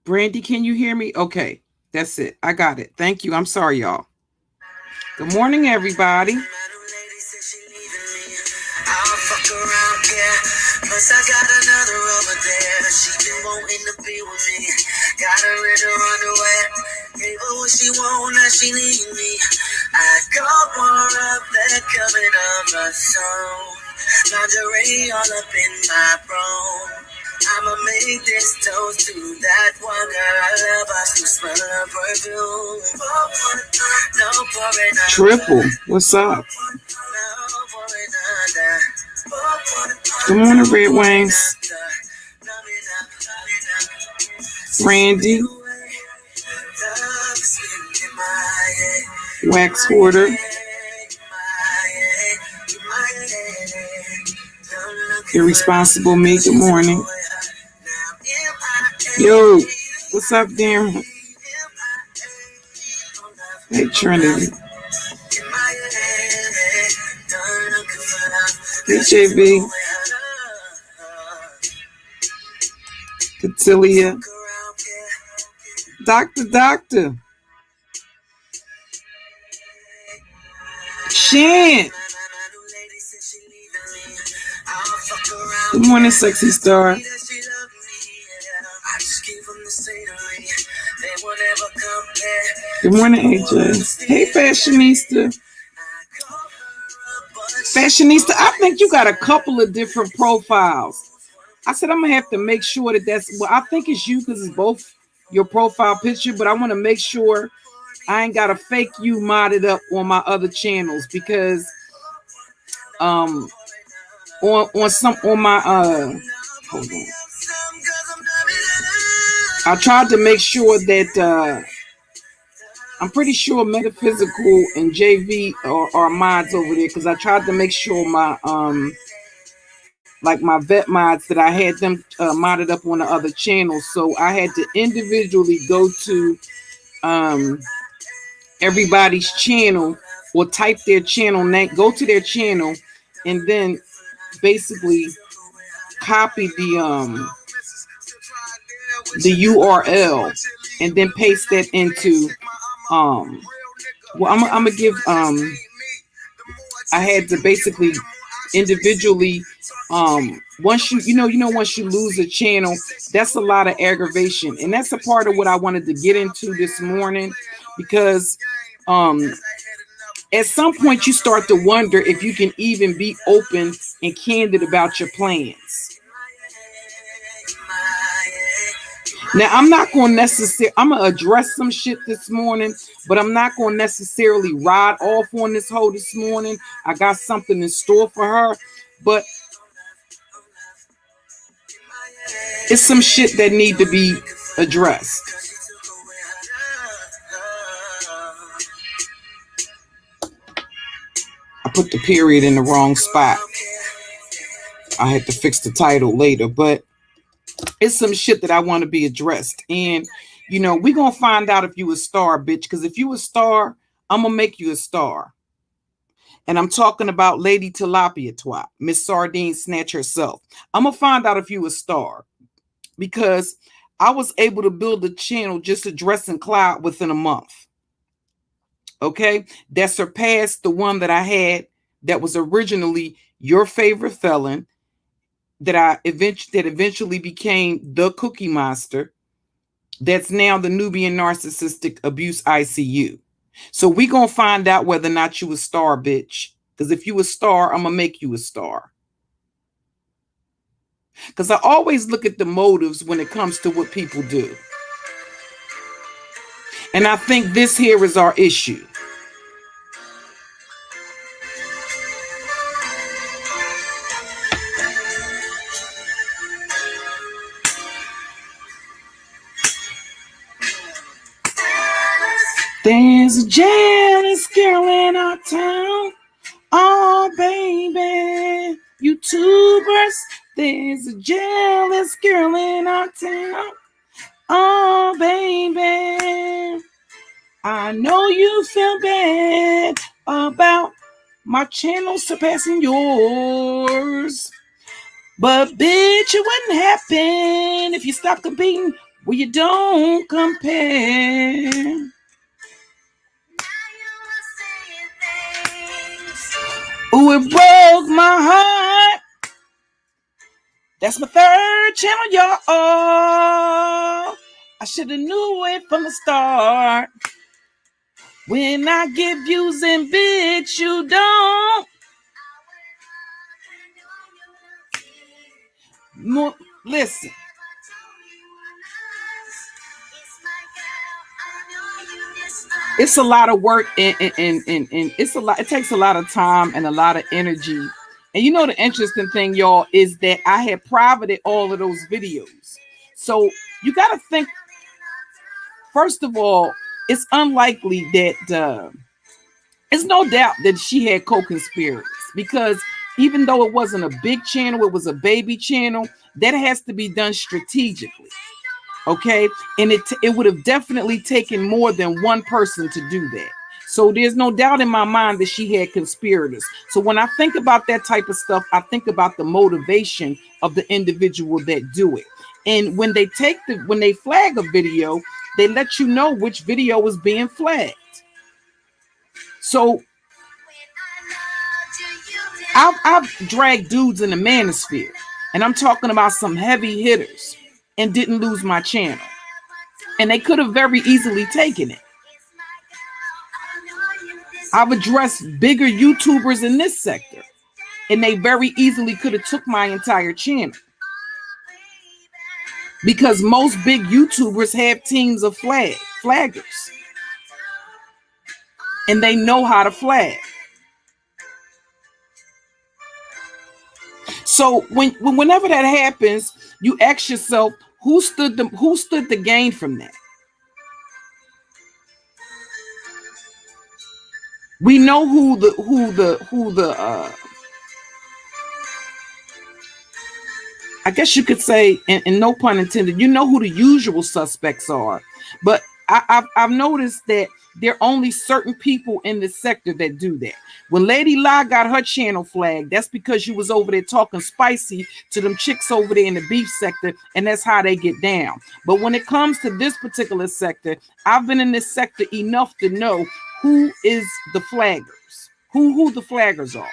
Brandy, can you hear me? Okay, that's it. I got it. Thank you. I'm sorry, y'all. Good morning, everybody. Plus I got another over there. She been wanting to be with me. Got her in her underwear. Gave her what she want, now she need me. I got more up there coming on my soul. Lingerie all up in my bro. I'ma make this toast to that one girl I love. I still smell her perfume. No for another. Triple, what's up? No for another. Good morning, Red Wings. Randy. Wax Hoarder. Irresponsible Me, good morning. Yo, what's up, Darren? Hey, Trinity. Hey, JB. Catilia. Doctor. Shan. Good morning, sexy Starr. Good morning, AJ. Hey, Fashionista. Fashionista, I think you got a couple of different profiles. I said I'm going to have to make sure that that's, well, I think it's you because it's both your profile picture, but I want to make sure I ain't got a fake you modded up on my other channels because on my hold on. I tried to make sure that I'm pretty sure Metaphysical and JV are mods over there because I tried to make sure my like my vet mods that I had them modded up on the other channels. So I had to individually go to everybody's channel or type their channel name, go to their channel, and then basically copy the URL and then paste that into well, I'm gonna give I had to basically individually once once you lose a channel, that's a lot of aggravation, and that's a part of what I wanted to get into this morning because at some point you start to wonder if you can even be open and candid about your plans. Now, I'm going to address some shit this morning, but I'm not going to necessarily ride off on this hoe this morning. I got something in store for her, but it's some shit that need to be addressed. I put the period in the wrong spot. I had to fix the title later, but it's some shit that I want to be addressed. And, we're going to find out if you a star, bitch. Because if you a star, I'm going to make you a star. And I'm talking about Lady Tilapia Twat, Miss Sardine Snatch herself. I'm going to find out if you a star. Because I was able to build a channel just addressing Cloud within a month. Okay? That surpassed the one that I had that was originally Your Favorite Felon. That eventually became the Cookie Monster. That's now the Nubian Narcissistic Abuse ICU. So we gonna find out whether or not you a star, bitch. Because if you a star, I'm gonna make you a star. Because I always look at the motives when it comes to what people do. And I think this here is our issue. There's a jealous girl in our town. Oh, baby. YouTubers. There's a jealous girl in our town. Oh, baby. I know you feel bad about my channel surpassing yours. But, bitch, it wouldn't happen if you stopped competing Well, you don't compare. Ooh, it broke my heart. That's my third channel, y'all. I should have knew it from the start. When I give views and bitch, you don't. Listen. It's a lot of work and it's a lot. It takes a lot of time and a lot of energy. And you know the interesting thing, y'all, is that I had privated all of those videos. So you got to think. First of all, it's unlikely that it's no doubt that she had co-conspirators, because even though it wasn't a big channel, it was a baby channel. That has to be done strategically. Okay, and it would have definitely taken more than one person to do that. So there's no doubt in my mind that she had conspirators. So when I think about that type of stuff, I think about the motivation of the individual that do it. And when they flag a video, they let you know which video is being flagged. So I've dragged dudes in the manosphere, and I'm talking about some heavy hitters, and didn't lose my channel. And they could have very easily taken it. I've addressed bigger YouTubers in this sector, and they very easily could have took my entire channel. Because most big YouTubers have teams of flaggers. And they know how to flag. So whenever that happens, you ask yourself, who stood to gain from that? We know who the I guess you could say, and no pun intended, you know who the usual suspects are. But I've noticed that there are only certain people in this sector that do that. When LadyLa got her channel flagged, that's because she was over there talking spicy to them chicks over there in the beef sector, and that's how they get down. But when it comes to this particular sector, I've been in this sector enough to know who is the flaggers, who the flaggers are.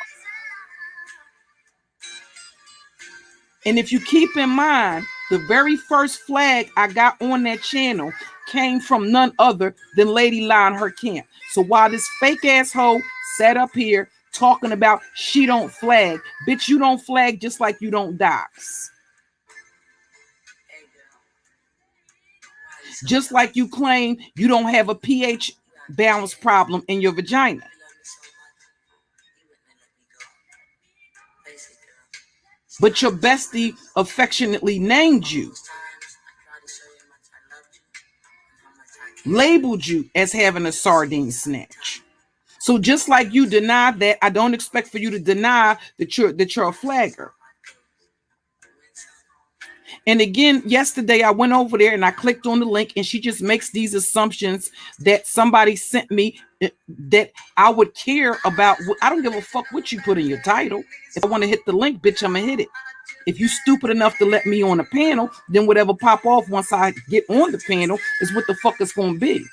And if you keep in mind, the very first flag I got on that channel came from none other than LadyLa and her camp. So while this fake asshole sat up here talking about she don't flag, bitch, you don't flag just like you don't dox. Just like you claim you don't have a pH balance problem in your vagina. But your bestie affectionately named you, labeled you as having a sardine snatch. So just like you deny that, I don't expect for you to deny that you're a flagger. And again, yesterday I went over there and I clicked on the link, and she just makes these assumptions that somebody sent me that I would care about. I don't give a fuck what you put in your title. If I want to hit the link, bitch, I'm gonna hit it. If you stupid enough to let me on the panel, then whatever pop off once I get on the panel is what the fuck it's gonna be.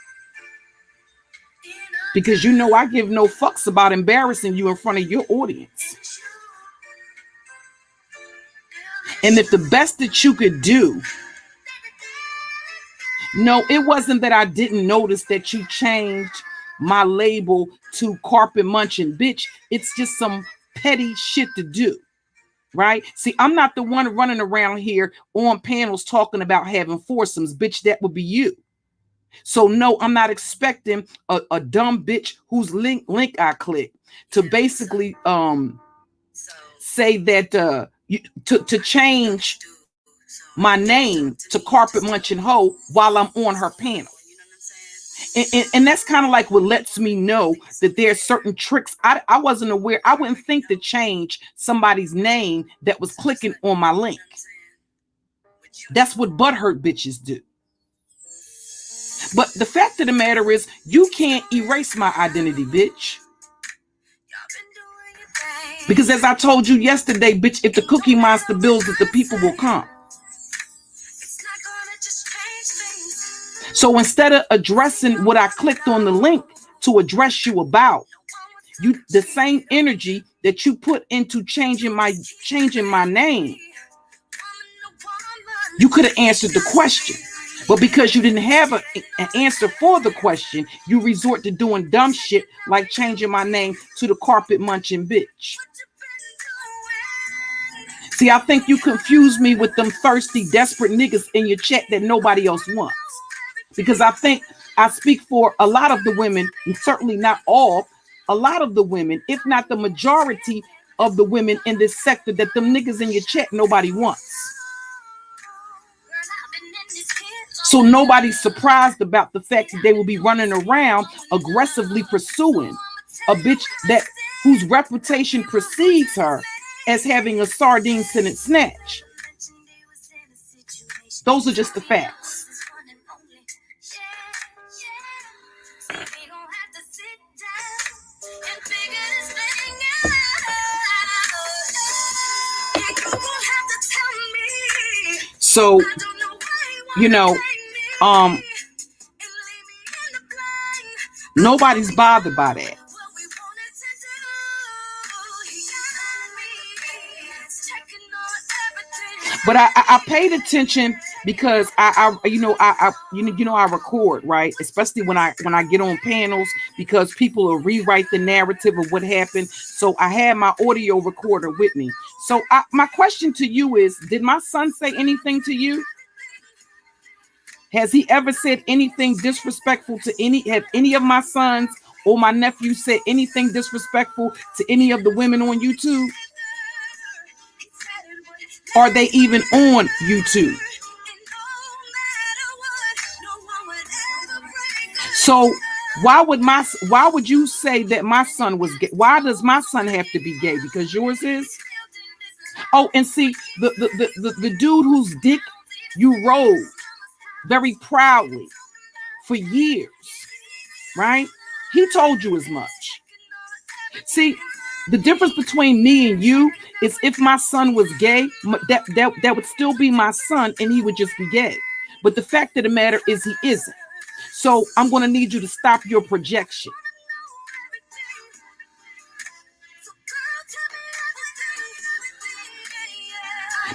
Because you know I give no fucks about embarrassing you in front of your audience. And if the best that you could do, no, it wasn't that I didn't notice that you changed my label to carpet munching, bitch. It's just some petty shit to do, right? See, I'm not the one running around here on panels talking about having foursomes, bitch. That would be you. So no, I'm not expecting a dumb bitch whose link I click to basically say that to change my name to carpet munching hoe while I'm on her panel. And that's kind of like what lets me know that there's certain tricks I wasn't aware. I wouldn't think to change somebody's name that was clicking on my link. That's what butthurt bitches do. But the fact of the matter is, you can't erase my identity, bitch. Because as I told you yesterday, bitch, if the Cookie Monster builds it, the people will come. So instead of addressing what I clicked on the link to address you about, you the same energy that you put into changing my name, you could have answered the question. But because you didn't have an answer for the question, you resort to doing dumb shit like changing my name to the carpet munching bitch. See, I think you confuse me with them thirsty, desperate niggas in your chat that nobody else wants. Because I think I speak for a lot of the women, and certainly not all, a lot of the women, if not the majority of the women in this sector, that them niggas in your chat nobody wants. So nobody's surprised about the fact that they will be running around aggressively pursuing a bitch that whose reputation precedes her as having a sardine scented snatch. Those are just the facts. So, you know, nobody's bothered by that. But I paid attention because I record, right? Especially when I get on panels, because people will rewrite the narrative of what happened. So I had my audio recorder with me. So my question to you is, did my son say anything to you? Has he ever said anything disrespectful to have any of my sons or my nephews said anything disrespectful to any of the women on YouTube? Are they even on YouTube? So why would you say that my son was gay? Why does my son have to be gay? Because yours is? Oh, and see, the dude whose dick you rode very proudly for years, right? He told you as much. See, the difference between me and you is if my son was gay, that would still be my son and he would just be gay. But the fact of the matter is he isn't. So I'm going to need you to stop your projection.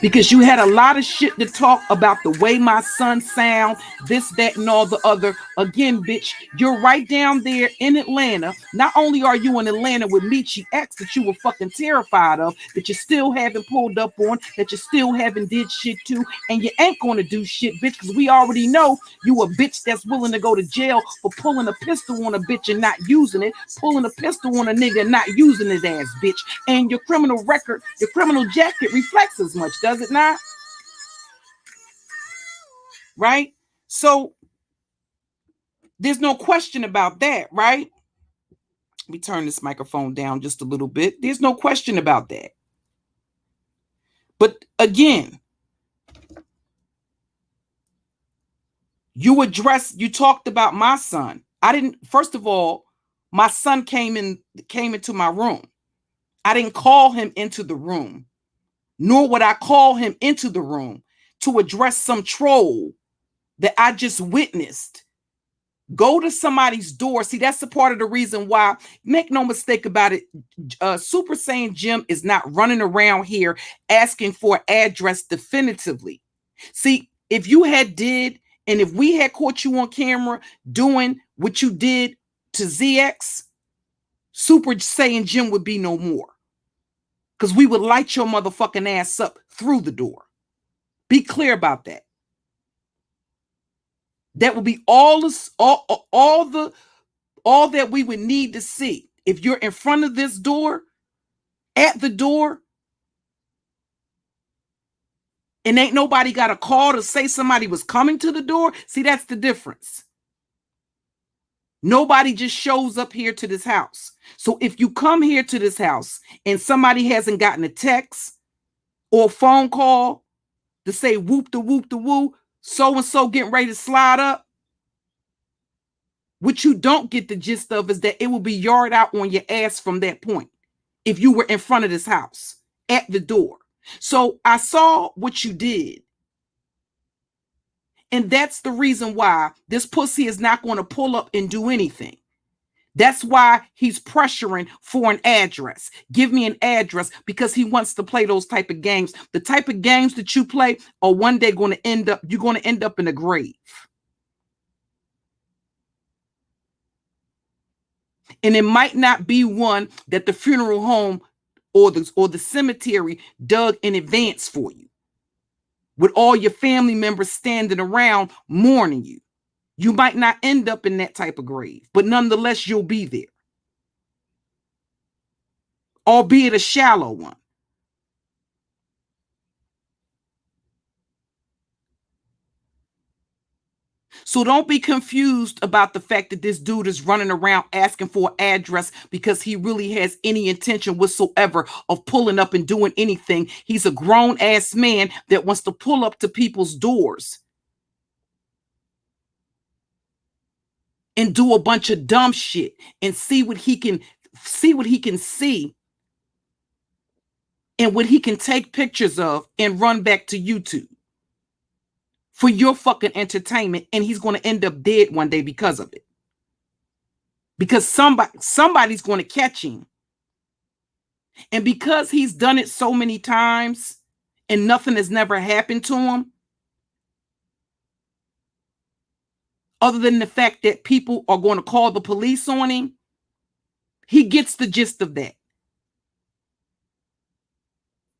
Because you had a lot of shit to talk about the way my son sound, this, that, and all the other. Again, bitch, you're right down there in Atlanta. Not only are you in Atlanta with Michi X that you were fucking terrified of, that you still haven't pulled up on, that you still haven't did shit to, and you ain't gonna do shit, bitch, because we already know you a bitch that's willing to go to jail for pulling a pistol on a bitch and not using it, pulling a pistol on a nigga and not using his ass, bitch. And your criminal record, your criminal jacket reflects as much, does it not? Right? So there's no question about that, right? Let me turn this microphone down just a little bit. There's no question about that. But again, you talked about my son. First of all, my son came into my room. I didn't call him into the room, nor would I call him into the room to address some troll that I just witnessed go to somebody's door. See, that's a part of the reason why, make no mistake about it, Super Saiyan Jim is not running around here asking for an address definitively. See, if you had did, and if we had caught you on camera doing what you did to ZX, Super Saiyan Jim would be no more. Because we would light your motherfucking ass up through the door. Be clear about that. That would be all that we would need to see. If you're in front of this door, at the door, and ain't nobody got a call to say somebody was coming to the door, see, that's the difference. Nobody just shows up here to this house. So if you come here to this house and somebody hasn't gotten a text or a phone call to say whoop the woo, so-and-so getting ready to slide up, what you don't get the gist of is that it will be yard out on your ass from that point if you were in front of this house at the door. So I saw what you did. And that's the reason why this pussy is not going to pull up and do anything. That's why he's pressuring for an address. Give me an address, because he wants to play those type of games. The type of games that you play are one day going to end up, you're going to end up in a grave. And it might not be one that the funeral home or the cemetery dug in advance for you, with all your family members standing around mourning you. You might not end up in that type of grave, but nonetheless, you'll be there, albeit a shallow one. So don't be confused about the fact that this dude is running around asking for an address because he really has any intention whatsoever of pulling up and doing anything. He's a grown-ass man that wants to pull up to people's doors and do a bunch of dumb shit and see what he can see and what he can take pictures of and run back to YouTube for your fucking entertainment. And he's going to end up dead one day because of it. Because somebody's going to catch him. And because he's done it so many times and nothing has never happened to him, other than the fact that people are going to call the police on him, he gets the gist of that.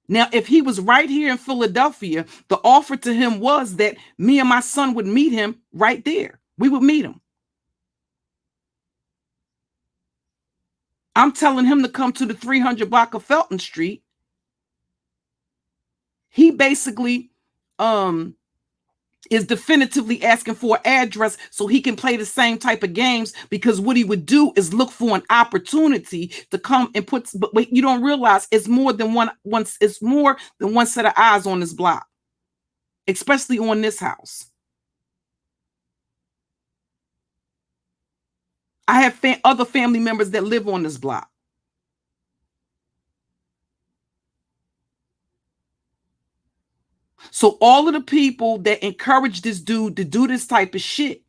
Now, if he was right here in Philadelphia, the offer to him was that me and my son would meet him right there. We would meet him. I'm telling him to come to the 300 block of Felton Street. He basically is definitively asking for an address so he can play the same type of games, because what he would do is look for an opportunity to come and put, but wait, you don't realize it's more than one set of eyes on this block, especially on this house. I have other family members that live on this block. So all of the people that encourage this dude to do this type of shit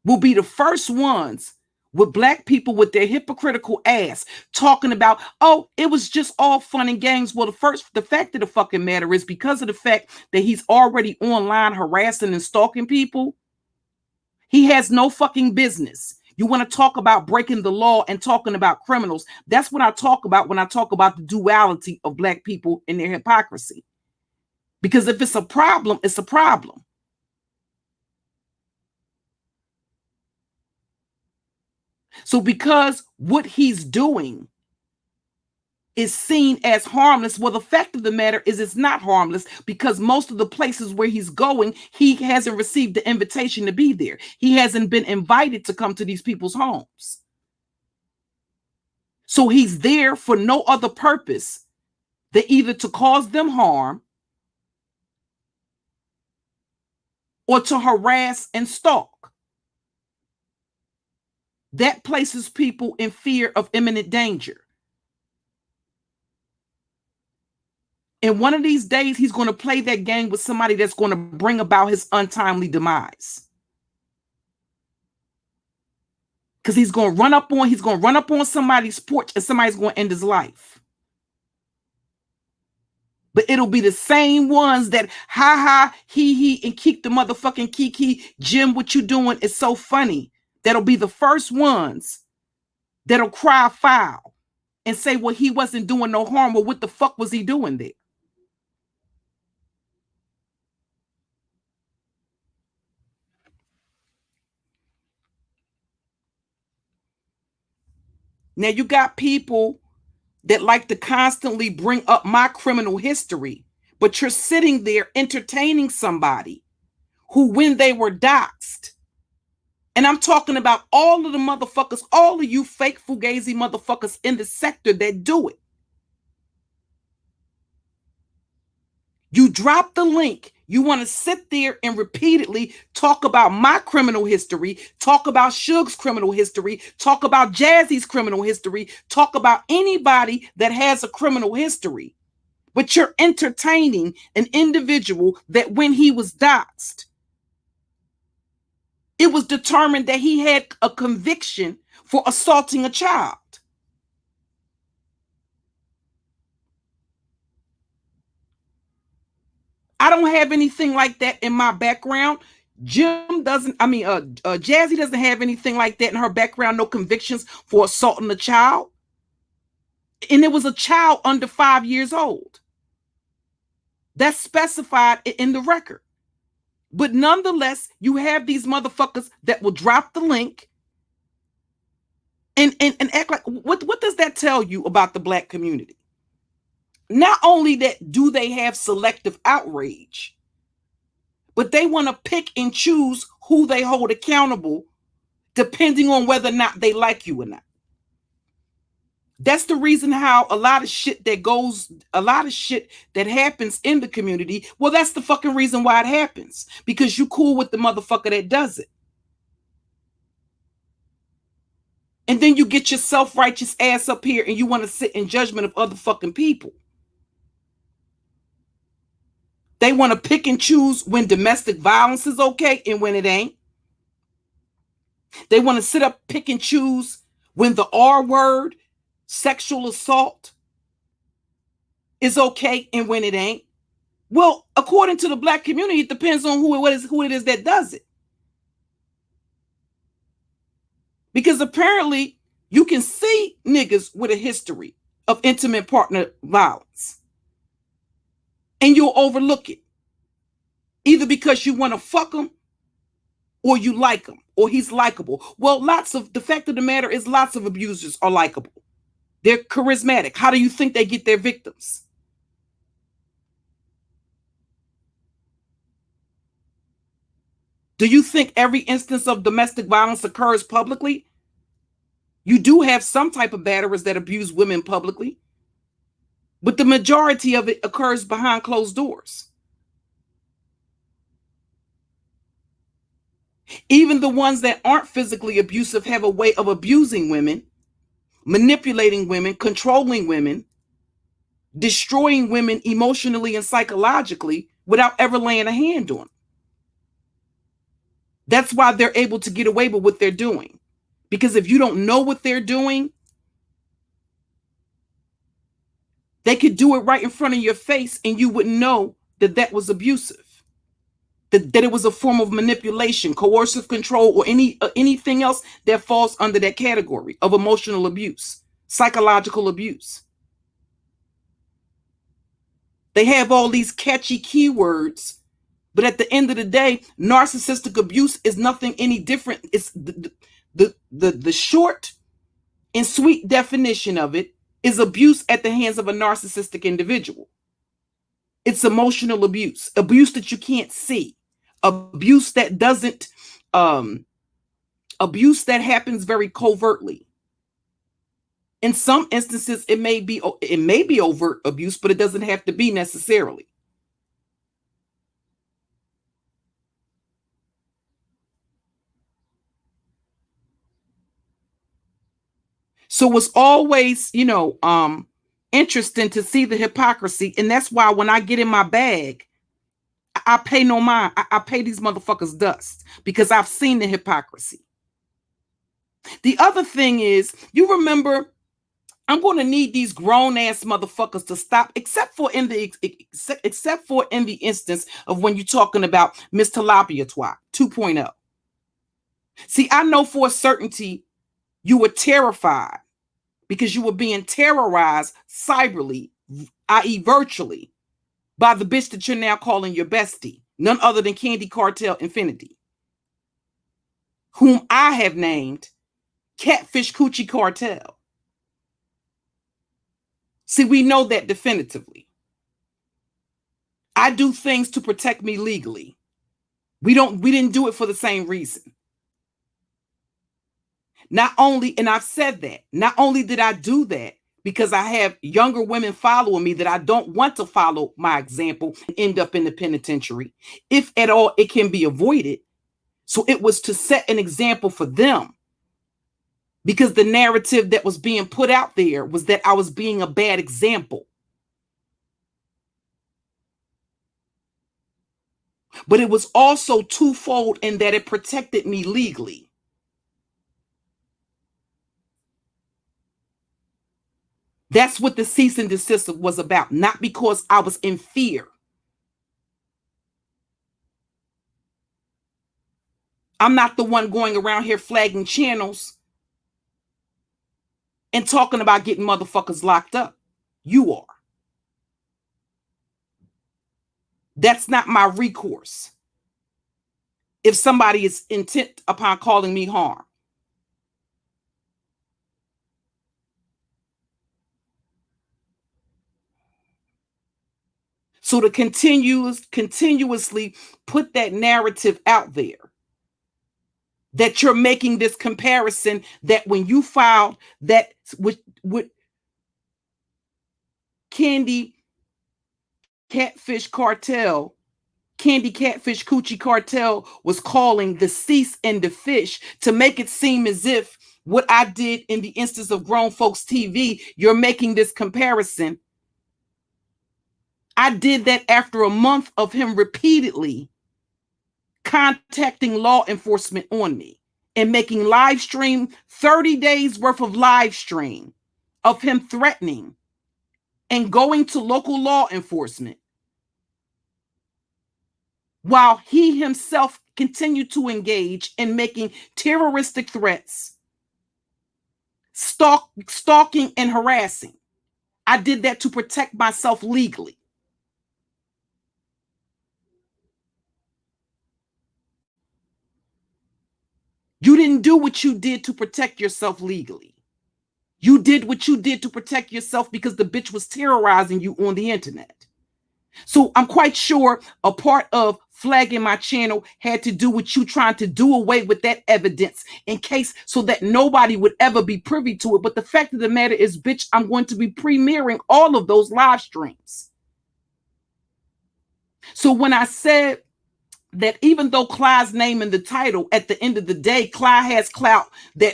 will be the first ones with black people with their hypocritical ass talking about, oh, it was just all fun and games. Well, the fact of the fucking matter is, because of the fact that he's already online harassing and stalking people, he has no fucking business. You want to talk about breaking the law and talking about criminals. That's what I talk about when I talk about the duality of black people and their hypocrisy. Because if it's a problem, it's a problem. So because what he's doing is seen as harmless, well, the fact of the matter is it's not harmless, because most of the places where he's going, he hasn't received the invitation to be there. He hasn't been invited to come to these people's homes. So he's there for no other purpose than either to cause them harm or to harass and stalk. That places people in fear of imminent danger. And one of these days, he's going to play that game with somebody that's going to bring about his untimely demise. Because he's going to run up on somebody's porch and somebody's going to end his life. But it'll be the same ones that ha ha, he, and keep the motherfucking kiki. Jim, what you doing is so funny. That'll be the first ones that'll cry foul and say, well, he wasn't doing no harm. Well, what the fuck was he doing there? Now you got people that like to constantly bring up my criminal history, but you're sitting there entertaining somebody who, when they were doxxed, and I'm talking about all of the motherfuckers, all of you fake fugazi motherfuckers in the sector that do it. You drop the link. You want to sit there and repeatedly talk about my criminal history, talk about Suge's criminal history, talk about Jazzy's criminal history, talk about anybody that has a criminal history. But you're entertaining an individual that when he was doxxed, it was determined that he had a conviction for assaulting a child. I don't have anything like that in my background. Jazzy doesn't have anything like that in her background, no convictions for assaulting a child. And it was a child under 5 years old. That's specified in the record. But nonetheless, you have these motherfuckers that will drop the link and act like, what does that tell you about the Black community? Not only that do they have selective outrage, but they want to pick and choose who they hold accountable depending on whether or not they like you or not. That's the reason how a lot of shit that happens in the community, well, that's the fucking reason why it happens. Because you cool with the motherfucker that does it. And then you get your self-righteous ass up here and you want to sit in judgment of other fucking people. They want to pick and choose when domestic violence is okay and when it ain't. They want to sit up, pick and choose when the R word, sexual assault, is okay and when it ain't. Well, according to the Black community, it depends on who it is that does it. Because apparently you can see niggas with a history of intimate partner violence and you'll overlook it. Either because you want to fuck him or you like him or he's likable. Well, the fact of the matter is lots of abusers are likable. They're charismatic. How do you think they get their victims? Do you think every instance of domestic violence occurs publicly? You do have some type of batterers that abuse women publicly, but the majority of it occurs behind closed doors. Even the ones that aren't physically abusive have a way of abusing women, manipulating women, controlling women, destroying women emotionally and psychologically without ever laying a hand on them. That's why they're able to get away with what they're doing. Because if you don't know what they're doing, they could do it right in front of your face and you wouldn't know that that was abusive. That it was a form of manipulation, coercive control, or anything else that falls under that category of emotional abuse, psychological abuse. They have all these catchy keywords, but at the end of the day, narcissistic abuse is nothing any different. It's the short and sweet definition of it is abuse at the hands of a narcissistic individual. It's emotional abuse, abuse that you can't see. Abuse that doesn't, abuse that happens very covertly. In some instances, it may be overt abuse, but it doesn't have to be necessarily. So it's always, interesting to see the hypocrisy, and that's why when I get in my bag, I pay no mind. I pay these motherfuckers dust because I've seen the hypocrisy. The other thing is, you remember, I'm going to need these grown ass motherfuckers to stop, except for in the instance of when you're talking about Miss LadyLa.20 2.0. See, I know for a certainty you were terrified because you were being terrorized cyberly, i.e. virtually, by the bitch that you're now calling your bestie, none other than Candy Cartel Infinity, whom I have named Catfish Coochie Cartel. See, we know that definitively. I do things to protect me legally. We didn't do it for the same reason. Not only, and I've said that, not only did I do that because I have younger women following me that I don't want to follow my example and end up in the penitentiary, if at all it can be avoided. So it was to set an example for them, because the narrative that was being put out there was that I was being a bad example. But it was also twofold in that it protected me legally. That's what the cease and desist was about, not because I was in fear. I'm not the one going around here flagging channels and talking about getting motherfuckers locked up. You are. That's not my recourse. If somebody is intent upon calling me harm. So to continuously put that narrative out there that you're making this comparison, that when you filed that with Candy Catfish Cartel, Candy Catfish Coochie Cartel was calling the cease and the fish, to make it seem as if what I did in the instance of Grown Folks TV, you're making this comparison. I did that after a month of him repeatedly contacting law enforcement on me and making live stream, 30 days worth of live stream of him threatening and going to local law enforcement while he himself continued to engage in making terroristic threats, stalking and harassing. I did that to protect myself legally. You didn't do what you did to protect yourself legally. You did what you did to protect yourself because the bitch was terrorizing you on the internet. So I'm quite sure a part of flagging my channel had to do with you trying to do away with that evidence in case so that nobody would ever be privy to it. But the fact of the matter is, bitch, I'm going to be premiering all of those live streams. So when I said that even though Clyde's name in the title, at the end of the day, Clyde has clout that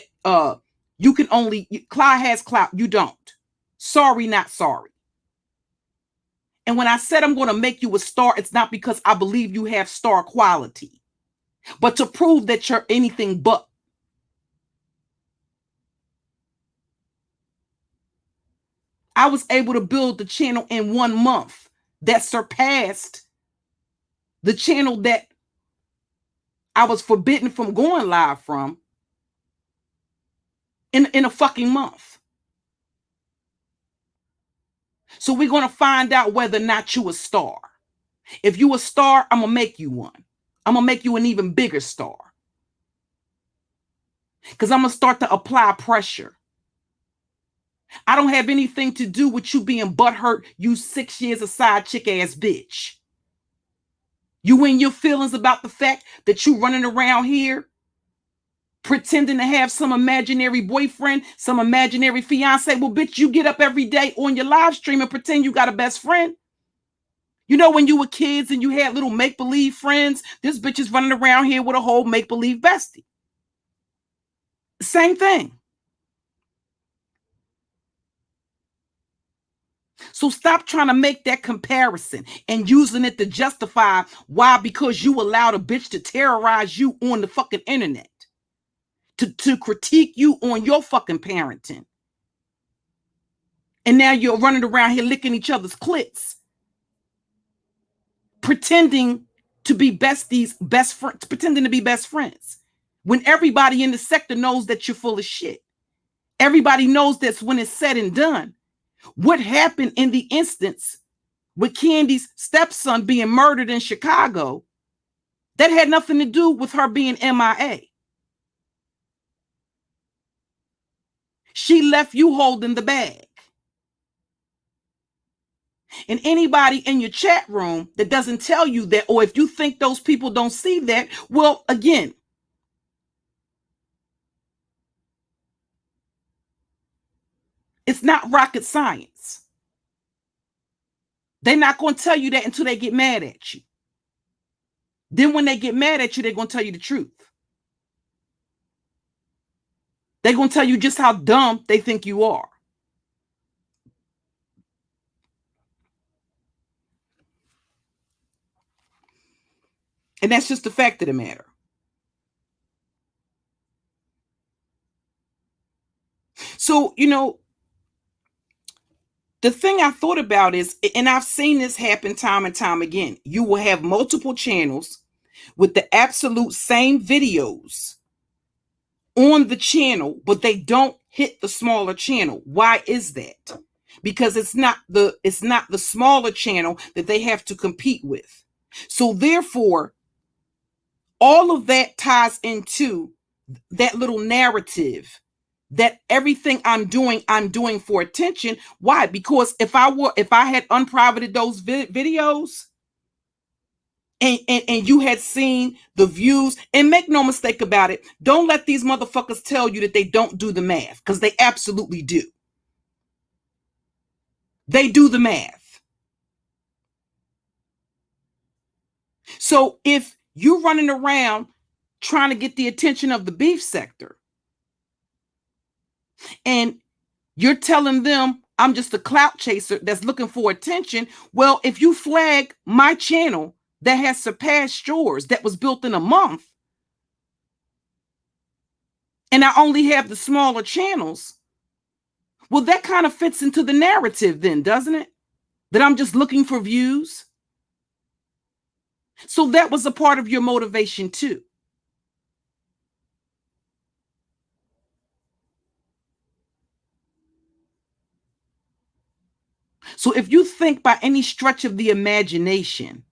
you can only, Clyde has clout, you don't. Sorry, not sorry. And when I said I'm going to make you a star, it's not because I believe you have star quality, but to prove that you're anything but. I was able to build the channel in 1 month that surpassed the channel that I was forbidden from going live from in a fucking month. So we're going to find out whether or not you a star. If you a star, I'm going to make you one. I'm going to make you an even bigger star. Because I'm going to start to apply pressure. I don't have anything to do with you being butthurt, you 6 years a side chick ass bitch. You in your feelings about the fact that you running around here pretending to have some imaginary boyfriend, some imaginary fiance. Well, bitch, you get up every day on your live stream and pretend you got a best friend. You know, when you were kids and you had little make-believe friends, this bitch is running around here with a whole make-believe bestie. Same thing. So stop trying to make that comparison and using it to justify why, because you allowed a bitch to terrorize you on the fucking internet, to critique you on your fucking parenting. And now you're running around here licking each other's clits, pretending to be besties, best friends, pretending to be best friends, when everybody in the sector knows that you're full of shit. Everybody knows that's when it's said and done. What happened in the instance with Candy's stepson being murdered in Chicago, that had nothing to do with her being MIA. She left you holding the bag. And anybody in your chat room that doesn't tell you that, or if you think those people don't see that, well, again, it's not rocket science. They're not going to tell you that until they get mad at you. Then when they get mad at you, they're going to tell you the truth. They're going to tell you just how dumb they think you are. And that's just the fact of the matter. So, the thing I thought about is, and I've seen this happen time and time again, you will have multiple channels with the absolute same videos on the channel, but they don't hit the smaller channel. Why is that? Because it's not the smaller channel that they have to compete with. So therefore, all of that ties into that little narrative that everything I'm doing for attention. Why? Because if I had unprivated those videos, and you had seen the views, and make no mistake about it, don't let these motherfuckers tell you that they don't do the math, because they absolutely do. They do the math. So if you're running around trying to get the attention of the beef sector, and you're telling them I'm just a clout chaser that's looking for attention, well, if you flag my channel that has surpassed yours, that was built in a month, and I only have the smaller channels, well, that kind of fits into the narrative then, doesn't it? That I'm just looking for views. So that was a part of your motivation too. So if you think by any stretch of the imagination,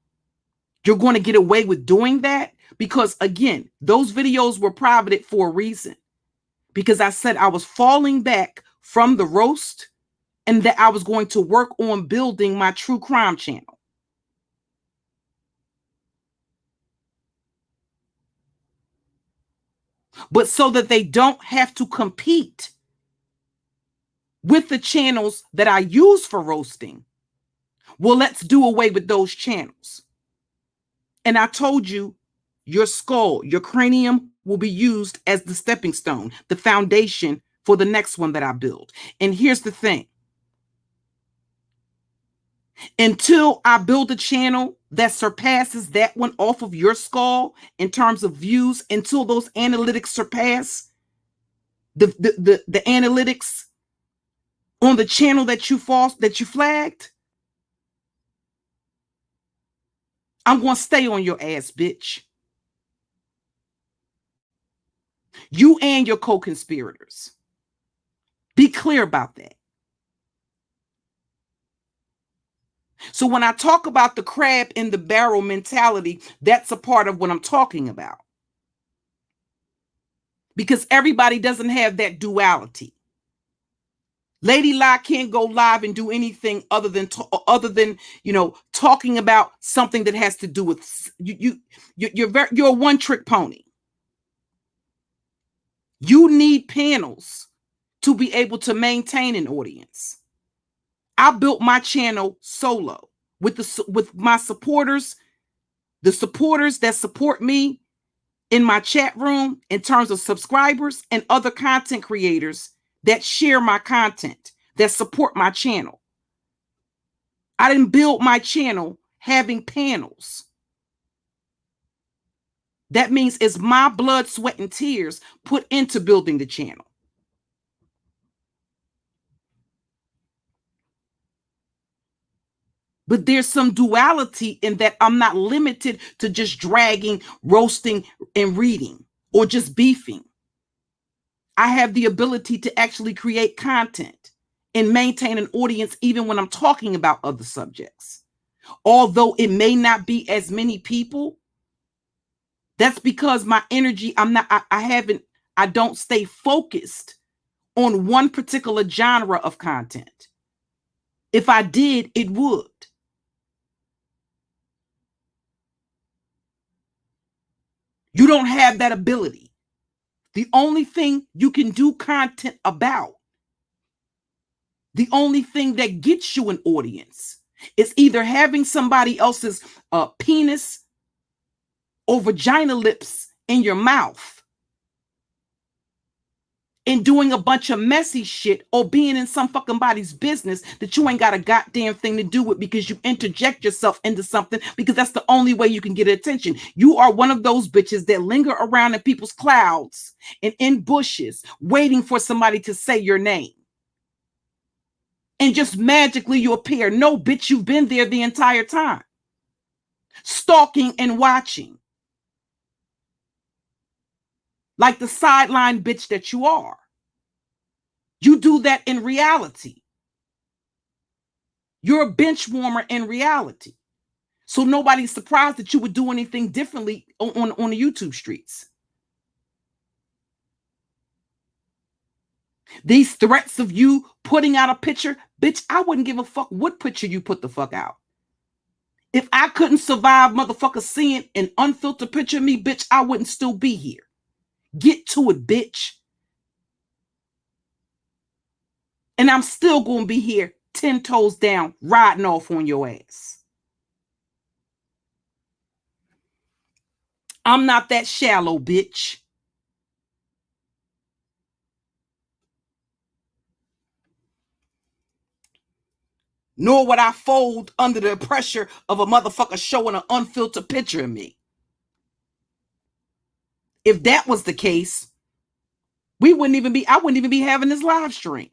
you're going to get away with doing that, because again, those videos were privated for a reason. Because I said I was falling back from the roast and that I was going to work on building my true crime channel. But so that they don't have to compete with the channels that I use for roasting, well, let's do away with those channels. And I told you, your skull, your cranium will be used as the stepping stone, the foundation for the next one that I build. And here's the thing. Until I build a channel that surpasses that one off of your skull in terms of views, until those analytics surpass the analytics on the channel that you flagged, I'm going to stay on your ass, bitch. You and your co-conspirators. Be clear about that. So when I talk about the crab in the barrel mentality, that's a part of what I'm talking about. Because everybody doesn't have that duality. LadyLa can't go live and do anything other than talking about something that has to do with you're a one-trick pony. You need panels to be able to maintain an audience. I built my channel solo with my supporters, the supporters that support me in my chat room in terms of subscribers, and other content creators that share my content, that support my channel. I didn't build my channel having panels. That means it's my blood, sweat, and tears put into building the channel. But there's some duality in that I'm not limited to just dragging, roasting, and reading, or just beefing. I have the ability to actually create content and maintain an audience even when I'm talking about other subjects. Although it may not be as many people, that's because my energy, I don't stay focused on one particular genre of content. If I did, it would. You don't have that ability. The only thing you can do content about, the only thing that gets you an audience, is either having somebody else's penis or vagina lips in your mouth and doing a bunch of messy shit or being in some fucking body's business that you ain't got a goddamn thing to do with because you interject yourself into something because that's the only way you can get attention. You are one of those bitches that linger around in people's clouds and in bushes waiting for somebody to say your name. And just magically you appear. No, bitch, you've been there the entire time. Stalking and watching. Like the sideline bitch that you are. You do that in reality. You're a bench warmer in reality. So nobody's surprised that you would do anything differently on the YouTube streets. These threats of you putting out a picture, bitch, I wouldn't give a fuck what picture you put the fuck out. If I couldn't survive motherfucker seeing an unfiltered picture of me, bitch, I wouldn't still be here. Get to it, bitch. And I'm still going to be here 10 toes down, riding off on your ass. I'm not that shallow, bitch. Nor would I fold under the pressure of a motherfucker showing an unfiltered picture of me. If that was the case, I wouldn't even be having this live stream.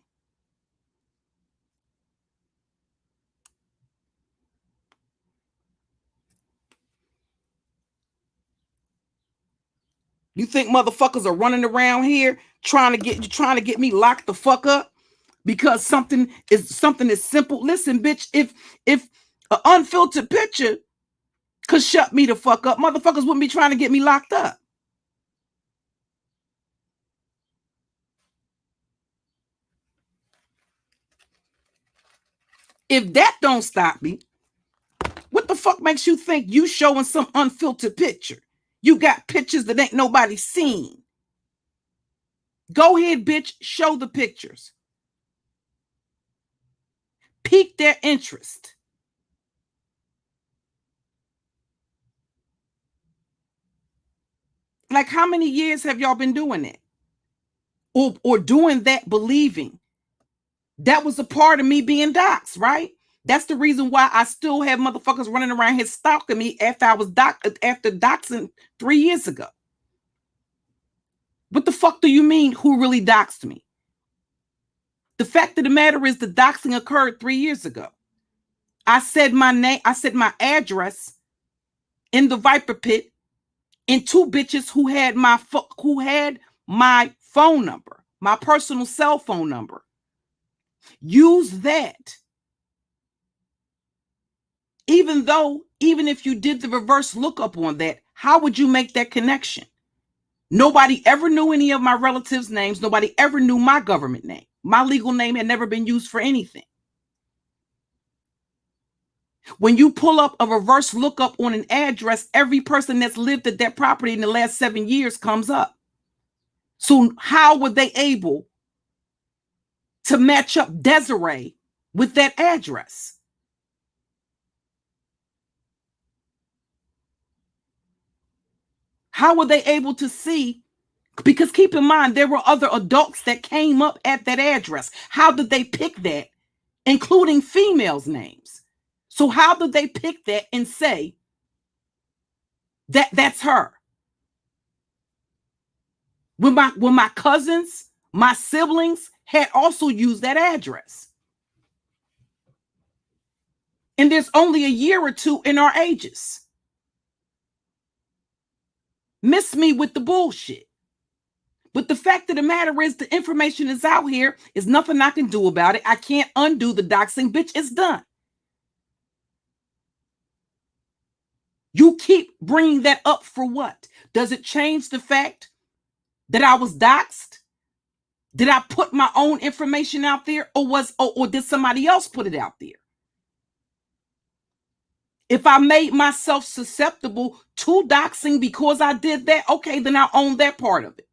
You think motherfuckers are running around here trying to get me locked the fuck up because something is simple? Listen, bitch, if an unfiltered picture could shut me the fuck up, motherfuckers wouldn't be trying to get me locked up. If that don't stop me, what the fuck makes you think you showing some unfiltered picture? You got pictures that ain't nobody seen. Go ahead, bitch, show the pictures. Pique their interest. Like, how many years have y'all been doing that? Or doing that, believing that was a part of me being doxxed, right? That's the reason why I still have motherfuckers running around here stalking me after I was after doxing 3 years ago. What the fuck do you mean, who really doxed me? The fact of the matter is the doxing occurred 3 years ago. I said my name, I said my address in the Viper Pit, and 2 bitches who had my phone number, my personal cell phone number. Use that. Even if you did the reverse lookup on that, how would you make that connection? Nobody ever knew any of my relatives' names. Nobody ever knew my government name. My legal name had never been used for anything. When you pull up a reverse lookup on an address, every person that's lived at that property in the last 7 years comes up. So how were they able to match up Desiree with that address? How were they able to see? Because keep in mind, there were other adults that came up at that address. How did they pick that, including females' names? So how did they pick that and say that that's her? When my cousins, my siblings had also used that address. And there's only a year or 2 in our ages. Miss me with the bullshit. But the fact of the matter is the information is out here. There's nothing I can do about it. I can't undo the doxing, bitch. It's done. You keep bringing that up for what? Does it change the fact that I was doxed? Did I put my own information out there, or did somebody else put it out there? If I made myself susceptible to doxing because I did that, okay, then I own that part of it.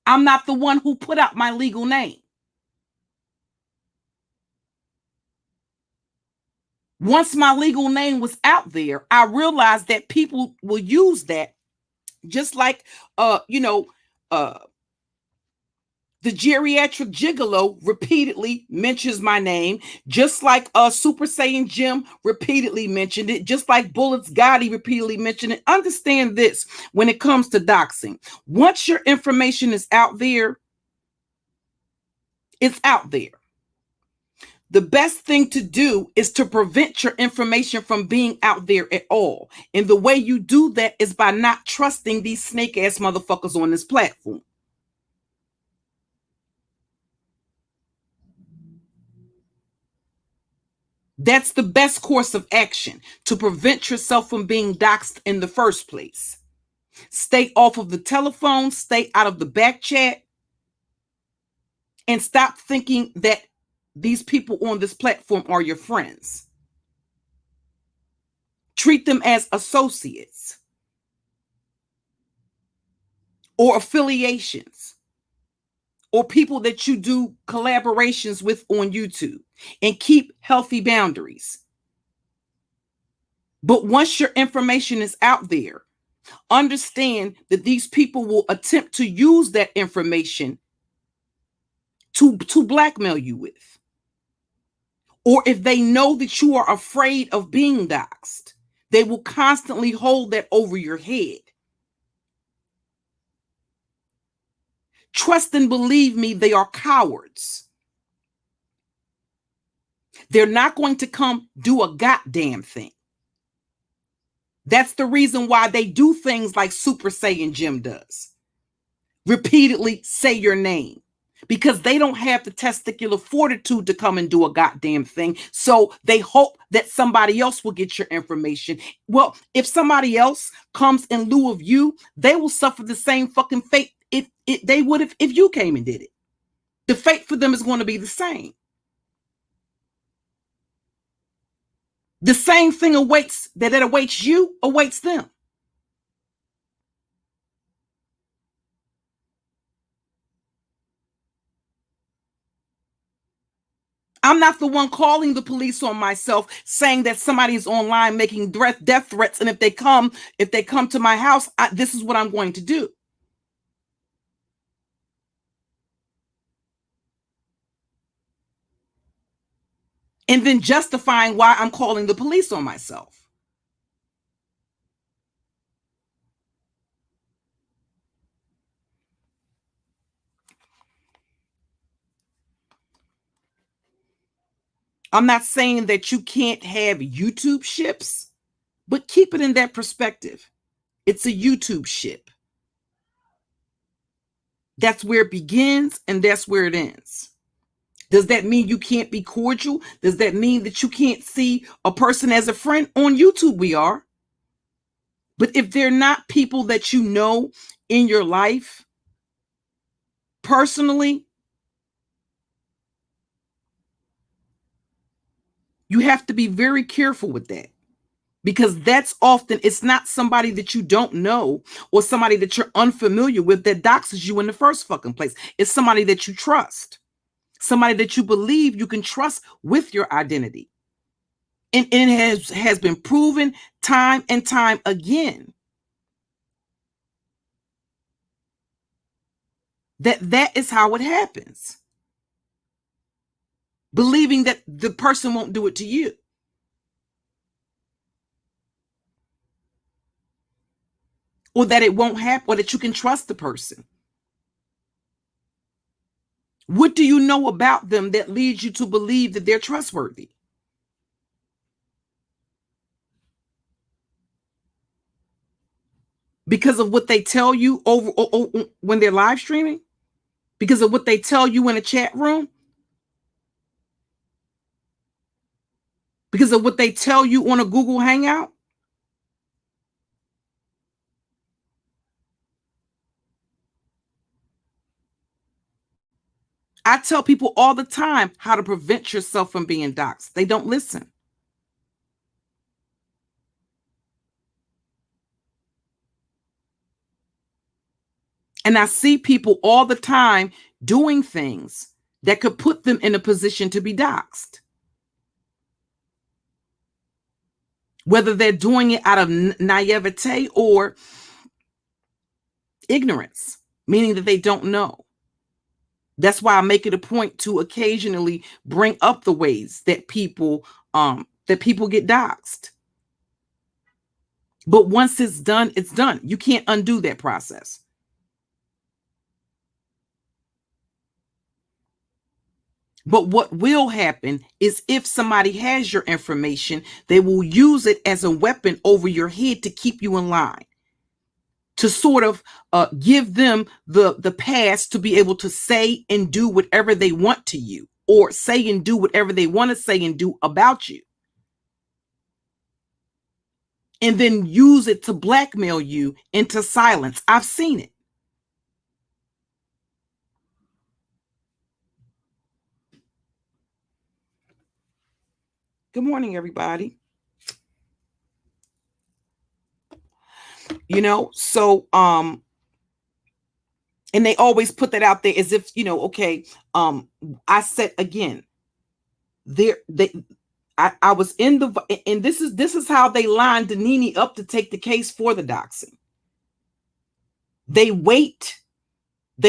I'm not the one who put out my legal name. Once my legal name was out there, I realized that people will use that just like, The geriatric gigolo repeatedly mentions my name, just like Super Saiyan Jim repeatedly mentioned it, just like Bullets Gotti repeatedly mentioned it. Understand this when it comes to doxing. Once your information is out there, it's out there. The best thing to do is to prevent your information from being out there at all. And the way you do that is by not trusting these snake ass motherfuckers on this platform. That's the best course of action to prevent yourself from being doxxed in the first place. Stay off of the telephone, stay out of the back chat, and stop thinking that these people on this platform are your friends. Treat them as associates or affiliations or people that you do collaborations with on YouTube, and keep healthy boundaries. But once your information is out there, understand that these people will attempt to use that information to blackmail you with. Or if they know that you are afraid of being doxxed, they will constantly hold that over your head. Trust and believe me, they are cowards. They're not going to come do a goddamn thing. That's the reason why they do things like Super Saiyan Jim does. Repeatedly say your name. Because they don't have the testicular fortitude to come and do a goddamn thing. So they hope that somebody else will get your information. Well, if somebody else comes in lieu of you, they will suffer the same fucking fate they would if you came and did it. The fate for them is going to be the same. The same thing awaits that awaits you, awaits them. I'm not the one calling the police on myself, saying that somebody is online making death threats, and if they come to my house, this is what I'm going to do. And then justifying why I'm calling the police on myself. I'm not saying that you can't have YouTube ships, but keep it in that perspective. It's a YouTube ship. That's where it begins and that's where it ends. Does that mean you can't be cordial? Does that mean that you can't see a person as a friend? On YouTube, we are. But if they're not people that you know in your life personally, you have to be very careful with that. Because that's often, it's not somebody that you don't know or somebody that you're unfamiliar with that doxes you in the first fucking place. It's somebody that you trust. Somebody that you believe you can trust with your identity. And it has been proven time and time again that is how it happens. Believing that the person won't do it to you. Or that it won't happen, or that you can trust the person. What do you know about them that leads you to believe that they're trustworthy? Because of what they tell you when they're live streaming? Because of what they tell you in a chat room? Because of what they tell you on a Google Hangout? I tell people all the time how to prevent yourself from being doxxed. They don't listen. And I see people all the time doing things that could put them in a position to be doxxed. Whether they're doing it out of naivete or ignorance, meaning that they don't know. That's why I make it a point to occasionally bring up the ways that people get doxxed. But once it's done, it's done. You can't undo that process. But what will happen is if somebody has your information, they will use it as a weapon over your head to keep you in line, to sort of give them the pass to be able to say and do whatever they want to you, or say and do whatever they want to say and do about you. And then use it to blackmail you into silence. I've seen it. Good morning, everybody. So and they always put that out there as if, okay, I said again, I was in the, and this is how they lined Danini up to take the case for the doxing. They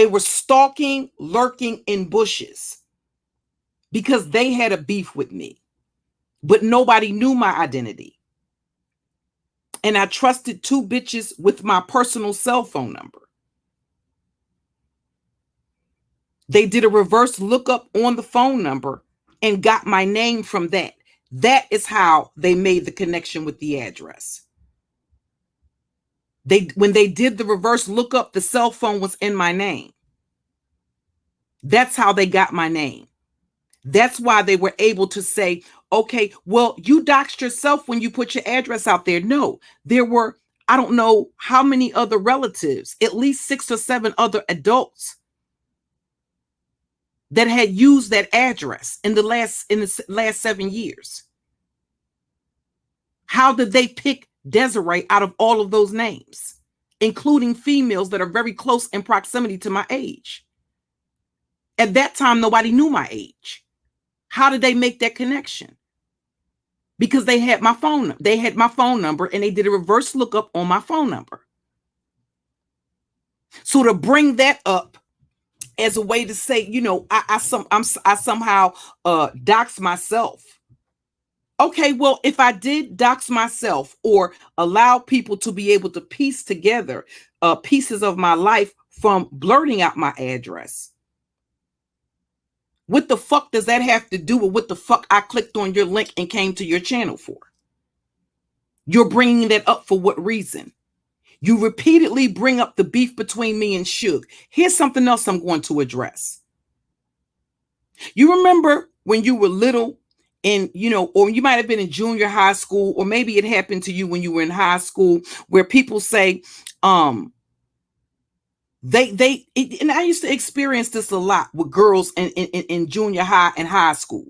were stalking, lurking in bushes because they had a beef with me, but nobody knew my identity. And I trusted two bitches with my personal cell phone number. They did a reverse lookup on the phone number and got my name from that. That is how they made the connection with the address. When they did the reverse lookup, the cell phone was in my name. That's how they got my name. That's why they were able to say, okay, well, you doxed yourself when you put your address out there. No, there were, I don't know how many other relatives, at least 6 or 7 other adults that had used that address in the last 7 years. How did they pick Desiree out of all of those names, including females that are very close in proximity to my age? At that time, nobody knew my age. How did they make that connection? Because they had my phone. They had my phone number, and they did a reverse lookup on my phone number. So to bring that up as a way to say, I somehow dox myself. Okay, well, if I did dox myself or allow people to be able to piece together pieces of my life from blurting out my address, what the fuck does that have to do with what the fuck I clicked on your link and came to your channel for? You're bringing that up for what reason? You repeatedly bring up the beef between me and Suge. Here's something else I'm going to address. You remember when you were little and, or you might have been in junior high school, or maybe it happened to you when you were in high school, where people say, and I used to experience this a lot with girls in junior high and high school.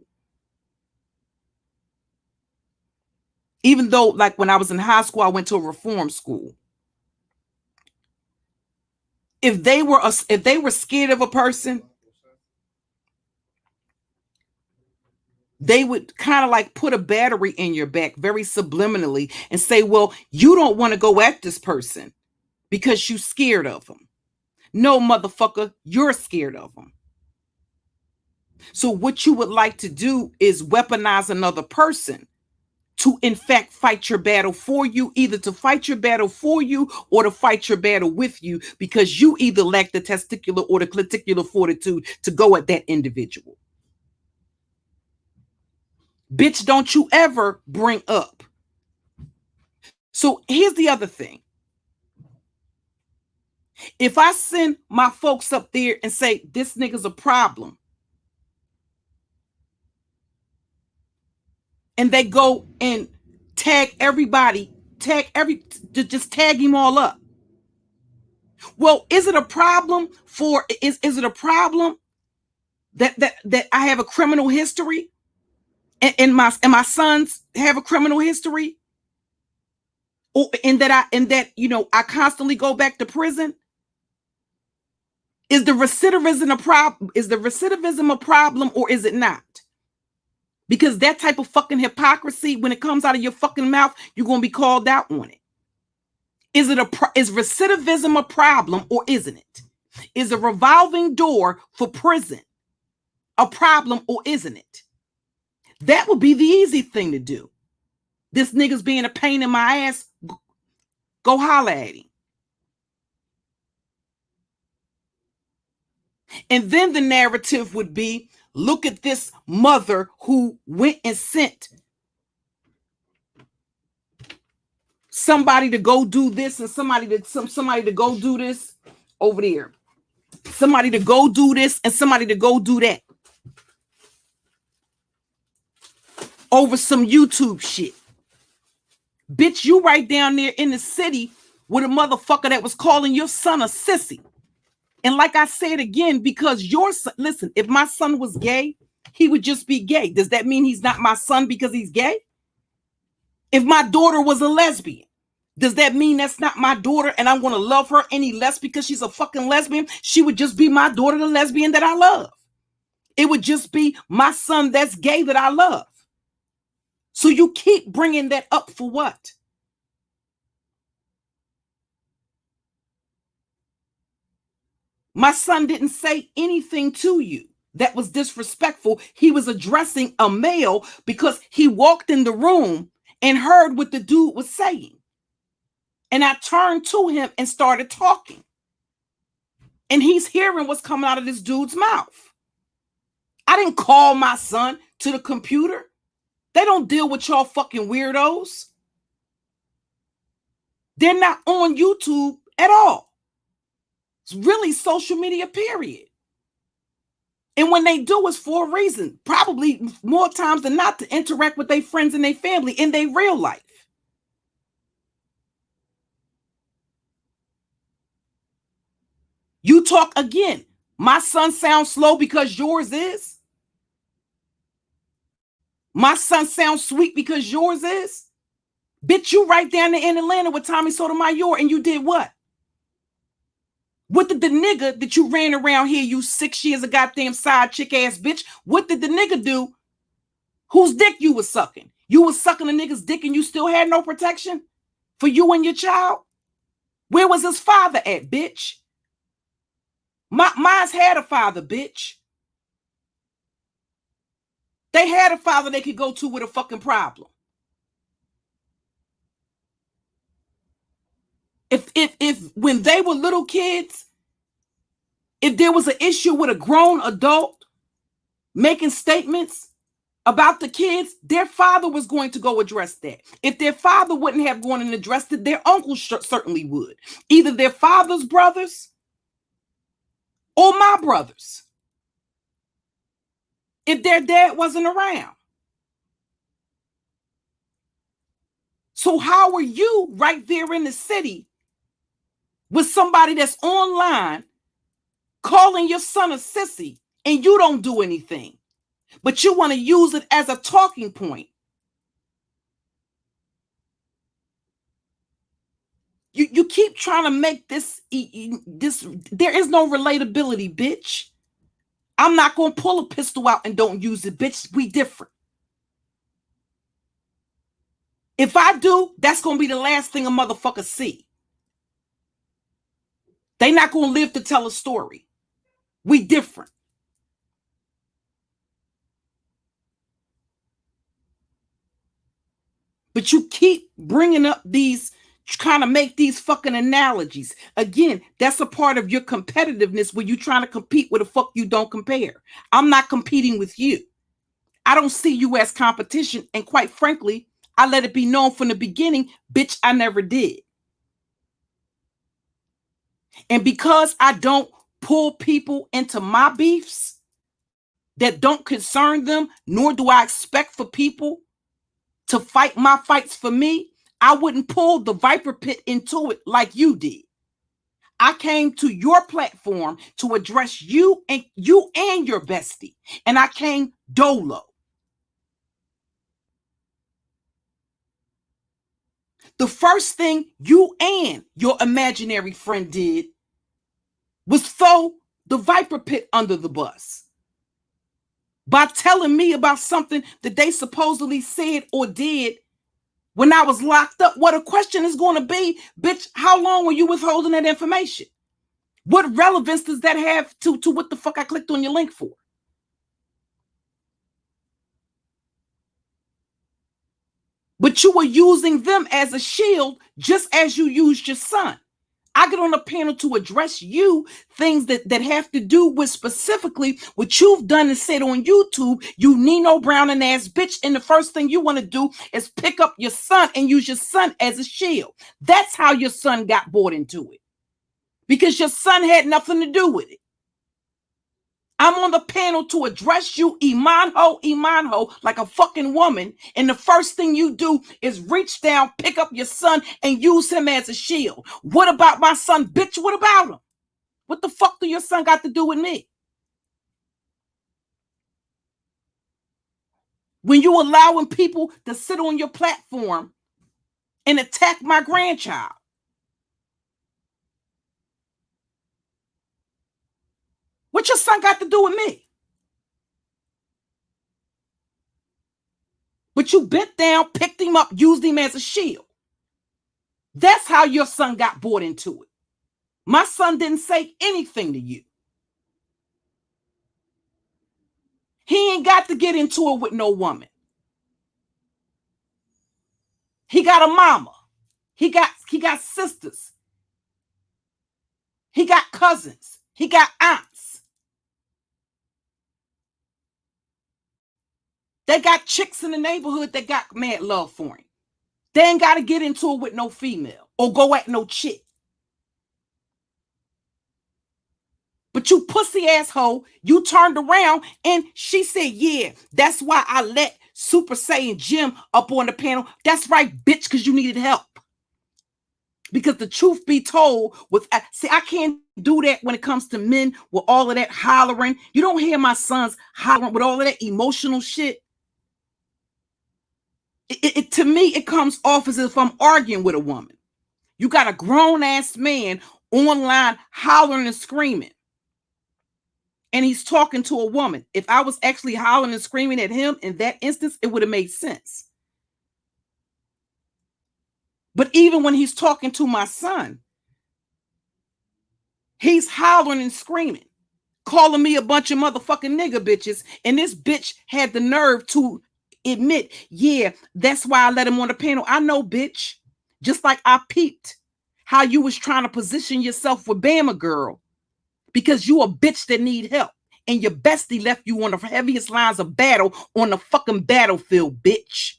Even though, like, when I was in high school, I went to a reform school. If they were scared of a person, they would kind of like put a battery in your back very subliminally and say, well, you don't want to go at this person because you're scared of them. No, motherfucker, you're scared of them. So what you would like to do is weaponize another person to, in fact, fight your battle for you, either to fight your battle for you or to fight your battle with you, because you either lack the testicular or the cliticular fortitude to go at that individual. Bitch, don't you ever bring up. So here's the other thing. If I send my folks up there and say, this nigga's a problem, and they go and tag everybody, just tag him all up. Well, is it a problem is it a problem that I have a criminal history and my sons have a criminal history? Or in that I constantly go back to prison? Is the recidivism a problem? Is the recidivism a problem, or is it not? Because that type of fucking hypocrisy, when it comes out of your fucking mouth, you're going to be called out on it. Is recidivism a problem, or isn't it? Is a revolving door for prison a problem, or isn't it? That would be the easy thing to do. This nigga's being a pain in my ass. Go holler at him. And then the narrative would be, look at this mother who went and sent somebody to go do this and somebody to go do this over there. Somebody to go do this and somebody to go do that. Over some YouTube shit. Bitch, you right down there in the city with a motherfucker that was calling your son a sissy. And like I said again, because your son, listen, if my son was gay, he would just be gay. Does that mean he's not my son because he's gay? If my daughter was a lesbian, does that mean that's not my daughter and I'm going to love her any less because she's a fucking lesbian? She would just be my daughter, the lesbian that I love. It would just be my son that's gay that I love. So you keep bringing that up for what? My son didn't say anything to you that was disrespectful. He was addressing a male because he walked in the room and heard what the dude was saying. And I turned to him and started talking. And he's hearing what's coming out of this dude's mouth. I didn't call my son to the computer. They don't deal with y'all fucking weirdos. They're not on YouTube at all. It's really social media, period. And when they do, it's for a reason. Probably more times than not to interact with their friends and their family in their real life. You talk again. My son sounds slow because yours is. My son sounds sweet because yours is. Bitch, you right down there in Atlanta with Tommy Sotomayor and you did what? What did the nigga that you ran around here, you 6 years of goddamn side chick ass bitch, what did the nigga do? Whose dick you was sucking? You was sucking a nigga's dick and you still had no protection for you and your child? Where was his father at, bitch? Mine's had a father, bitch. They had a father they could go to with a fucking problem. If when they were little kids, if there was an issue with a grown adult making statements about the kids, their father was going to go address that. If their father wouldn't have gone and addressed it, their uncle certainly would. Either their father's brothers or my brothers. If their dad wasn't around. So how are you right there in the city with somebody that's online calling your son a sissy and you don't do anything, but you want to use it as a talking point? You keep trying to make this, there is no relatability, bitch. I'm not going to pull a pistol out and don't use it, bitch. We different. If I do, that's going to be the last thing a motherfucker see. They not going to live to tell a story. We different. But you keep bringing up these, trying to make these fucking analogies. Again, that's a part of your competitiveness where you're trying to compete with a fuck you don't compare. I'm not competing with you. I don't see you as competition. And quite frankly, I let it be known from the beginning, bitch, I never did. And because I don't pull people into my beefs that don't concern them, nor do I expect for people to fight my fights for me, I wouldn't pull the viper pit into it like you did. I came to your platform to address you and your bestie, and I came dolo. The first thing you and your imaginary friend did was throw the viper pit under the bus by telling me about something that they supposedly said or did when I was locked up. What a question is going to be, bitch, how long were you withholding that information? What relevance does that have to what the fuck I clicked on your link for? But you were using them as a shield just as you used your son. I get on the panel to address you, things that have to do with specifically what you've done and said on YouTube, you Nino Brown and ass bitch. And the first thing you want to do is pick up your son and use your son as a shield. That's how your son got bought into it. Because your son had nothing to do with it. I'm on the panel to address you, Imanho, like a fucking woman. And the first thing you do is reach down, pick up your son, and use him as a shield. What about my son, bitch? What about him? What the fuck do your son got to do with me? When you allowing people to sit on your platform and attack my grandchild. What your son got to do with me? But you bent down, picked him up, used him as a shield. That's how your son got bought into it. My son didn't say anything to you. He ain't got to get into it with no woman. He got a mama. He got sisters. He got cousins. He got aunts. They got chicks in the neighborhood that got mad love for him. They ain't got to get into it with no female or go at no chick. But you pussy asshole, you turned around and she said, yeah, that's why I let Super Saiyan Jim up on the panel. That's right, bitch, because you needed help. Because the truth be told, I can't do that when it comes to men with all of that hollering. You don't hear my sons hollering with all of that emotional shit. To me, it comes off as if I'm arguing with a woman. You got a grown-ass man online hollering and screaming. And he's talking to a woman. If I was actually hollering and screaming at him in that instance, it would have made sense. But even when he's talking to my son, he's hollering and screaming, calling me a bunch of motherfucking nigga bitches. And this bitch had the nerve to admit, yeah, that's why I let him on the panel. I know, bitch. Just like I peeped how you was trying to position yourself with Bama Girl because you a bitch that need help. And your bestie left you on the heaviest lines of battle on the fucking battlefield, bitch.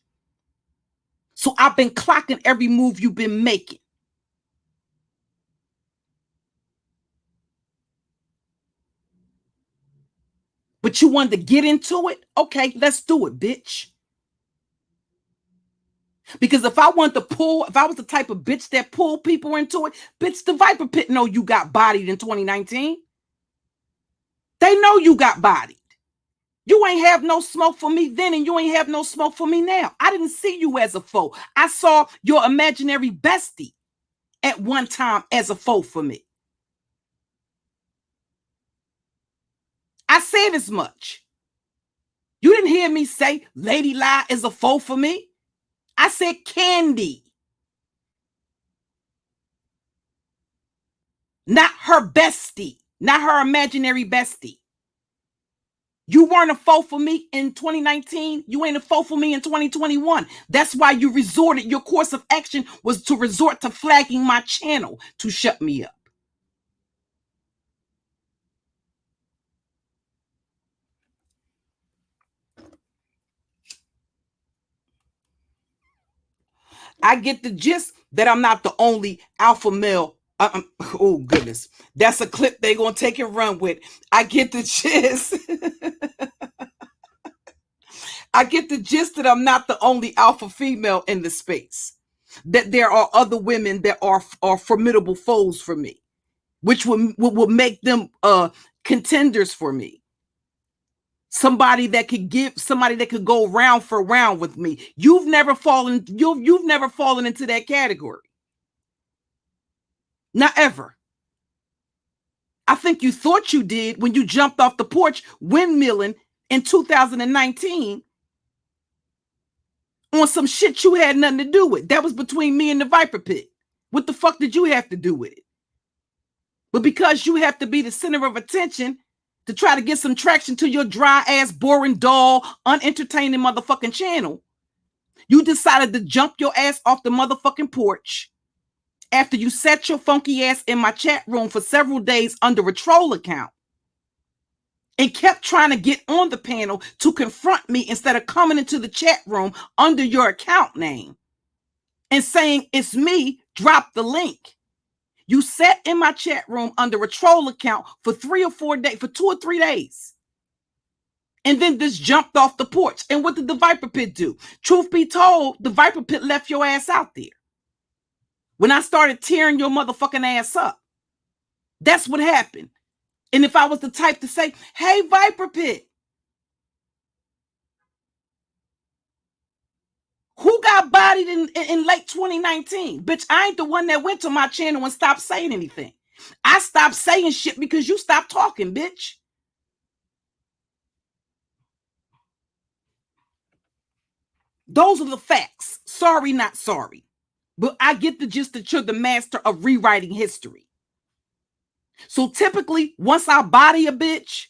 So I've been clocking every move you've been making. But you wanted to get into it? Okay, let's do it, bitch. Because if I was the type of bitch that pulled people into it, bitch, the Viper Pit know you got bodied in 2019. They know you got bodied. You ain't have no smoke for me then, and you ain't have no smoke for me now. I didn't see you as a foe. I saw your imaginary bestie at one time as a foe for me. I said as much. You didn't hear me say LadyLa is a foe for me. I said Candy. Not her bestie. Not her imaginary bestie. You weren't a foe for me in 2019. You ain't a foe for me in 2021. That's why your course of action was to resort to flagging my channel to shut me up. I get the gist that I'm not the only alpha male. Oh, goodness. That's a clip they're going to take and run with. I get the gist. I get the gist that I'm not the only alpha female in the space. That there are other women that are formidable foes for me, which will make them contenders for me. Somebody that could go round for round with me. You've never fallen into that category. Not ever. I think you thought you did when you jumped off the porch windmilling in 2019 on some shit you had nothing to do with. That was between me and the Viper Pit. What the fuck did you have to do with it? But because you have to be the center of attention to try to get some traction to your dry ass, boring, dull, unentertaining motherfucking channel, you decided to jump your ass off the motherfucking porch after you sat your funky ass in my chat room for several days under a troll account and kept trying to get on the panel to confront me instead of coming into the chat room under your account name and saying, it's me, drop the link. You sat in my chat room under a troll account for 3 or 4 days, for 2 or 3 days. And then just jumped off the porch. And what did the Viper Pit do? Truth be told, the Viper Pit left your ass out there. When I started tearing your motherfucking ass up. That's what happened. And if I was the type to say, hey, Viper Pit, who got bodied in late 2019? Bitch, I ain't the one that went to my channel and stopped saying anything. I stopped saying shit because you stopped talking, bitch. Those are the facts. Sorry, not sorry. But I get the gist that you're the master of rewriting history. So typically, once I body a bitch,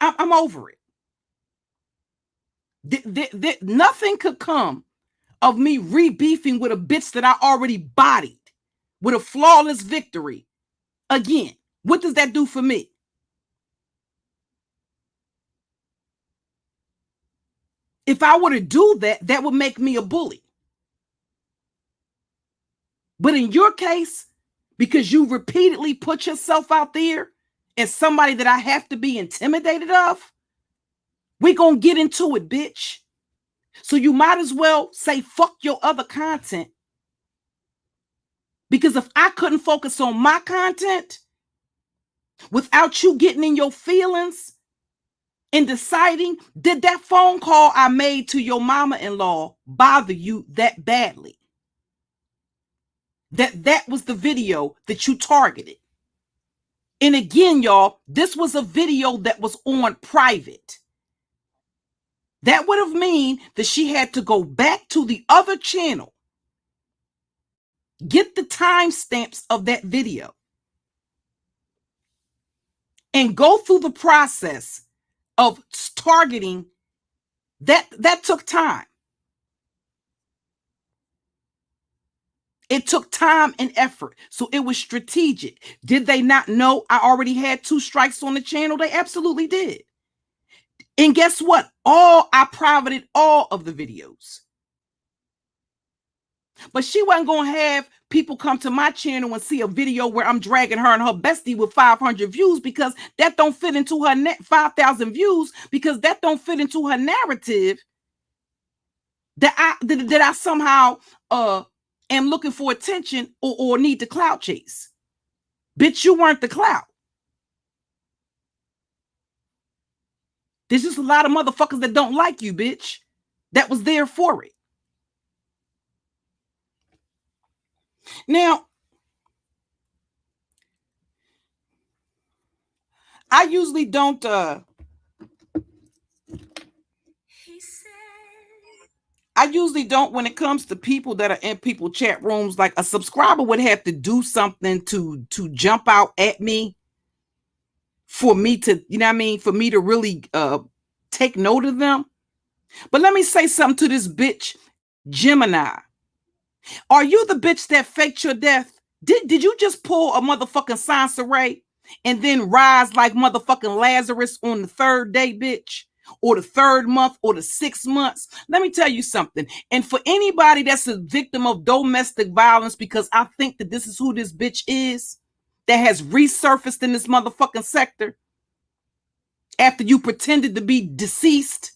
I'm over it. Nothing could come of me rebeefing with a bitch that I already bodied with a flawless victory. Again, what does that do for me? If I were to do that, that would make me a bully. But in your case, because you repeatedly put yourself out there as somebody that I have to be intimidated of, we're going to get into it, bitch. So you might as well say, fuck your other content. Because if I couldn't focus on my content without you getting in your feelings and deciding, did that phone call I made to your mama-in-law bother you that badly? That was the video that you targeted. And again, y'all, this was a video that was on private. That would have mean that she had to go back to the other channel, get the timestamps of that video, and go through the process of targeting. That took time. It took time and effort. So it was strategic. Did they not know I already had 2 strikes on the channel? They absolutely did. And guess what? I privated all of the videos. But she wasn't going to have people come to my channel and see a video where I'm dragging her and her bestie with 500 views, because that don't fit into her 5,000 views, because that don't fit into her narrative that I somehow am looking for attention or need to clout chase. Bitch, you weren't the clout. There's just a lot of motherfuckers that don't like you, bitch. That was there for it. Now, I usually don't when it comes to people that are in people chat rooms. Like, a subscriber would have to do something to jump out at me for me to, you know what I mean, for me to really take note of them. But let me say something to this bitch, Gemini. Are you the bitch that faked your death? Did you just pull a motherfucking Sansaray and then rise like motherfucking Lazarus on the 3rd day, bitch? Or the 3rd month or the 6 months? Let me tell you something. And for anybody that's a victim of domestic violence, because I think that this is who this bitch is, that has resurfaced in this motherfucking sector after you pretended to be deceased,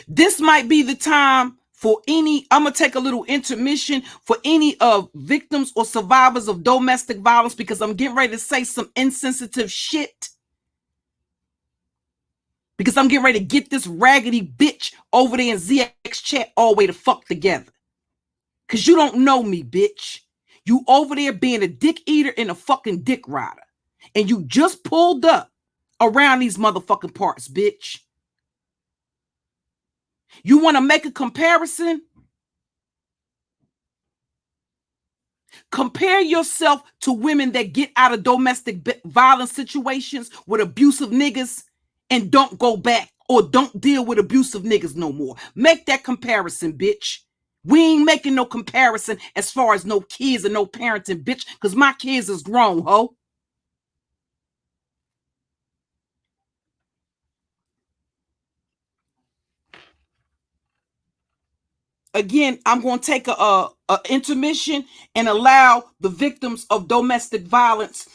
this might be the time for any, I'm going to take a little intermission for any of victims or survivors of domestic violence, because I'm getting ready to say some insensitive shit. Because I'm getting ready to get this raggedy bitch over there in ZX chat all the way to fuck together. Because you don't know me, bitch. You over there being a dick eater and a fucking dick rider. And you just pulled up around these motherfucking parts, bitch. You want to make a comparison? Compare yourself to women that get out of domestic violence situations with abusive niggas and don't go back or don't deal with abusive niggas no more. Make that comparison, bitch. We ain't making no comparison as far as no kids and no parenting, bitch, because my kids is grown, ho. Again, I'm going to take a intermission and allow the victims of domestic violence,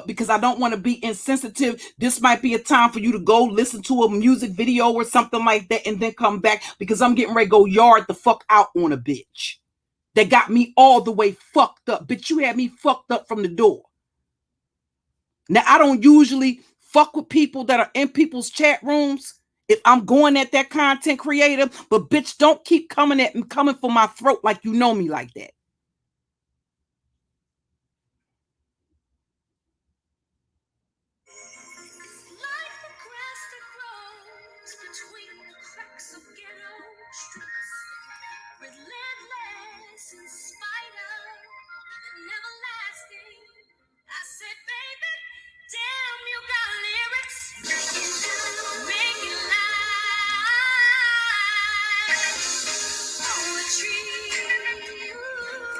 because I don't want to be insensitive. This might be a time for you to go listen to a music video or something like that and then come back, because I'm getting ready to go yard the fuck out on a bitch that got me all the way fucked up. Bitch, you had me fucked up from the door. Now, I don't usually fuck with people that are in people's chat rooms if I'm going at that content creator, but bitch, don't keep coming for my throat like you know me like that.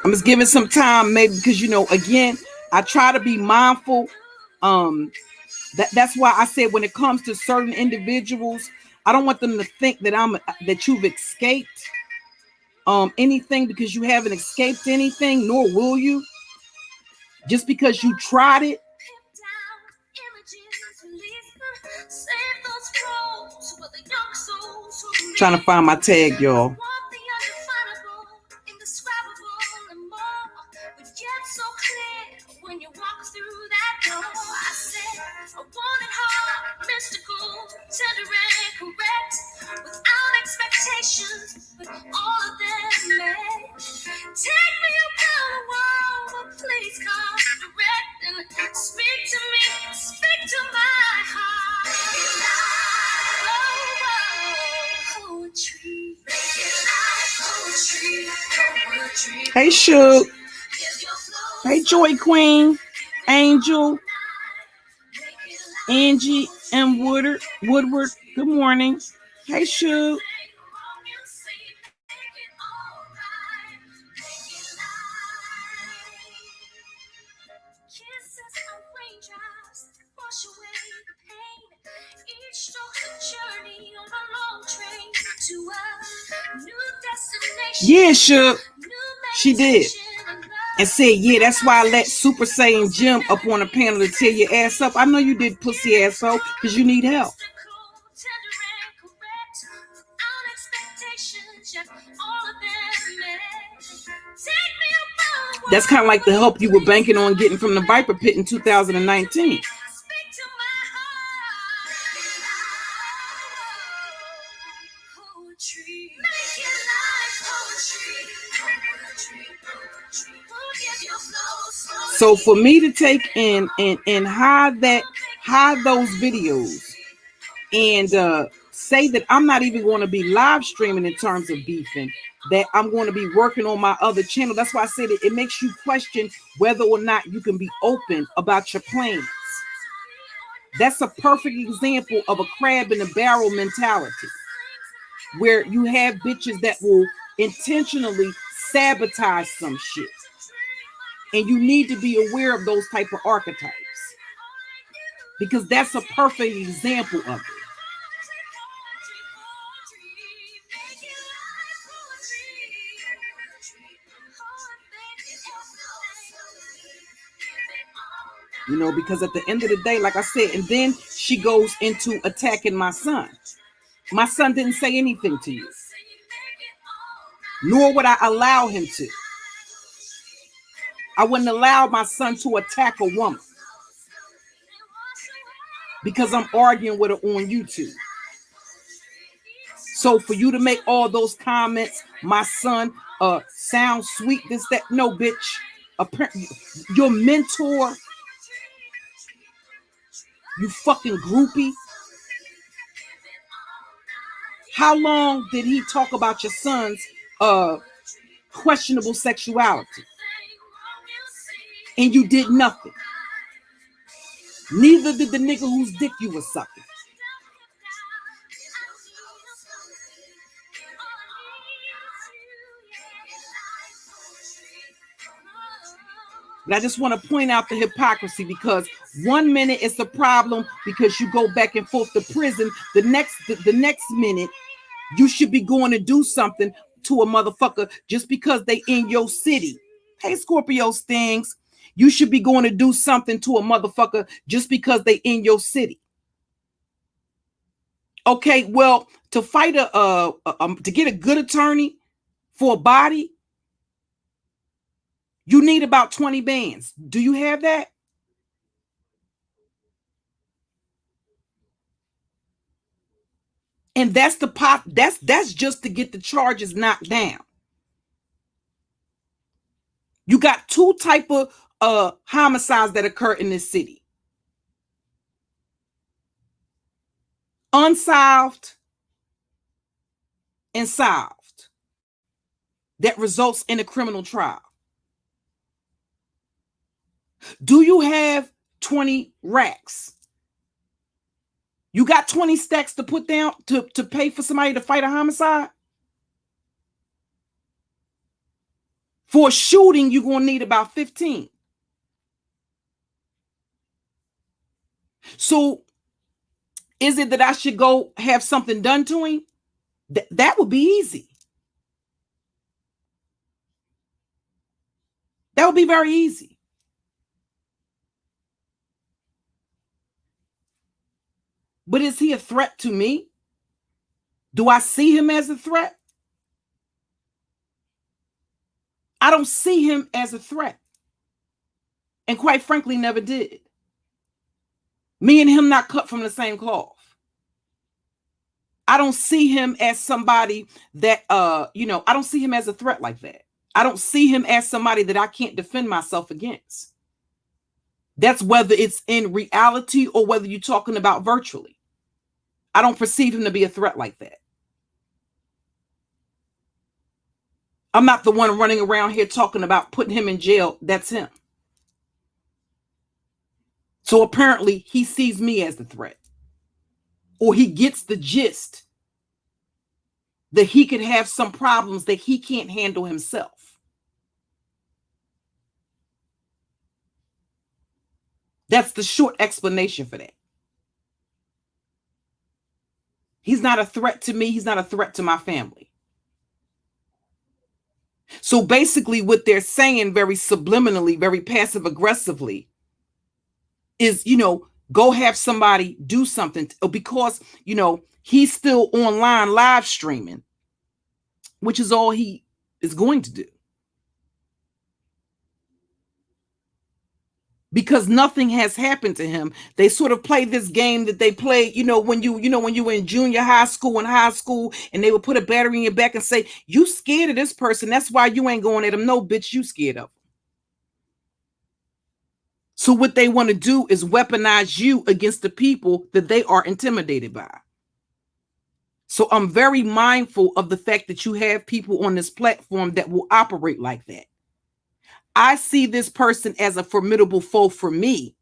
I'm just giving some time, maybe because, you know, again, I try to be mindful. That's why I said when it comes to certain individuals, I don't want them to think that that you've escaped anything, because you haven't escaped anything, nor will you. Just because you tried it. Trying to find my tag, y'all. But all of them met. Take me around the world, but please come direct and speak to me, speak to my heart. Poetry. Hey, Shoot. Hey, Joy Queen, Angel, Angie, and Woodward. Good morning. Hey, Shoot. Yeah, Shook. She did. And said, yeah, that's why I let Super Saiyan Jim up on the panel to tear your ass up. I know you did, pussy asshole, because you need help. That's kind of like the help you were banking on getting from the Viper Pit in 2019. So for me to take and hide those videos and say that I'm not even going to be live streaming in terms of beefing, that I'm going to be working on my other channel. That's why I said it makes you question whether or not you can be open about your plans. That's a perfect example of a crab in a barrel mentality, where you have bitches that will intentionally sabotage some shit. And you need to be aware of those type of archetypes, because that's a perfect example of it. You know, because at the end of the day, like I said, and then she goes into attacking my son. My son didn't say anything to you, nor would I allow him to. I wouldn't allow my son to attack a woman because I'm arguing with her on YouTube. So for you to make all those comments, my son sounds sweet, this, that, no, bitch. Your mentor, you fucking groupie. How long did he talk about your son's questionable sexuality? and you did nothing. Neither did the nigga whose dick you was sucking. And I just want to point out the hypocrisy, because 1 minute it's a problem because you go back and forth to prison. The next minute you should be going to do something to a motherfucker just because they in your city. Hey, Scorpio stings. You should be going to do something to a motherfucker just because they in your city. Okay, well, to fight to get a good attorney for a body, you need about 20 bands. Do you have that? And that's that's just to get the charges knocked down. You got two type of homicides that occur in this city. Unsolved and solved. That results in a criminal trial. Do you have 20 racks? You got 20 stacks to put down to pay for somebody to fight a homicide? For a shooting, you're going to need about 15. So is it that I should go have something done to him? That would be easy. That would be very easy. But is he a threat to me? Do I see him as a threat? I don't see him as a threat. And quite frankly, never did. Me and him not cut from the same cloth. I don't see him as somebody that, I don't see him as a threat like that. I don't see him as somebody that I can't defend myself against. That's whether it's in reality or whether you're talking about virtually. I don't perceive him to be a threat like that. I'm not the one running around here talking about putting him in jail. That's him. So apparently he sees me as the threat. Or he gets the gist that he could have some problems that he can't handle himself. That's the short explanation for that. He's not a threat to me. He's not a threat to my family. So basically what they're saying very subliminally, very passive aggressively is, go have somebody do something because, he's still online live streaming, which is all he is going to do. Because nothing has happened to him. They sort of play this game that they play, when you were in junior high school and high school, and they would put a battery in your back and say, you scared of this person. That's why you ain't going at him. No, bitch, you scared of him. So what they want to do is weaponize you against the people that they are intimidated by. So I'm very mindful of the fact that you have people on this platform that will operate like that. I see this person as a formidable foe for me.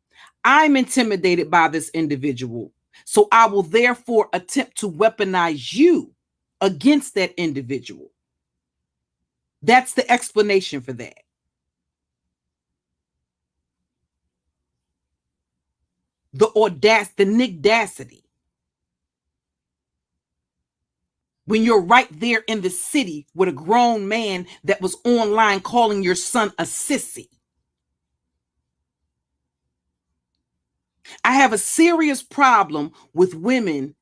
I'm intimidated by this individual. So I will therefore attempt to weaponize you against that individual. That's the explanation for that. The audacity, the nigdacity. When you're right there in the city with a grown man that was online calling your son a sissy. I have a serious problem with women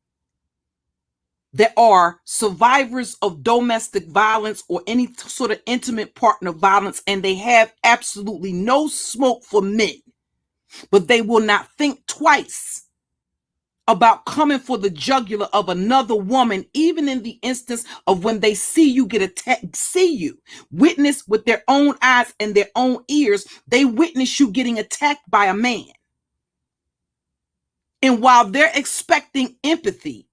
that are survivors of domestic violence or any sort of intimate partner violence, and they have absolutely no smoke for men, but they will not think twice about coming for the jugular of another woman, even in the instance of when they see you get attacked, witness with their own eyes and their own ears, they witness you getting attacked by a man. And while they're expecting empathy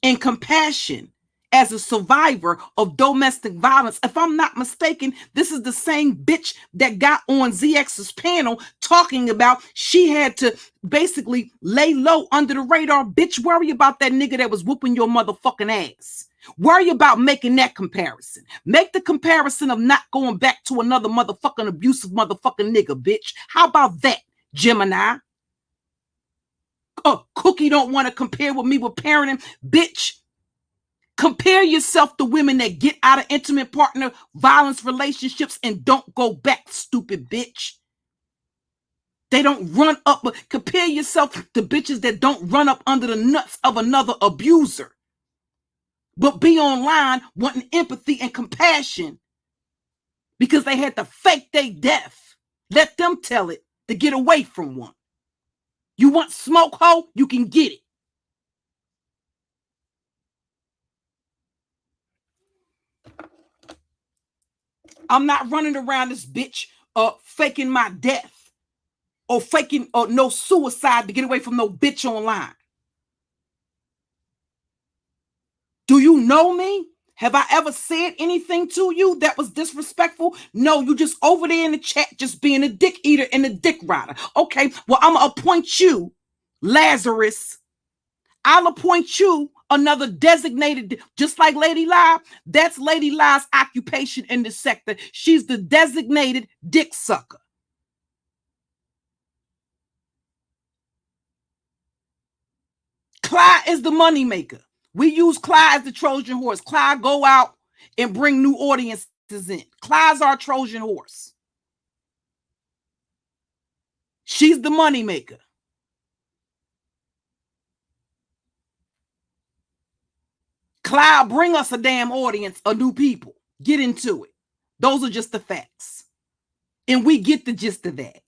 and compassion as a survivor of domestic violence. If I'm not mistaken, this is the same bitch that got on ZX's panel talking about she had to basically lay low under the radar. Bitch, worry about that nigga that was whooping your motherfucking ass. Worry about making that comparison. Make the comparison of not going back to another motherfucking abusive motherfucking nigga, bitch. How about that, Gemini? Cookie don't want to compare with me with parenting. Bitch, compare yourself to women that get out of intimate partner violence relationships and don't go back, stupid bitch. They don't run up. Compare yourself to bitches that don't run up under the nuts of another abuser, but be online wanting empathy and compassion because they had to fake their death. Let them tell it to get away from one. You want smoke, hoe? You can get it. I'm not running around this bitch faking my death or faking no suicide to get away from no bitch online. Do you know me? Have I ever said anything to you that was disrespectful? No, you just over there in the chat just being a dick eater and a dick rider. Okay, well, I'm going to appoint you, Lazarus. I'll appoint you another designated, just like LadyLa. That's LadyLa's occupation in this sector. She's the designated dick sucker. Clyde is the moneymaker. We use Clyde as the Trojan horse. Clyde go out and bring new audiences in. Clyde's our Trojan horse. She's the moneymaker. Clyde, bring us a damn audience of new people. Get into it. Those are just the facts. And we get the gist of that.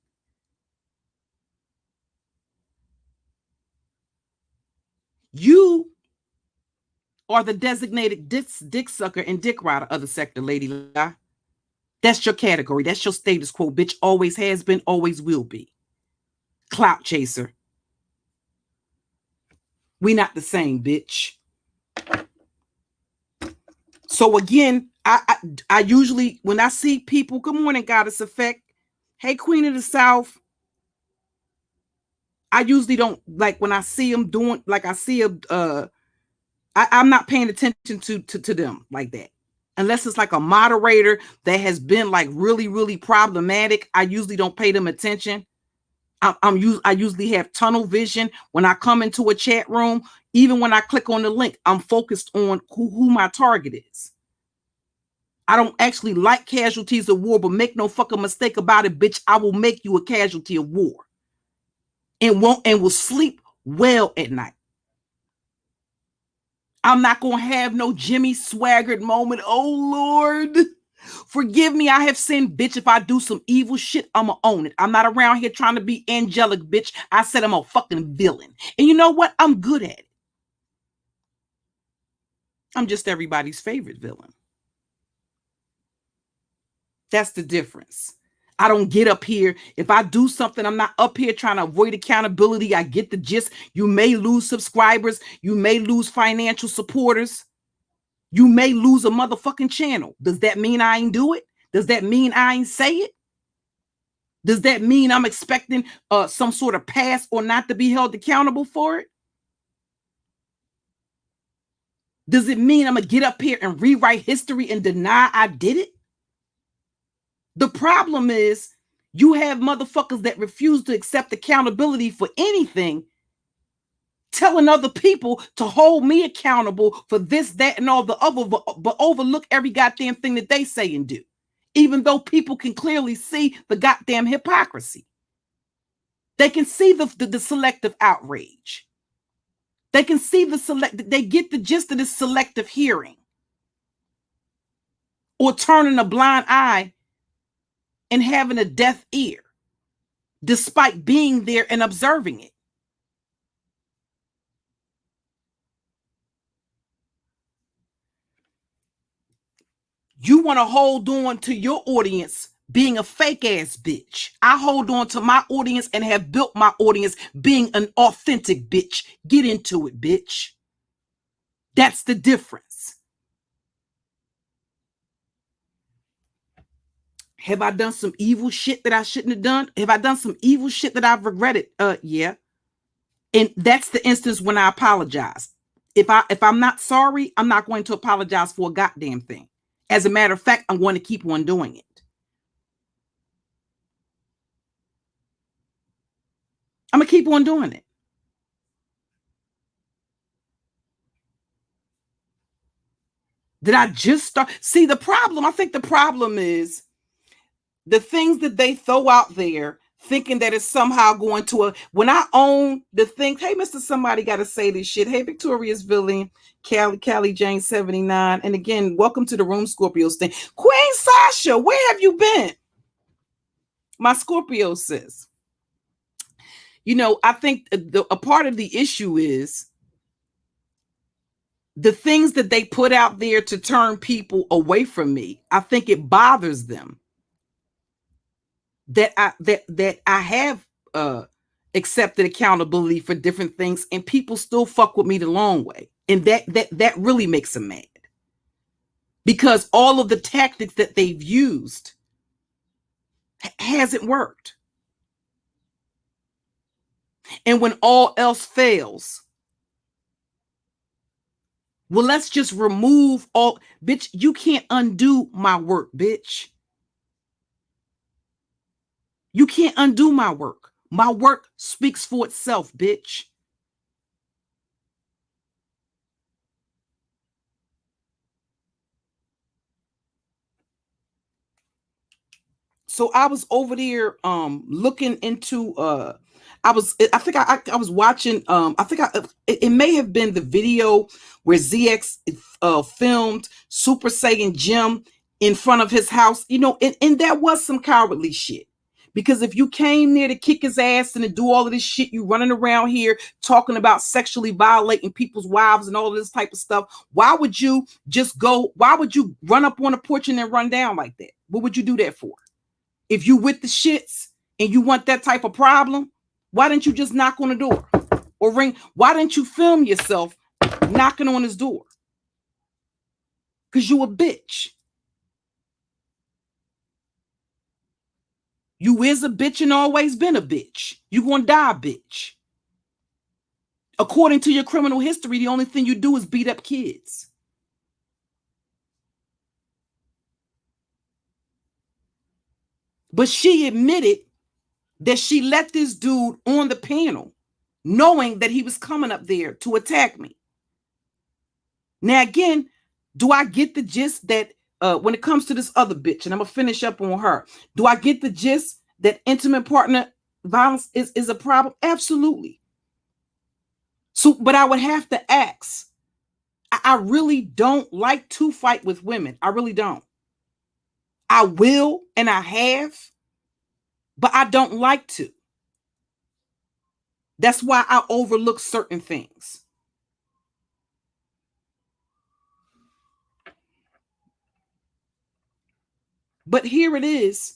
You are the designated dick sucker and dick rider of the sector, LadyLa. That's your category. That's your status quo, bitch. Always has been, always will be. Clout chaser. We not the same, bitch. So again, I usually, when I see people, good morning, Goddess Effect. Hey, Queen of the South. I usually don't, like when I see them doing, like I see a, I'm not paying attention to them like that. Unless it's like a moderator that has been like really, really problematic. I usually don't pay them attention. I usually have tunnel vision when I come into a chat room. Even when I click on the link, I'm focused on who my target is. I don't actually like casualties of war, but make no fucking mistake about it, bitch. I will make you a casualty of war. And will sleep well at night. I'm not going to have no Jimmy Swaggart moment. Oh, Lord. Forgive me. I have sinned, bitch. If I do some evil shit, I'm going to own it. I'm not around here trying to be angelic, bitch. I said I'm a fucking villain. And you know what? I'm good at it. I'm just everybody's favorite villain. That's the difference. I don't get up here. If I do something, I'm not up here trying to avoid accountability. I get the gist. You may lose subscribers. You may lose financial supporters. You may lose a motherfucking channel. Does that mean I ain't do it? Does that mean I ain't say it? Does that mean I'm expecting some sort of pass or not to be held accountable for it? Does it mean I'm going to get up here and rewrite history and deny I did it? The problem is you have motherfuckers that refuse to accept accountability for anything, telling other people to hold me accountable for this, that, and all the other, but overlook every goddamn thing that they say and do, even though people can clearly see the goddamn hypocrisy. They can see the selective outrage. They can see they get the gist of this selective hearing or turning a blind eye and having a deaf ear, despite being there and observing it. You want to hold on to your audience being a fake ass bitch. I hold on to my audience and have built my audience being an authentic bitch. Get into it, bitch. That's the difference. Have I done some evil shit that I shouldn't have done? Have I done some evil shit that I've regretted? Yeah. And that's the instance when I apologize. If I'm not sorry, I'm not going to apologize for a goddamn thing. As a matter of fact, I'm going to keep on doing it. I'm going to keep on doing it. Did I just start? See, the problem, I think the problem is the things that they throw out there thinking that it's somehow going to when I own the thing. Hey, Mr. Somebody got to say this shit. Hey, Victoria's Villain, Callie Jane 79. And again, welcome to the room, Scorpios thing. Queen Sasha, where have you been? My Scorpio sis. You know, I think a part of the issue is the things that they put out there to turn people away from me. I think it bothers them that I have accepted accountability for different things, and people still fuck with me the long way, and that really makes them mad, because all of the tactics that they've used hasn't worked. And when all else fails, well, let's just remove all. Bitch, you can't undo my work, bitch. You can't undo my work. My work speaks for itself, bitch. So I was over there looking into I was watching it may have been the video where ZX filmed Super Saiyan Jim in front of his house, you know, and that was some cowardly shit. Because if you came there to kick his ass and to do all of this shit, you running around here talking about sexually violating people's wives and all of this type of stuff, why would you run up on a porch and then run down like that? What would you do that for? If you with the shits and you want that type of problem, why didn't you just knock on the door or ring? Why didn't you film yourself knocking on his door? Because you a bitch. You is a bitch and always been a bitch. You gonna die, bitch. According to your criminal history, the only thing you do is beat up kids. But she admitted that she let this dude on the panel knowing that he was coming up there to attack me. Now, again, do I get the gist that when it comes to this other bitch, and I'm going to finish up on her, do I get the gist that intimate partner violence is a problem? Absolutely. So, but I would have to ask, I really don't like to fight with women. I really don't. I will, and I have, but I don't like to. That's why I overlook certain things. But here it is.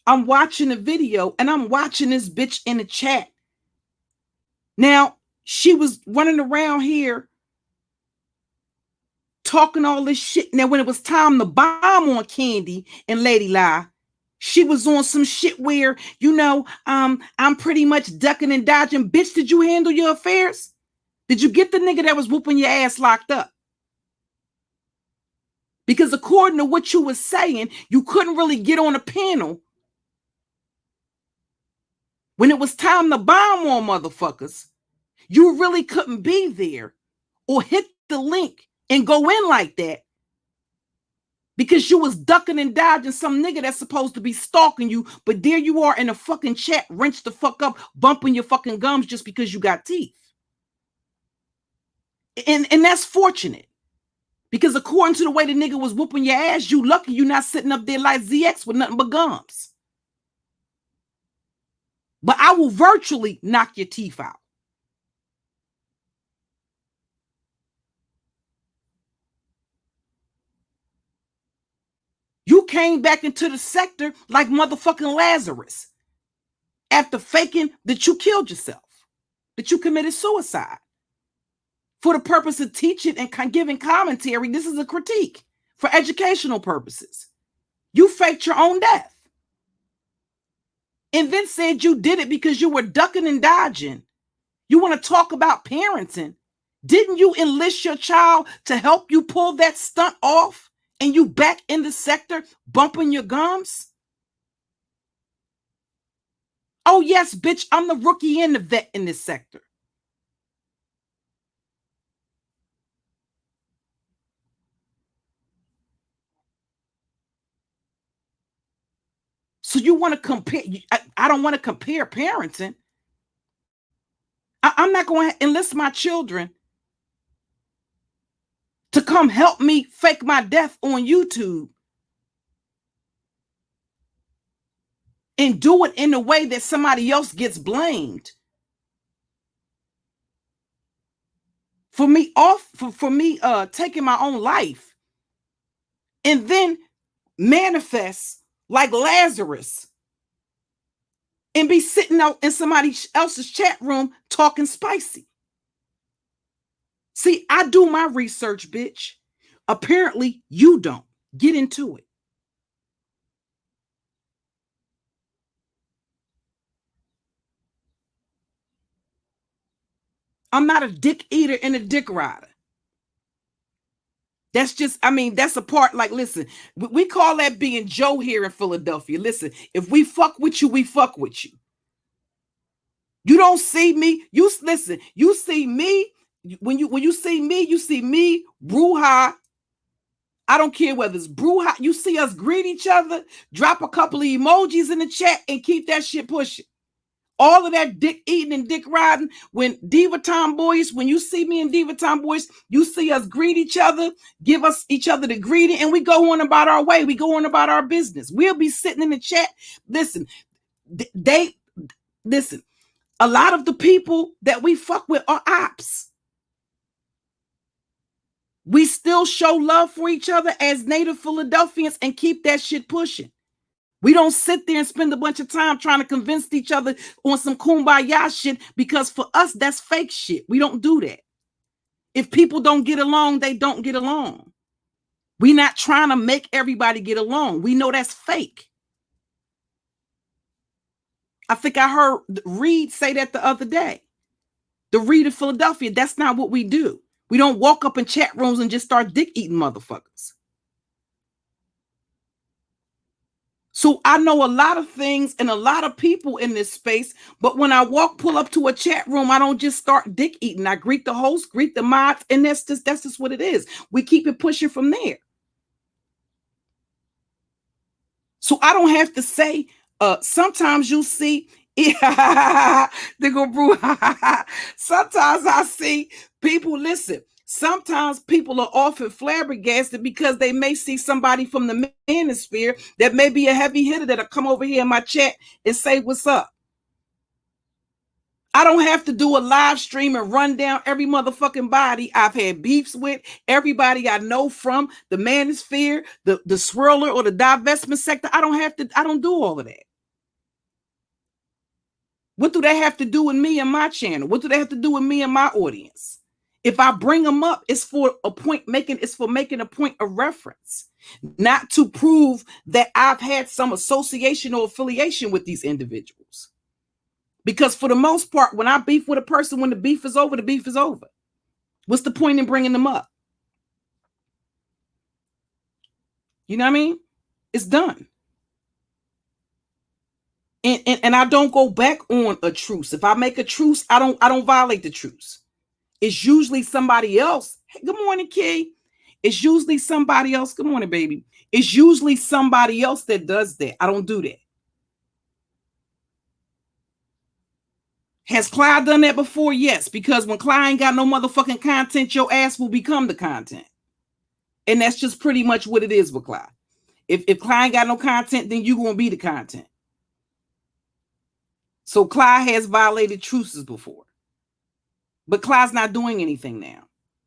I'm watching a video and I'm watching this bitch in the chat. Now, she was running around here talking all this shit. Now, when it was time to bomb on Candy and LadyLa, she was on some shit where, you know, I'm pretty much ducking and dodging. Bitch, did you handle your affairs? Did you get the nigga that was whooping your ass locked up? Because according to what you were saying, you couldn't really get on a panel when it was time to bomb on motherfuckers. You really couldn't be there or hit the link and go in like that because you was ducking and dodging some nigga that's supposed to be stalking you, but there you are in a fucking chat, wrenched the fuck up, bumping your fucking gums just because you got teeth. And that's fortunate. Because according to the way the nigga was whooping your ass, you lucky you not sitting up there like ZX with nothing but gums. But I will virtually knock your teeth out. You came back into the sector like motherfucking Lazarus after faking that you killed yourself, that you committed suicide. For the purpose of teaching and giving commentary, this is a critique for educational purposes. You faked your own death. And then said you did it because you were ducking and dodging. You want to talk about parenting. Didn't you enlist your child to help you pull that stunt off? And you back in the sector bumping your gums? Oh, yes, bitch, I'm the rookie and the vet in this sector. So you want to compare? I don't want to compare parenting. I'm not going to enlist my children to come help me fake my death on YouTube and do it in a way that somebody else gets blamed. For me taking my own life and then manifest like Lazarus and be sitting out in somebody else's chat room talking spicy. See, I do my research, bitch. Apparently, you don't. Get into it. I'm not a dick eater and a dick rider. That's just, I mean, that's a part, like, listen, we call that being Joe here in Philadelphia. Listen, if we fuck with you, we fuck with you. You don't see me. You listen, you see me. When you see me, Bruja. I don't care whether it's Bruja. You see us greet each other, drop a couple of emojis in the chat and keep that shit pushing. All of that dick eating and dick riding. When Diva Tomboys, when you see me and Diva Tomboys, you see us greet each other, give us each other the greeting, and we go on about our way. We go on about our business. We'll be sitting in the chat. Listen, listen. A lot of the people that we fuck with are ops. We still show love for each other as native Philadelphians and keep that shit pushing. We don't sit there and spend a bunch of time trying to convince each other on some kumbaya shit, because for us, that's fake shit. We don't do that. If people don't get along, they don't get along. We're not trying to make everybody get along. We know that's fake. I think I heard Reed say that the other day. The Reed of Philadelphia, that's not what we do. We don't walk up in chat rooms and just start dick eating motherfuckers. So I know a lot of things and a lot of people in this space, but when I pull up to a chat room, I don't just start dick eating. I greet the host, greet the mods, and that's just what it is. We keep it pushing from there. So I don't have to say, sometimes you'll see, they go brew. Sometimes I see people, listen, sometimes people are often flabbergasted because they may see somebody from the manosphere that may be a heavy hitter that'll come over here in my chat and say, what's up? I don't have to do a live stream and run down every motherfucking body I've had beefs with, everybody I know from the manosphere, the swirler or the divestment sector. I don't do all of that. What do they have to do with me and my channel? What do they have to do with me and my audience? If I bring them up, it's for making a point of reference, not to prove that I've had some association or affiliation with these individuals. Because for the most part, when I beef with a person, when the beef is over, the beef is over. What's the point in bringing them up? You know what I mean? It's done. And I don't go back on a truce. If I make a truce, I don't violate the truce. It's usually somebody else. Hey, good morning, Kay. It's usually somebody else. Good morning, baby. It's usually somebody else that does that. I don't do that. Has Clyde done that before? Yes, because when Clyde ain't got no motherfucking content, your ass will become the content. And that's just pretty much what it is with Clyde. If Clyde ain't got no content, then you're going to be the content. So Clyde has violated truces before. But Clyde's not doing anything now.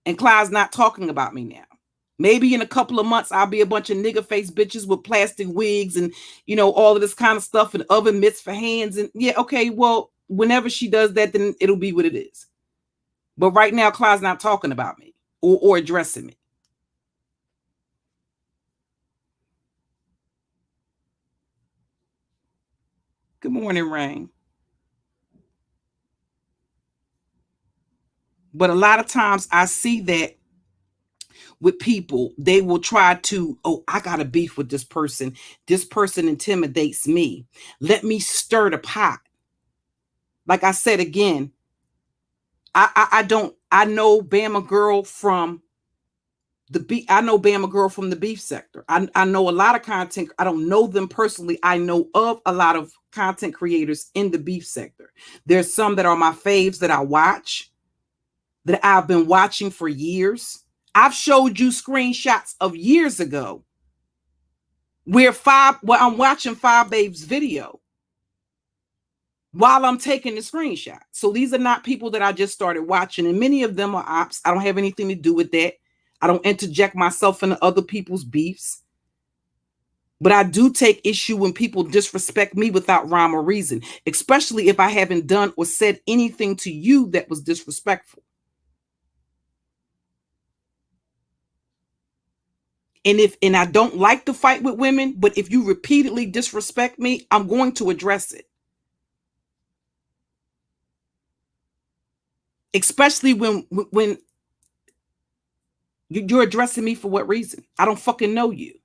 And Clyde's not talking about me now. Maybe in a couple of months, I'll be a bunch of nigger face bitches with plastic wigs and, you know, all of this kind of stuff and oven mitts for hands. And yeah, okay, well, whenever she does that, then it'll be what it is. But right now, Clyde's not talking about me. Or addressing me. Good morning, Rain. But a lot of times I see that with people, they will try to, oh, I got a beef with this person. This person intimidates me. Let me stir the pot. Like I said again, I know Bama Girl from the beef. I know Bama Girl from the beef sector. I know a lot of content. I don't know them personally. I know of a lot of content creators in the beef sector. There's some that are my faves that I watch, that I've been watching for years. I've showed you screenshots of years ago where I'm watching Five Babes video while I'm taking the screenshot. So these are not people that I just started watching, and many of them are ops. I don't have anything to do with that. I don't interject myself into other people's beefs. But I do take issue when people disrespect me without rhyme or reason, especially if I haven't done or said anything to you that was disrespectful. And I don't like to fight with women, but if you repeatedly disrespect me, I'm going to address it. Especially when you're addressing me for what reason? I don't fucking know you.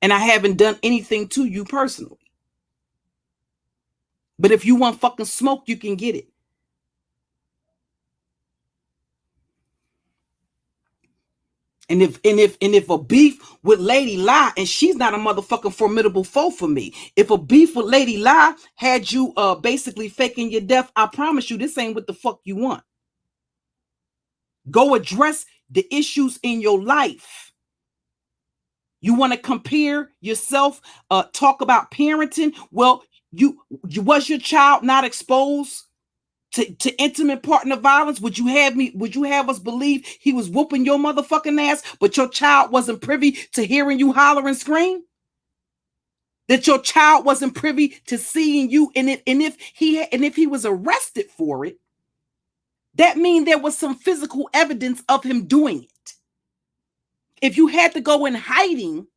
And I haven't done anything to you personally. But if you want fucking smoke, you can get it. And if a beef with LadyLa, and she's not a motherfucking formidable foe for me. If a beef with LadyLa had you basically faking your death, I promise you this ain't what the fuck you want. Go address the issues in your life. You want to compare yourself, talk about parenting. Well, you was your child not exposed to intimate partner violence? Would you have us believe he was whooping your motherfucking ass, but your child wasn't privy to hearing you holler and scream? That your child wasn't privy to seeing you, and if he was arrested for it, that means there was some physical evidence of him doing it. If you had to go in hiding,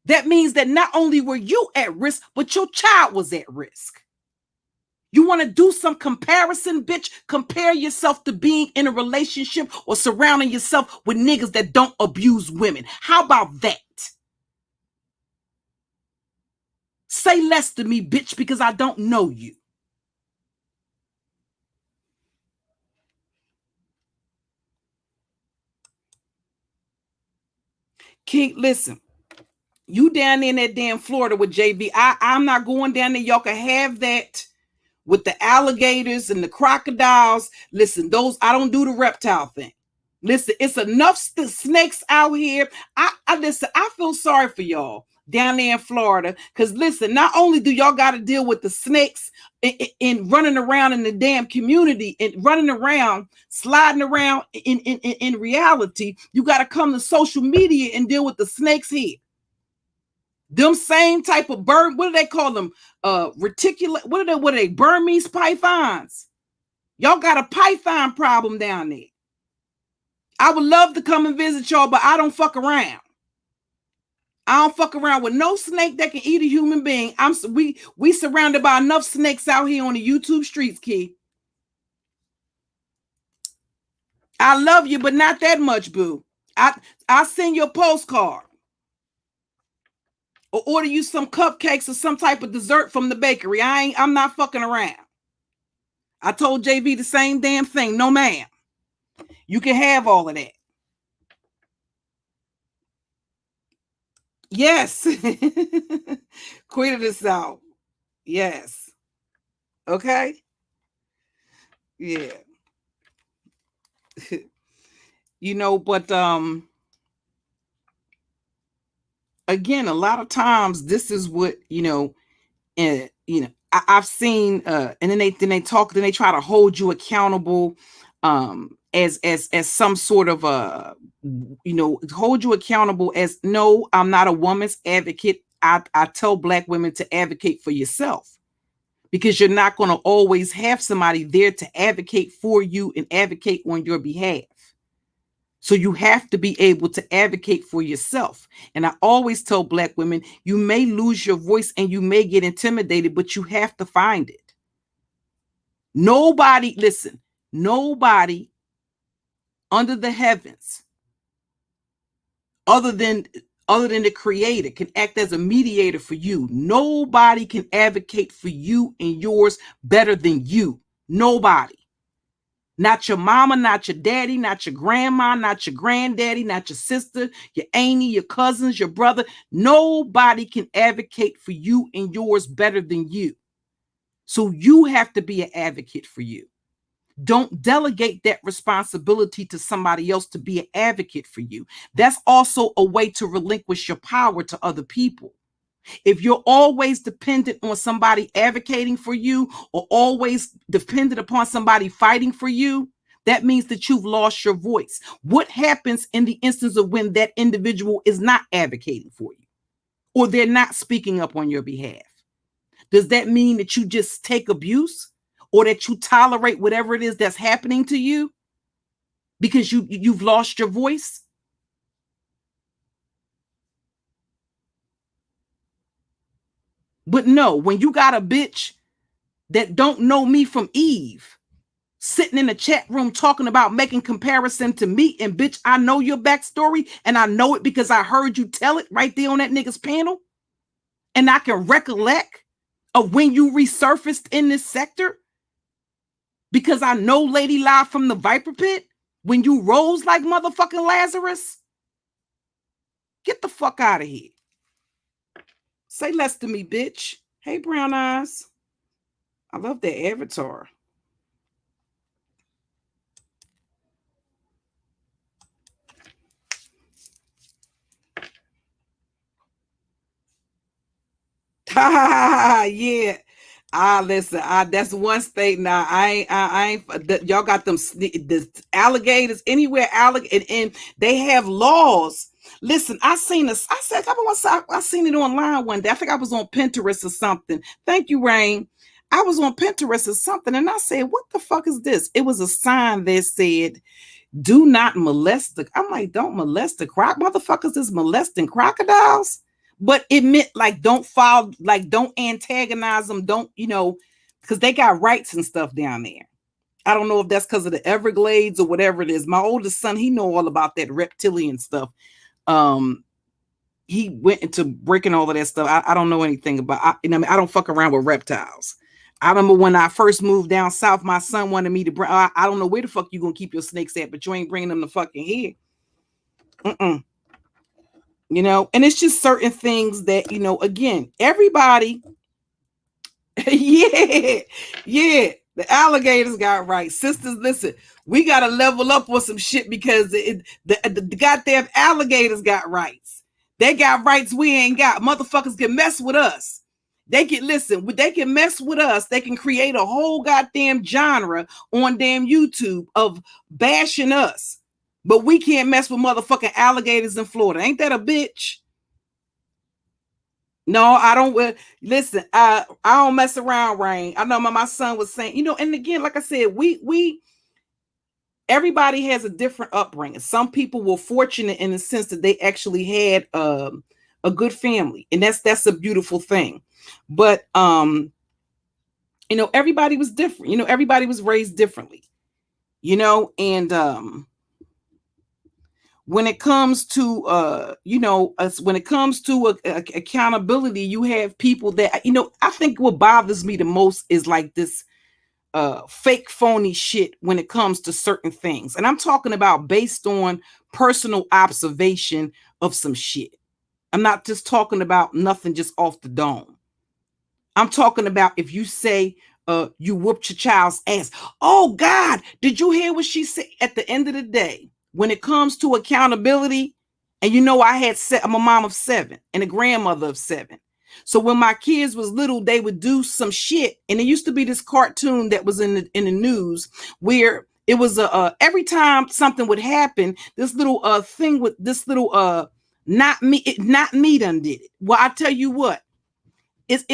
that means that not only were you at risk, but your child was at risk. You want to do some comparison, bitch? Compare yourself to being in a relationship or surrounding yourself with niggas that don't abuse women. How about that? Say less to me, bitch, because I don't know you. King, listen. You down there in that damn Florida with JV. I'm not going down there. Y'all can have that with the alligators and the crocodiles. Listen, those, I don't do the reptile thing. Listen, it's enough snakes out here. Listen, I feel sorry for y'all down there in Florida. Because listen, not only do y'all got to deal with the snakes in running around in the damn community and running around, sliding around in reality, you got to come to social media and deal with the snakes here. Them same type of bird, what do they call them? Reticulate, what are they? Burmese pythons. Y'all got a python problem down there. I would love to come and visit y'all, but I don't fuck around. I don't fuck around with no snake that can eat a human being. We surrounded by enough snakes out here on the YouTube streets, Key. I love you, but not that much, boo. I'll send you a postcard. Or order you some cupcakes or some type of dessert from the bakery. I'm not fucking around. I told JV the same damn thing. No, ma'am. You can have all of that. Yes. Queen of the South. Yes. Okay. Yeah. But again, a lot of times this is what, I've seen, and then they talk, then they try to hold you accountable, as some sort of hold you accountable as, no, I'm not a woman's advocate. I tell Black women to advocate for yourself, because you're not going to always have somebody there to advocate for you and advocate on your behalf. So you have to be able to advocate for yourself. And I always tell Black women, you may lose your voice and you may get intimidated, but you have to find it. Nobody, listen, nobody under the heavens, other than the creator, can act as a mediator for you. Nobody can advocate for you and yours better than you. Nobody. Not your mama, not your daddy, not your grandma, not your granddaddy, not your sister, your auntie, your cousins, your brother. Nobody can advocate for you and yours better than you. So you have to be an advocate for you. Don't delegate that responsibility to somebody else to be an advocate for you. That's also a way to relinquish your power to other people. If you're always dependent on somebody advocating for you or always dependent upon somebody fighting for you, that means that you've lost your voice. What happens in the instance of when that individual is not advocating for you or they're not speaking up on your behalf? Does that mean that you just take abuse or that you tolerate whatever it is that's happening to you because you've lost your voice? But no, when you got a bitch that don't know me from Eve sitting in the chat room talking about making comparison to me, and bitch, I know your backstory and I know it because I heard you tell it right there on that nigga's panel, and I can recollect of when you resurfaced in this sector because I know Lady La from the Viper Pit when you rose like motherfucking Lazarus. Get the fuck out of here. Say less to me, bitch. Hey, brown eyes. I love that avatar. Yeah. Listen, that's one state now. I ain't y'all got them the alligators anywhere, and they have laws. Listen, I seen this. I seen it online one day. I think I was on Pinterest or something. Thank you, Rain. I was on Pinterest or something, and I said, "What the fuck is this?" It was a sign that said, "Do not molest the." I'm like, "Don't molest the motherfuckers is molesting crocodiles." But it meant like don't follow, like don't antagonize them, don't, because they got rights and stuff down there. I don't know if that's because of the Everglades or whatever it is. My oldest son, he know all about that reptilian stuff. He went into breaking all of that stuff. I don't know anything about. I don't fuck around with reptiles. I remember when I first moved down south, my son wanted me to bring. I don't know where the fuck you gonna keep your snakes at, but you ain't bringing them to fucking here. And it's just certain things that, again, everybody, yeah, the alligators got rights. Sisters, listen, we got to level up on some shit because the goddamn alligators got rights. They got rights we ain't got. Motherfuckers can mess with us. They can mess with us. They can create a whole goddamn genre on damn YouTube of bashing us. But we can't mess with motherfucking alligators in Florida. Ain't that a bitch? No, I don't. Listen, I don't mess around, Rain. I know my son was saying, and again, like I said, we everybody has a different upbringing. Some people were fortunate in the sense that they actually had a good family, and that's a beautiful thing. But everybody was different. Everybody was raised differently. And when it comes to accountability, you have people that I think what bothers me the most is like this fake phony shit when it comes to certain things. And I'm talking about based on personal observation of some shit. I'm not just talking about nothing just off the dome. I'm talking about if you say you whooped your child's ass. Oh God, did you hear what she said? At the end of the day, when it comes to accountability, and I'm a mom of 7 and a grandmother of 7. So when my kids was little, they would do some shit. And there used to be this cartoon that was in the news where it was every time something would happen, this little thing with this little not me done did it. Well, I tell you what, It's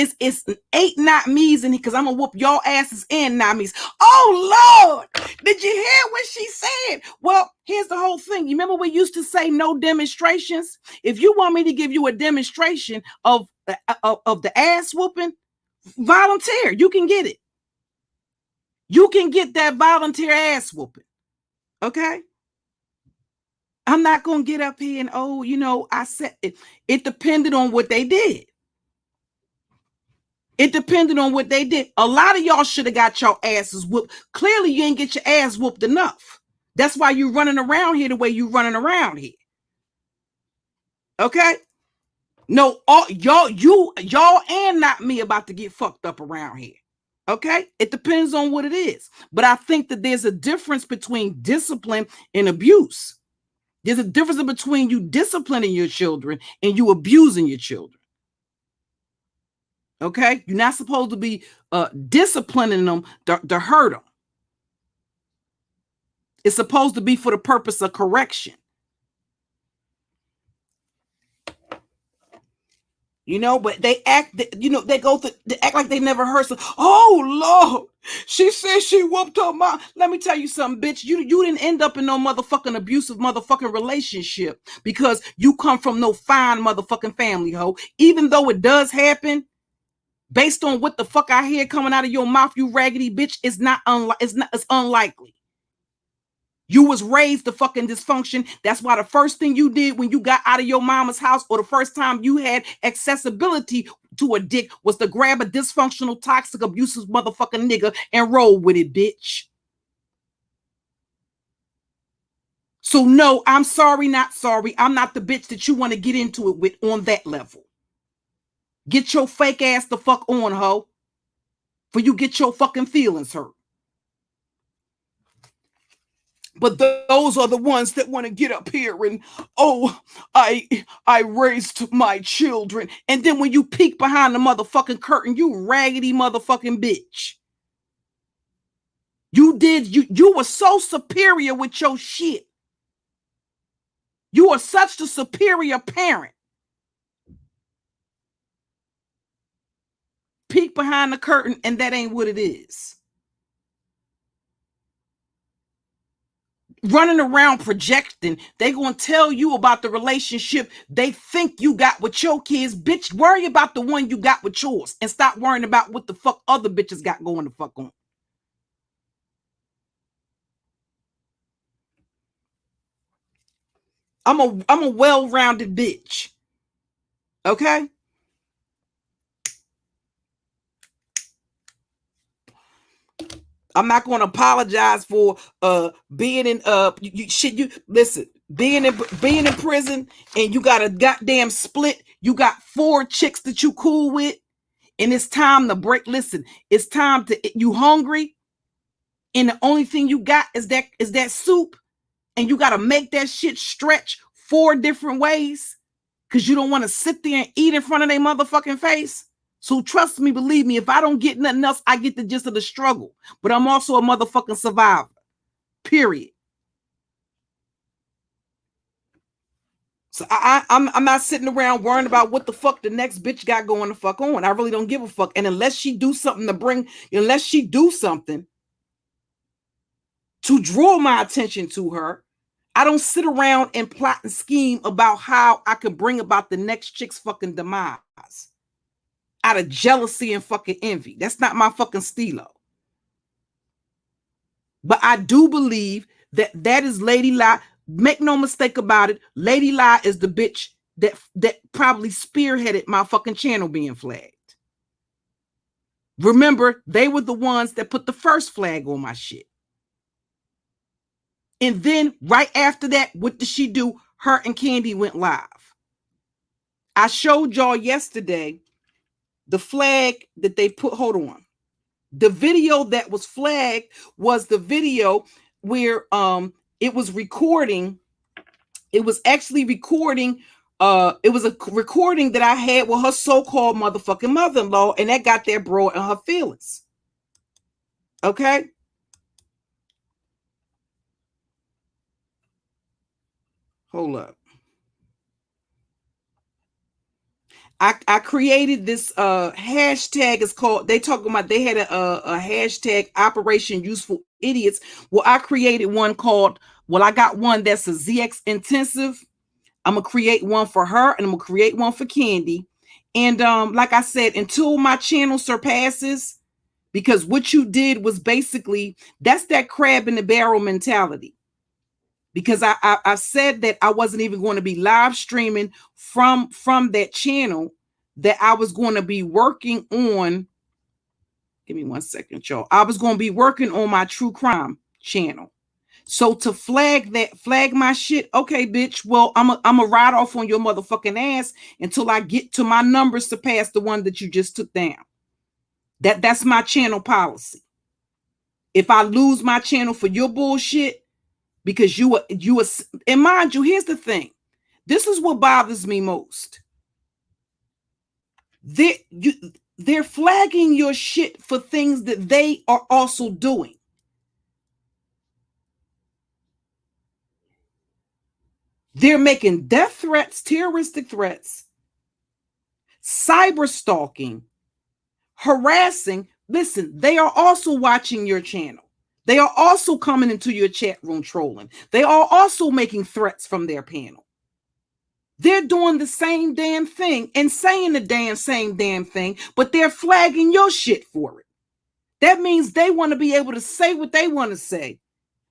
8 not me's in here because I'm gonna whoop y'all asses and not me's. Oh Lord, did you hear what she said? Well, here's the whole thing. You remember we used to say no demonstrations? If you want me to give you a demonstration of the ass whooping, volunteer. You can get it. You can get that volunteer ass whooping. Okay. I'm not gonna get up here and I said it. It depended on what they did. It depended on what they did. A lot of y'all should have got your asses whooped. Clearly, you ain't get your ass whooped enough. That's why you running around here the way you running around here. Okay? No, y'all and not me about to get fucked up around here. Okay? It depends on what it is. But I think that there's a difference between discipline and abuse. There's a difference between you disciplining your children and you abusing your children. Okay? You're not supposed to be disciplining them to hurt them. It's supposed to be for the purpose of correction. But they act, they act like they never heard some. Oh Lord, she said she whooped her mom. Let me tell you something, bitch. You didn't end up in no motherfucking abusive motherfucking relationship because you come from no fine motherfucking family, ho. Even though it does happen, based on what the fuck I hear coming out of your mouth, you raggedy bitch, it's unlikely. You was raised to fucking dysfunction. That's why the first thing you did when you got out of your mama's house, or the first time you had accessibility to a dick, was to grab a dysfunctional, toxic, abusive motherfucking nigga and roll with it, bitch. So no, I'm sorry, not sorry. I'm not the bitch that you want to get into it with on that level. Get your fake ass the fuck on, ho. For you get your fucking feelings hurt. But those are the ones that want to get up here and, I raised my children. And then when you peek behind the motherfucking curtain, you raggedy motherfucking bitch. You were so superior with your shit. You are such the superior parent. Peek behind the curtain and that ain't what it is. Running around projecting, they gonna tell you about the relationship they think you got with your kids. Bitch, worry about the one you got with yours and stop worrying about what the fuck other bitches got going the fuck on. I'm a well-rounded bitch. Okay? I'm not going to apologize for being in listen, being in prison and you got a goddamn split. You got 4 chicks that you cool with, and it's time to break. Listen, it's time to, you hungry, and the only thing you got is that soup, and you got to make that shit stretch 4 different ways because you don't want to sit there and eat in front of their motherfucking face. So trust me, believe me, if I don't get nothing else, I get the gist of the struggle. But I'm also a motherfucking survivor. Period. So I'm not sitting around worrying about what the fuck the next bitch got going the fuck on. I really don't give a fuck. And unless she do something to draw my attention to her, I don't sit around and plot and scheme about how I can bring about the next chick's fucking demise out of jealousy and fucking envy. That's not my fucking stilo. But I do believe that is LadyLa. Make no mistake about it. LadyLa is the bitch that probably spearheaded my fucking channel being flagged. Remember, they were the ones that put the first flag on my shit. And then right after that, what did she do? Her and Candy went live. I showed y'all yesterday the flag that they put. Hold on. The video that was flagged was the video where it was recording. It was actually recording. It was a recording that I had with her so-called motherfucking mother-in-law, and that got that broad in her feelings. Okay. Hold up. I created this hashtag. It's called, they talking about, they had a hashtag Operation Useful Idiots. Well, I created one called, well, I got one that's a ZX intensive. I'm gonna create one for her, and I'm gonna create one for Candy. And like I said, until my channel surpasses, because what you did was basically, that's that crab in the barrel mentality. Because I said that I wasn't even going to be live streaming from that channel, that I was going to be working on. Give me 1 second, y'all. I was going to be working on my true crime channel. So to flag my shit, okay, bitch. Well, I'm a ride off on your motherfucking ass until I get to my numbers surpass the one that you just took down. That's my channel policy. If I lose my channel for your bullshit, because you and mind you, here's the thing. This is what bothers me most. They're flagging your shit for things that they are also doing. They're making death threats, terroristic threats, cyberstalking, harassing. Listen, they are also watching your channel. They are also coming into your chat room trolling. They are also making threats from their panel. They're doing the same damn thing and saying the same damn thing, but they're flagging your shit for it. That means they want to be able to say what they want to say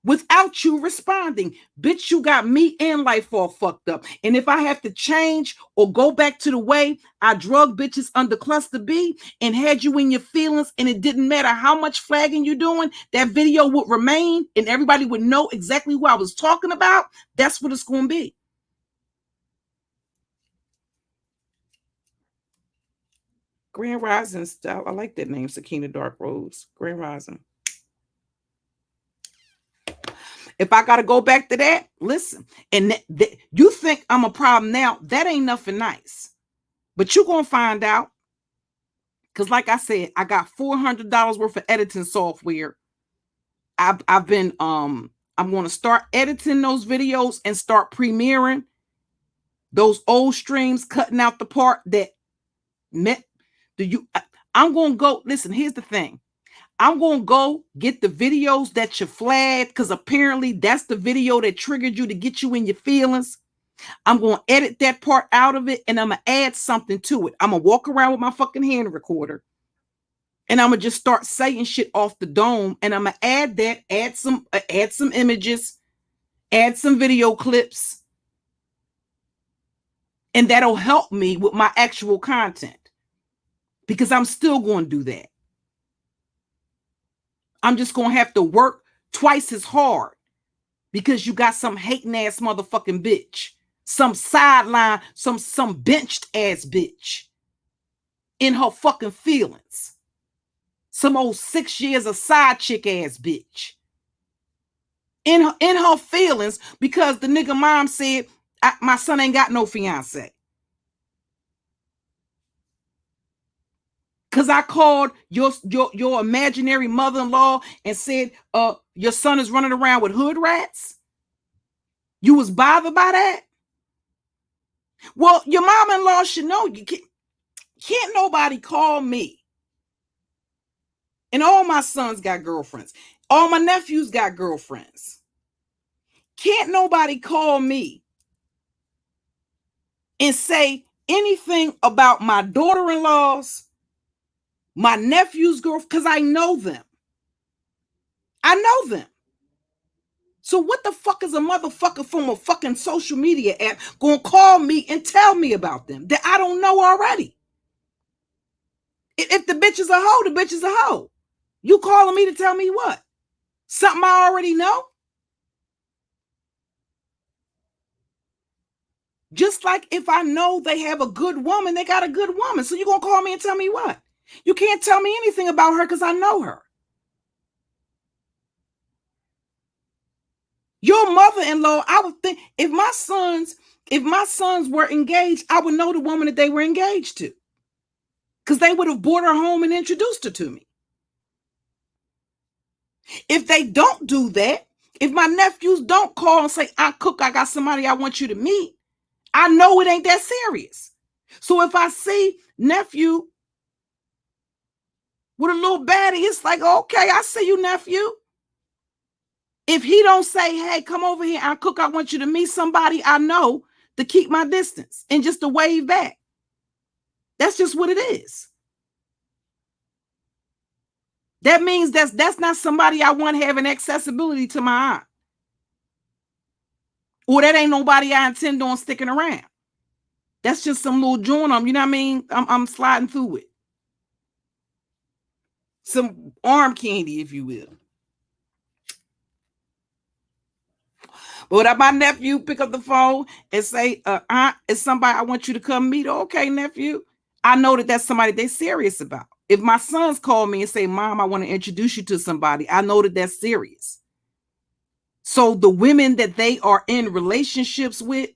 without you responding. Bitch, you got me and life all fucked up. And if I have to change or go back to the way I drug bitches under cluster B and had you in your feelings, and it didn't matter how much flagging you're doing, that video would remain and everybody would know exactly who I was talking about. That's what it's going to be. Grand Rising style. I like that name, Sakina Dark Rose. Grand Rising. If I got to go back to that, listen, and you think I'm a problem now, that ain't nothing nice. But you're going to find out. Because like I said, I got $400 worth of editing software. I've been, I'm going to start editing those videos and start premiering those old streams, cutting out the part that meant I'm going to go, listen, here's the thing. I'm going to go get the videos that you flagged, because apparently that's the video that triggered you to get you in your feelings. I'm going to edit that part out of it, and I'm going to add something to it. I'm going to walk around with my fucking hand recorder, and I'm going to just start saying shit off the dome, and I'm going to add some images, add some video clips, and that'll help me with my actual content, because I'm still going to do that. I'm just going to have to work twice as hard because you got some hating ass motherfucking bitch, some sideline, some benched ass bitch in her fucking feelings. Some old 6 years of side chick ass bitch in her feelings because the nigga mom said, my son ain't got no fiance. Because I called your imaginary mother-in-law and said, your son is running around with hood rats. You was bothered by that? Well, your mom-in-law should know. You can't nobody call me. And all my sons got girlfriends. All my nephews got girlfriends. Can't nobody call me and say anything about my daughter-in-laws, my nephew's girlfriend, because I know them. I know them. So what the fuck is a motherfucker from a fucking social media app gonna call me and tell me about them that I don't know already? If the bitch is a hoe, the bitch is a hoe. You calling me to tell me what? Something I already know? Just like if I know they have a good woman, they got a good woman. So you gonna call me and tell me what? You can't tell me anything about her because I know her. Your mother-in-law, I would think if my sons were engaged, I would know the woman that they were engaged to. Because they would have brought her home and introduced her to me. If they don't do that, if my nephews don't call and say, I got somebody I want you to meet, I know it ain't that serious. So if I see nephew with a little baddie, it's like, okay, I see you, nephew. If he don't say, hey, come over here, I'll cook, I want you to meet somebody I know, to keep my distance and just to wave back. That's just what it is. That means that's not somebody I want having accessibility to my aunt. Or that ain't nobody I intend on sticking around. That's just some little joint you know what I mean? I'm sliding through it. Some arm candy, if you will. But if my nephew pick up the phone and say, aunt, it's somebody I want you to come meet. Okay, nephew. I know that that's somebody they're serious about. If my sons call me and say, Mom, I want to introduce you to somebody, I know that that's serious. So the women that they are in relationships with,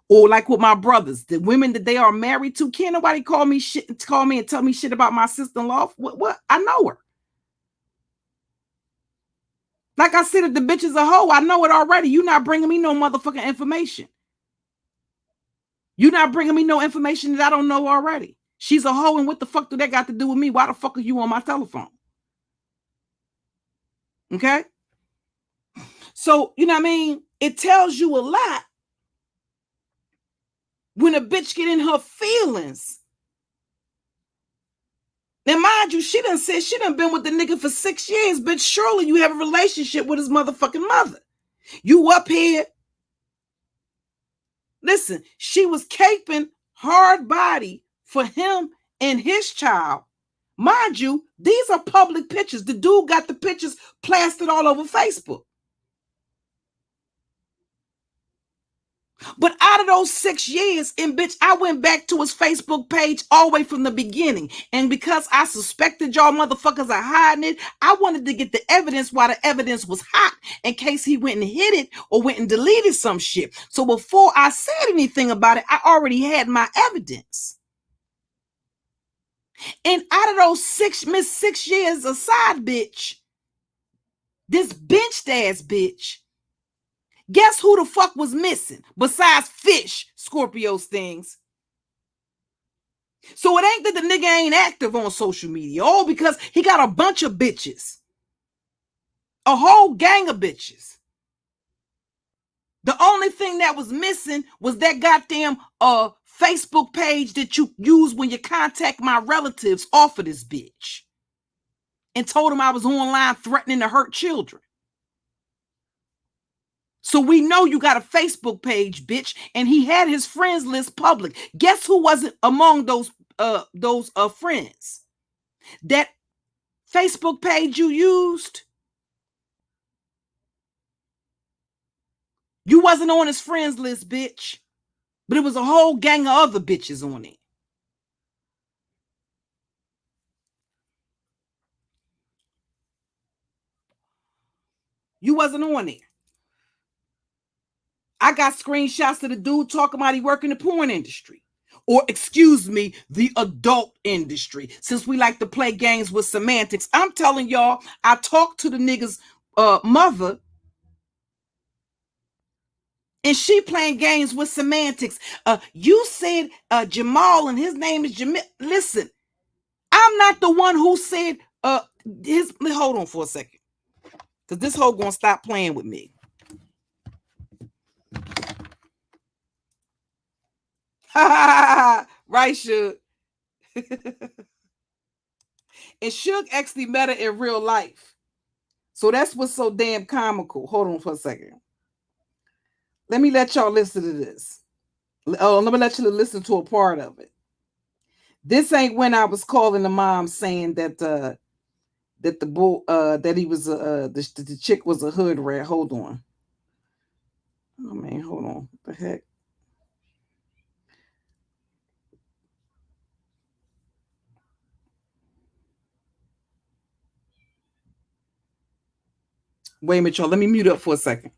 or like with my brothers, the women that they are married to, can't nobody call me and tell me shit about my sister-in-law. What? I know her. Like I said, if the bitch is a hoe, I know it already. You're not bringing me no motherfucking information. You're not bringing me no information that I don't know already. She's a hoe, and what the fuck do that got to do with me? Why the fuck are you on my telephone? Okay? So, you know what I mean? It tells you a lot when a bitch get in her feelings. Now, mind you, she done said she done been with the nigga for 6 years, but surely you have a relationship with his motherfucking mother. You up here. Listen, she was caping hard body for him and his child. Mind you, these are public pictures. The dude got the pictures plastered all over Facebook. But out of those 6 years, and bitch, I went back to his Facebook page all the way from the beginning. And because I suspected y'all motherfuckers are hiding it, I wanted to get the evidence while the evidence was hot in case he went and hid it or went and deleted some shit. So before I said anything about it, I already had my evidence. And out of those 6 years aside, bitch, this benched ass bitch, guess who the fuck was missing besides fish, Scorpio stings? So it ain't that the nigga ain't active on social media. Oh, because he got a bunch of bitches. A whole gang of bitches. The only thing that was missing was that goddamn Facebook page that you use when you contact my relatives off of this bitch. And told them I was online threatening to hurt children. So we know you got a Facebook page, bitch, and he had his friends list public. Guess who wasn't among those friends? That Facebook page you used, you wasn't on his friends list, bitch. But it was a whole gang of other bitches on it. You wasn't on it. I got screenshots of the dude talking about he work in the porn industry. Or, excuse me, the adult industry. Since we like to play games with semantics, I'm telling y'all, I talked to the nigga's mother, and she playing games with semantics. You said Jamal, and his name is Jamil. Listen, I'm not the one who said hold on for a second. Because this hoe gonna stop playing with me. Right, Suge. And Suge actually met her in real life. So that's what's so damn comical. Hold on for a second. Let me let y'all listen to this. Let me let you listen to a part of it. This ain't when I was calling the mom saying that that the bull that he was the chick was a hood rat. Hold on. Oh man, hold on. What the heck? Wait a minute, y'all. Let me mute up for a second.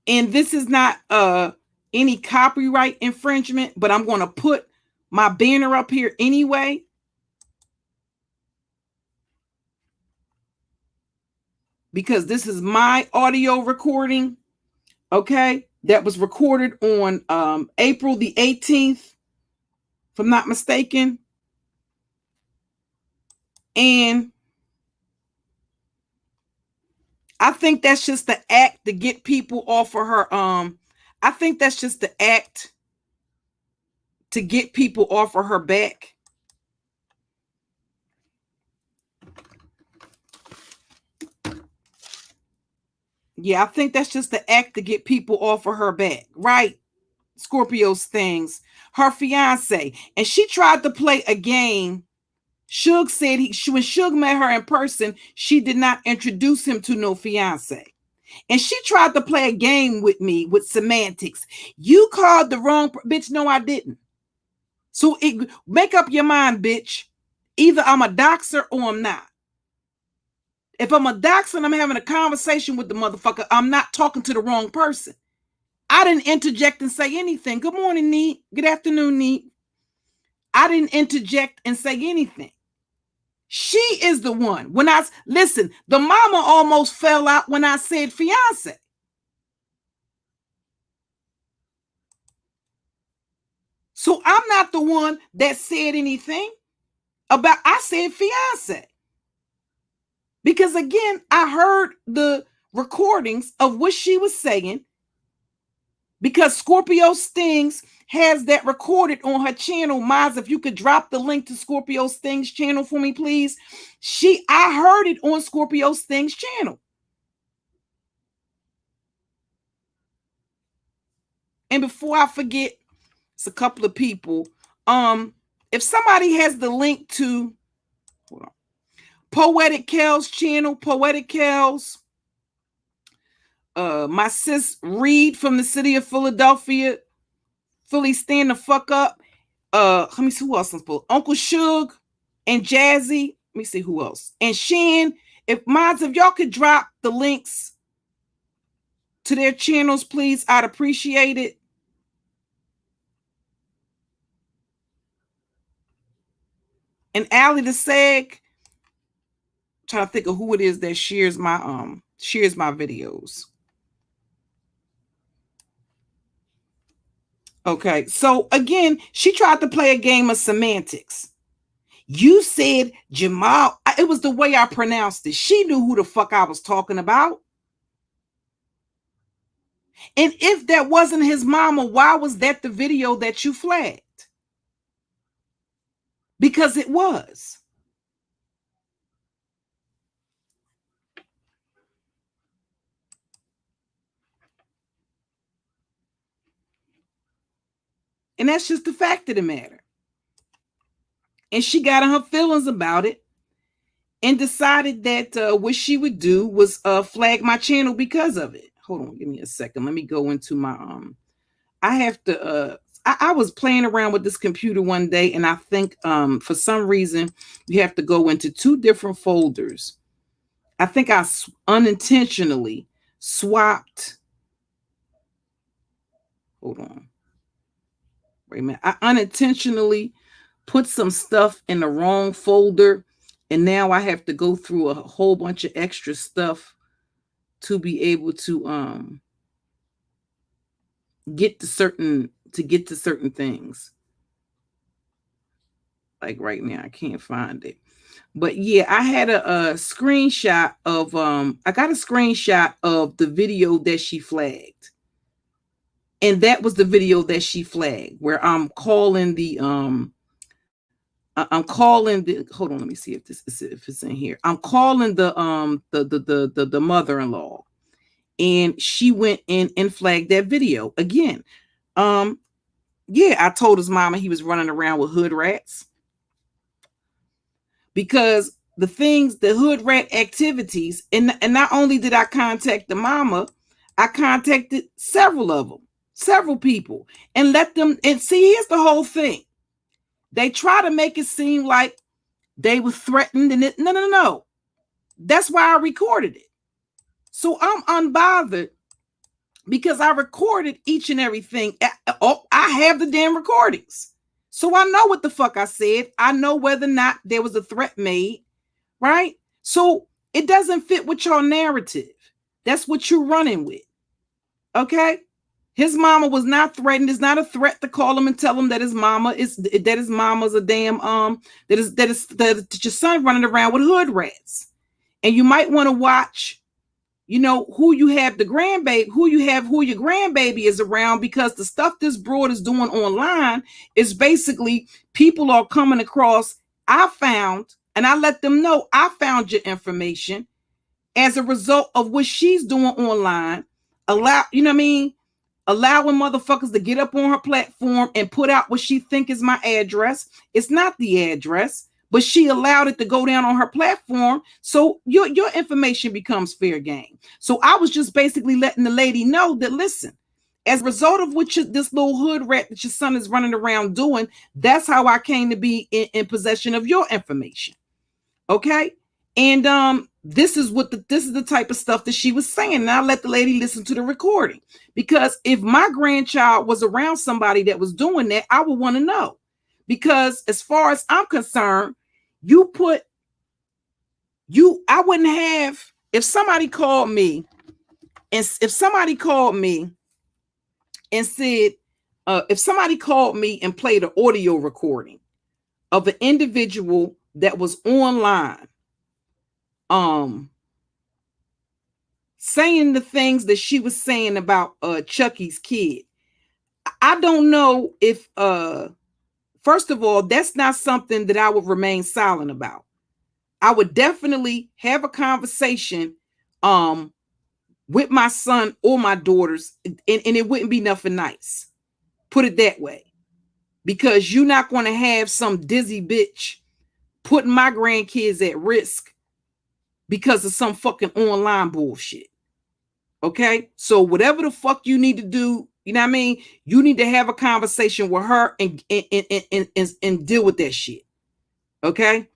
And this is not any copyright infringement, but I'm going to put my banner up here anyway. Because this is my audio recording, okay, that was recorded on April the 18th, if I'm not mistaken. And I think that's just the act to get people off of her. I think that's just the act to get people off of her back. Yeah, I think that's just the act to get people off of her back, right? Scorpio's things. Her fiance, and she tried to play a game. Suge said when Suge met her in person, she did not introduce him to no fiance. And she tried to play a game with me with semantics. You called the wrong bitch. No, I didn't. So make up your mind, bitch. Either I'm a doxer or I'm not. If I'm a doxer and I'm having a conversation with the motherfucker, I'm not talking to the wrong person. I didn't interject and say anything. Good morning, Neat. Good afternoon, Neat. I didn't interject and say anything. She is the one. When I listen, the mama almost fell out when I said fiance. So I'm not the one that said anything about, I said fiance. Because again, I heard the recordings of what she was saying, because Scorpio Stings has that recorded on her channel. Miles, if you could drop the link to Scorpio Stings channel for me, please. I heard it on Scorpio Stings channel. And before I forget, it's a couple of people. If somebody has the link to, hold on, Poetic Kel's channel, Poetic Kel's, my sis Reed from the city of Philadelphia, Philly, stand the fuck up. Let me see who else I'm supposed. Uncle Suge and Jazzy. Let me see who else. And Shan. If y'all could drop the links to their channels, please, I'd appreciate it. And Allie the Sag. Trying to think of who it is that shares my videos. Okay, so again, she tried to play a game of semantics. You said Jamal. It was the way I pronounced it. She knew who the fuck I was talking about. And if that wasn't his mama, why was that the video that you flagged? Because it was. And that's just the fact of the matter. And she got in her feelings about it and decided that what she would do was flag my channel because of it. Hold on, give me a second. Let me go into my I have to I was playing around with this computer one day, and I think for some reason you have to go into two different folders. I think I unintentionally swapped. Hold on. Wait a minute. I unintentionally put some stuff in the wrong folder, and now I have to go through a whole bunch of extra stuff to be able to get to certain things. Like right now, I can't find it. But yeah, I had a screenshot of I got a screenshot of the video that she flagged. And that was the video that she flagged, where I'm calling the hold on, let me see if it's in here. I'm calling the mother-in-law, and she went in and flagged that video again. Yeah, I told his mama he was running around with hood rats, because the hood rat activities, and not only did I contact the mama, I contacted several people, and let them, and see, here's the whole thing. They try to make it seem like they were threatened, and no. That's why I recorded it. So I'm unbothered because I recorded each and everything. Oh, I have the damn recordings. So I know what the fuck I said. I know whether or not there was a threat made, right? So it doesn't fit with your narrative. That's what you're running with. Okay? His mama was not threatened. It's not a threat to call him and tell him that his mama's a damn that your son running around with hood rats. And you might want to watch, who your grandbaby is around, because the stuff this broad is doing online is basically people are coming across. I found, and I let them know, I found your information as a result of what she's doing online. Allowing motherfuckers to get up on her platform and put out what she think is my address. It's not the address, but she allowed it to go down on her platform. So your information becomes fair game. So I was just basically letting the lady know that, listen, as a result of what this little hood rat that your son is running around doing, that's how I came to be in possession of your information. Okay? And this is the type of stuff that she was saying. And I let the lady listen to the recording, because if my grandchild was around somebody that was doing that, I would want to know. Because as far as I'm concerned, I wouldn't have, if somebody called me and said, if somebody called me and played an audio recording of an individual that was online, saying the things that she was saying about Chucky's kid, I don't know if first of all, that's not something that I would remain silent about. I would definitely have a conversation with my son or my daughters, and it wouldn't be nothing nice. Put it that way. Because you're not going to have some dizzy bitch putting my grandkids at risk because of some fucking online bullshit. Okay? So whatever the fuck you need to do, you know what I mean? You need to have a conversation with her and deal with that shit. Okay?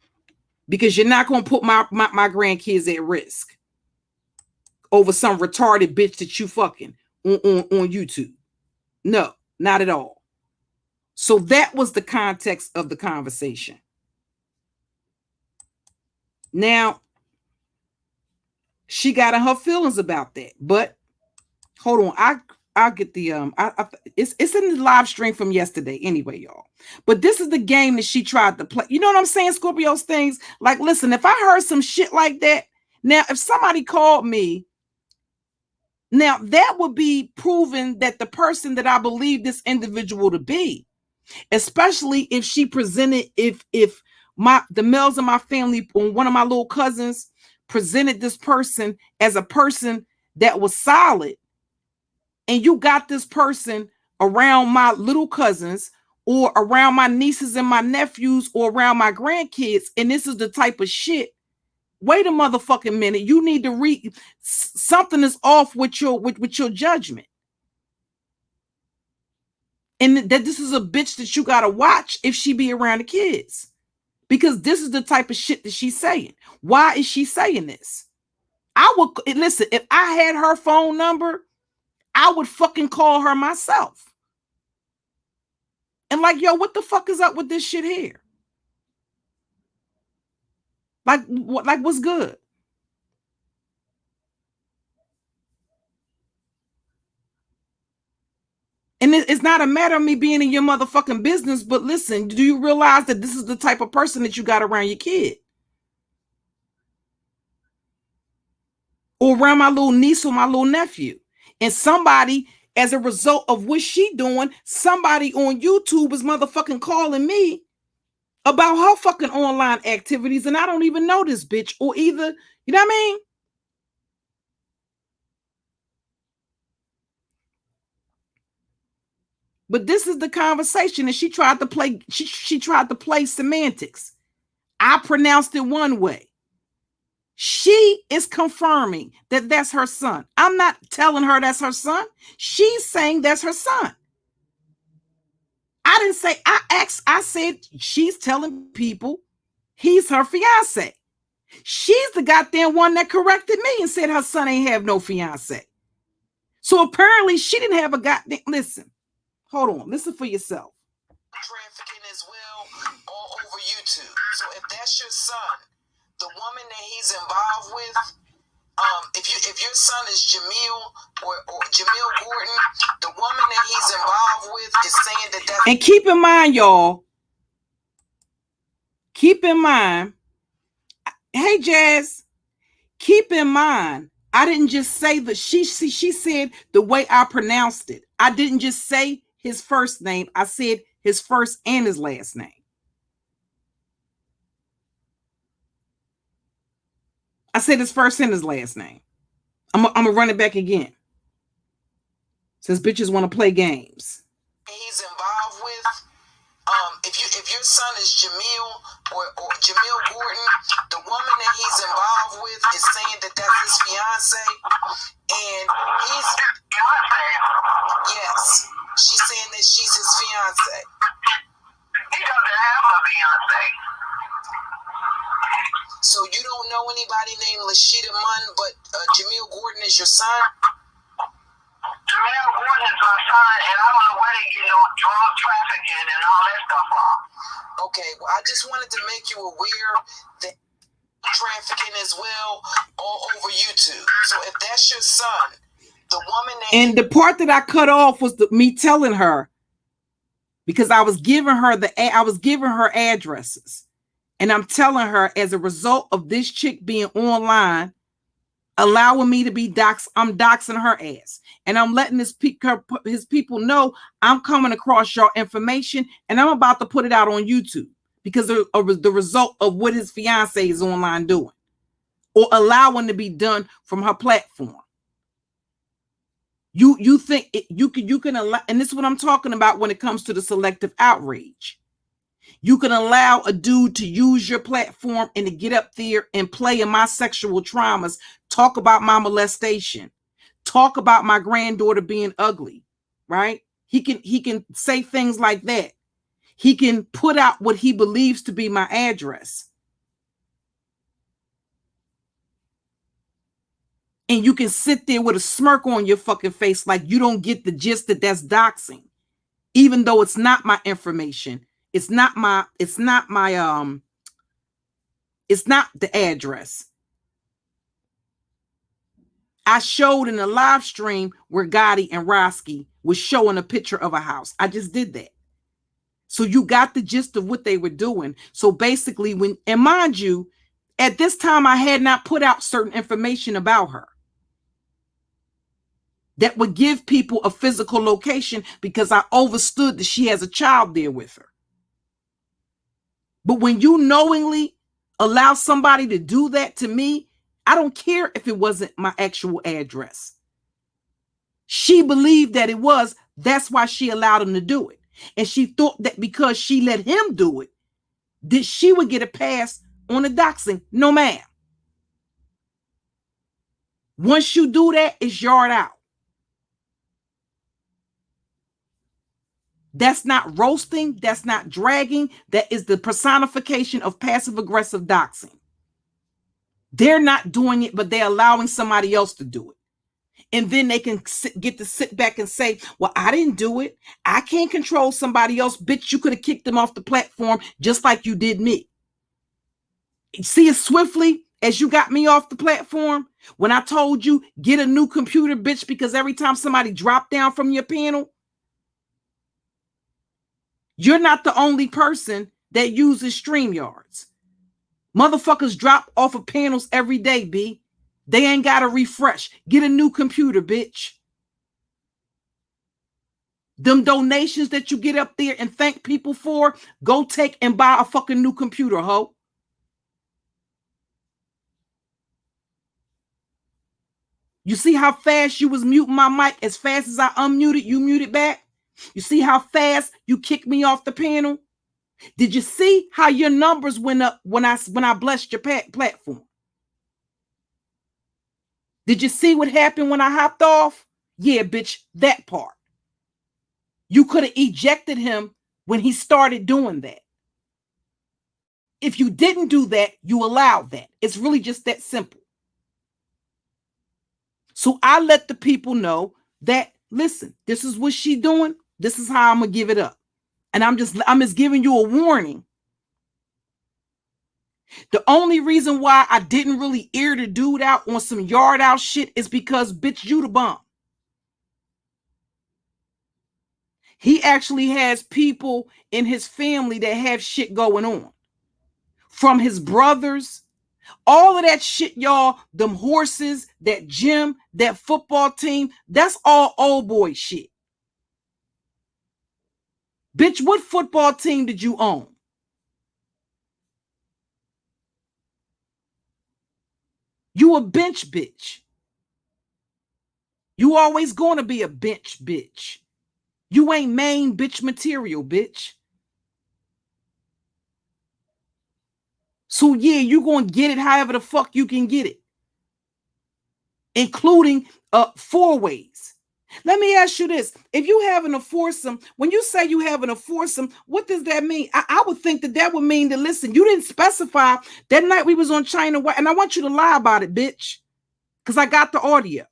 Because you're not going to put my grandkids at risk over some retarded bitch that you fucking on YouTube. No, not at all. So that was the context of the conversation. Now, she got in her feelings about that, but hold on, I'll get the it's in the live stream from yesterday anyway, y'all. But this is the game that she tried to play. You know what I'm saying? Scorpio's things. Like, listen, if I heard some shit like that, now if somebody called me, now that would be proven that the person that I believe this individual to be, especially if she presented, if the males in my family, or one of my little cousins presented this person as a person that was solid, and you got this person around my little cousins or around my nieces and my nephews or around my grandkids, and this is the type of shit, wait a motherfucking minute, you need to read, something is off with your judgment. And that this is a bitch that you gotta watch if she be around the kids. Because this is the type of shit that she's saying. Why is she saying this? I would, listen, if I had her phone number, I would fucking call her myself. And like, yo, what the fuck is up with this shit here? Like, what's good? And it's not a matter of me being in your motherfucking business, but listen, do you realize that this is the type of person that you got around your kid? Or around my little niece or my little nephew? And somebody, as a result of what she doing, somebody on YouTube is motherfucking calling me about her fucking online activities, and I don't even know this bitch, or either, you know what I mean? But this is the conversation, and she tried to play. She tried to play semantics. I pronounced it one way. She is confirming that that's her son. I'm not telling her that's her son. She's saying that's her son. I didn't say. I said she's telling people he's her fiance. She's the goddamn one that corrected me and said her son ain't have no fiance. So apparently she didn't have a goddamn, listen, hold on, listen for yourself. Trafficking as well all over YouTube. So if that's your son, the woman that he's involved with, if your son is Jamil or Jamil Gordon, the woman that he's involved with is saying that that's... And keep in mind, y'all, keep in mind, hey Jazz, keep in mind, I didn't just say that she said the way I pronounced it. I didn't just say his first name. I said his first and his last name. I said his first and his last name. I'm gonna run it back again. Since bitches want to play games. He's involved with, if your son is Jamil or Jamil Gordon, the woman that he's involved with is saying that that's his fiance, and he's fiance. Yes, she's saying that she's his fiance. He doesn't have a fiance. So you don't know anybody named Lashida Munn, but Jamil Gordon is your son? Jamil Gordon is my son, and I don't know where they get no drug trafficking and all that stuff from. Okay, well, I just wanted to make you aware that trafficking as well all over YouTube. So if that's your son, the woman that... And the part that I cut off was me telling her, because I was giving her addresses. And I'm telling her, as a result of this chick being online, allowing me to be doxxed, I'm doxing her ass. And I'm letting his people know I'm coming across your information and I'm about to put it out on YouTube because of the result of what his fiance is online doing or allowing to be done from her platform. You think you can allow, and this is what I'm talking about when it comes to the selective outrage. You can allow a dude to use your platform and to get up there and play in my sexual traumas, talk about my molestation, talk about my granddaughter being ugly, right? He can say things like that. He can put out what he believes to be my address. And you can sit there with a smirk on your fucking face like you don't get the gist that that's doxing, even though it's not my information. It's not the address. I showed in a live stream where Gotti and Roski was showing a picture of a house. I just did that. So you got the gist of what they were doing. So basically and mind you, at this time I had not put out certain information about her that would give people a physical location because I understood that she has a child there with her. But when you knowingly allow somebody to do that to me, I don't care if it wasn't my actual address. She believed that it was. That's why she allowed him to do it. And she thought that because she let him do it, that she would get a pass on the doxing. No, ma'am. Once you do that, it's yard out. That's not roasting. That's not dragging. That is the personification of passive-aggressive doxing. They're not doing it, but they're allowing somebody else to do it. And then they can get to sit back and say, well, I didn't do it. I can't control somebody else. Bitch, you could have kicked them off the platform just like you did me. See as swiftly as you got me off the platform when I told you, get a new computer, bitch, because every time somebody dropped down from your panel, you're not the only person that uses StreamYards. Motherfuckers drop off of panels every day, B. They ain't got to refresh. Get a new computer, bitch. Them donations that you get up there and thank people for, go take and buy a fucking new computer, ho. You see how fast you was muting my mic? As fast as I unmuted, you muted back? You see how fast you kicked me off the panel? Did you see how your numbers went up when I blessed your platform? Did you see what happened when I hopped off? Yeah, bitch, that part. You could have ejected him when he started doing that. If you didn't do that, you allowed that. It's really just that simple. So I let the people know that, listen, this is what she doing. This is how I'm going to give it up. And I'm just giving you a warning. The only reason why I didn't really air the dude out on some yard out shit is because, bitch, you the bomb. He actually has people in his family that have shit going on. From his brothers, all of that shit, y'all, them horses, that gym, that football team, that's all old boy shit. Bitch, what football team did you own? You a bench bitch. You always gonna be a bench bitch. You ain't main bitch material, bitch. So yeah, you gonna get it however the fuck you can get it. Including 4 ways. Let me ask you this. If you having a foursome, when you say you having a foursome, what does that mean? I would think that would mean that, listen, you didn't specify that night we was on China White, and I want you to lie about it, bitch. Because I got the audio.